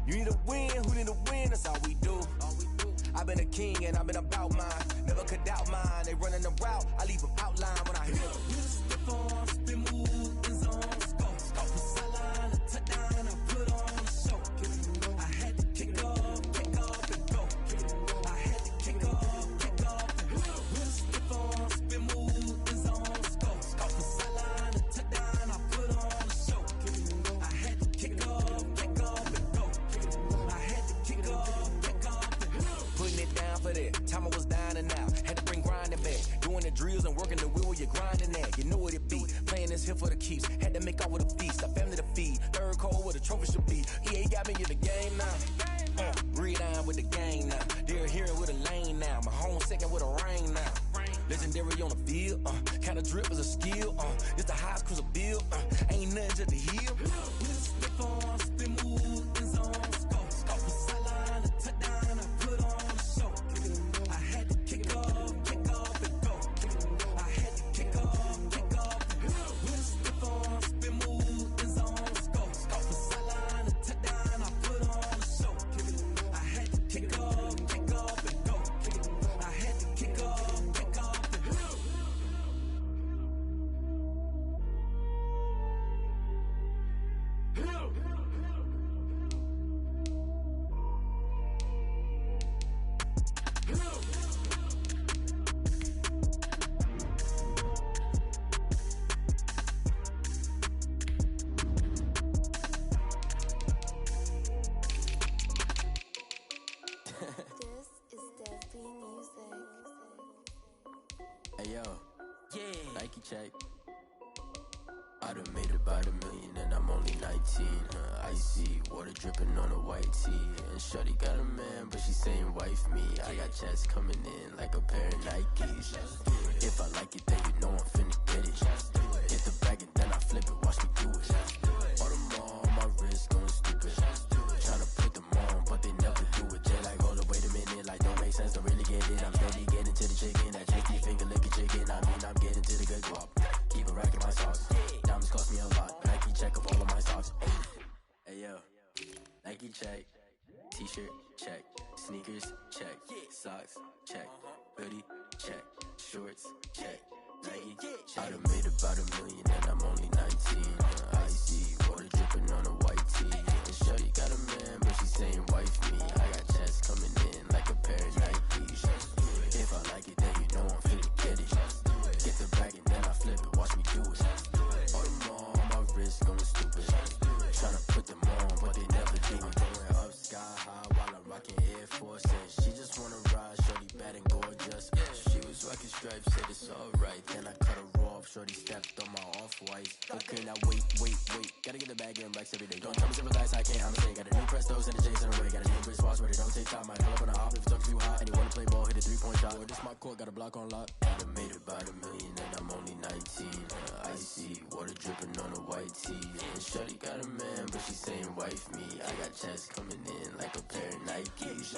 S4: You need a win, who need a win? That's all we do. I've been a king and I've been about mine. Never could doubt mine. They running the route, I leave them outline when I hit them.
S19: Step on, spin, move, in zone, scope. From sideline to touchdown, I put on a show. I had to kick off and go. I had to kick off and go. Step on, spin, move, in zone, scope. From sideline to touchdown, I put on a show. I had to kick off and go. I had to kick off and go.
S4: Putting it down for that. Time I was down and out. Had to bring grinding back. Doing the drills and working the wheel where you're grinding at. You know what it be. Playing this here for the keeps. Had to make out with a feast. A family to feed. Third cold where the trophy should be. EA got me in the game now. Breathe on with the gang now. They're here with a lane now. My home second with a rain now. Legendary on the field. Kinda drip is a skill. It's the highest cruiser bill. Ain't nothing to the hill.
S19: Step on, spin, move, in zone, scope. From sideline to touchdown, I put on a show. I had to kick off and go. I had to kick off and go. Step on, spin, move, in zone, scope. From sideline to touchdown, I put on a show. I had to kick off and go. I had to kick off and go.
S20: Hey yo, Nike check. I done made about $1 million and I'm only 19. Icy water dripping on a white tee. And shorty got a man, but she saying wife me. I got checks coming in like a pair of Nikes. If I like it, then you know I'm finna get it. Get the bag and then I flip it, watch me do it. All them on my wrist going stupid. Tryna put them on, but they never do it. They like, hold up, wait a minute, like don't make sense, don't really get it. I'm steady getting to the chicken, that cheeky finger licking chicken. I mean, I'm getting to the good guap. Keep a rack in my sauce. Diamonds cost me a lot. Nike check of all of my socks. Hey yo, Nike check. T-shirt check. Sneakers check. Socks check. Hoodie check. Shorts check. Nike check. I done made about $1 million and I'm only 19. Icy water dripping on a white tee. And shorty got a man, but she saying wife me. I got checks coming in like a pair of Nikes. If I like it, then you know I'm finna get it. Get the bag and then I flip it, watch me do it. All them on my wrist going stupid. Tryna put them on, but they never do it. Going up sky high while I'm rocking Air Force. And she just wanna ride, shorty bad and gorgeous. She was rocking stripes, said it's alright. Then I cut her off, shorty stepped on my off-white. Okay, now wait. Gotta get the bag in racks every day. Don't tell me to relax, I can't, I'm saying. Got a new Prestos and a Jason away. Got a new wristwatch where they don't take time. Might pull up on a hop if it's too hot. And you wanna play ball, hit a 3-point shot. Or this my court, got a block on lock. I done made about $1 million and I'm only 19. Icy water dripping on a white tee. And shorty got a man, but she saying wife me. I got checks coming in like a pair of Nikes.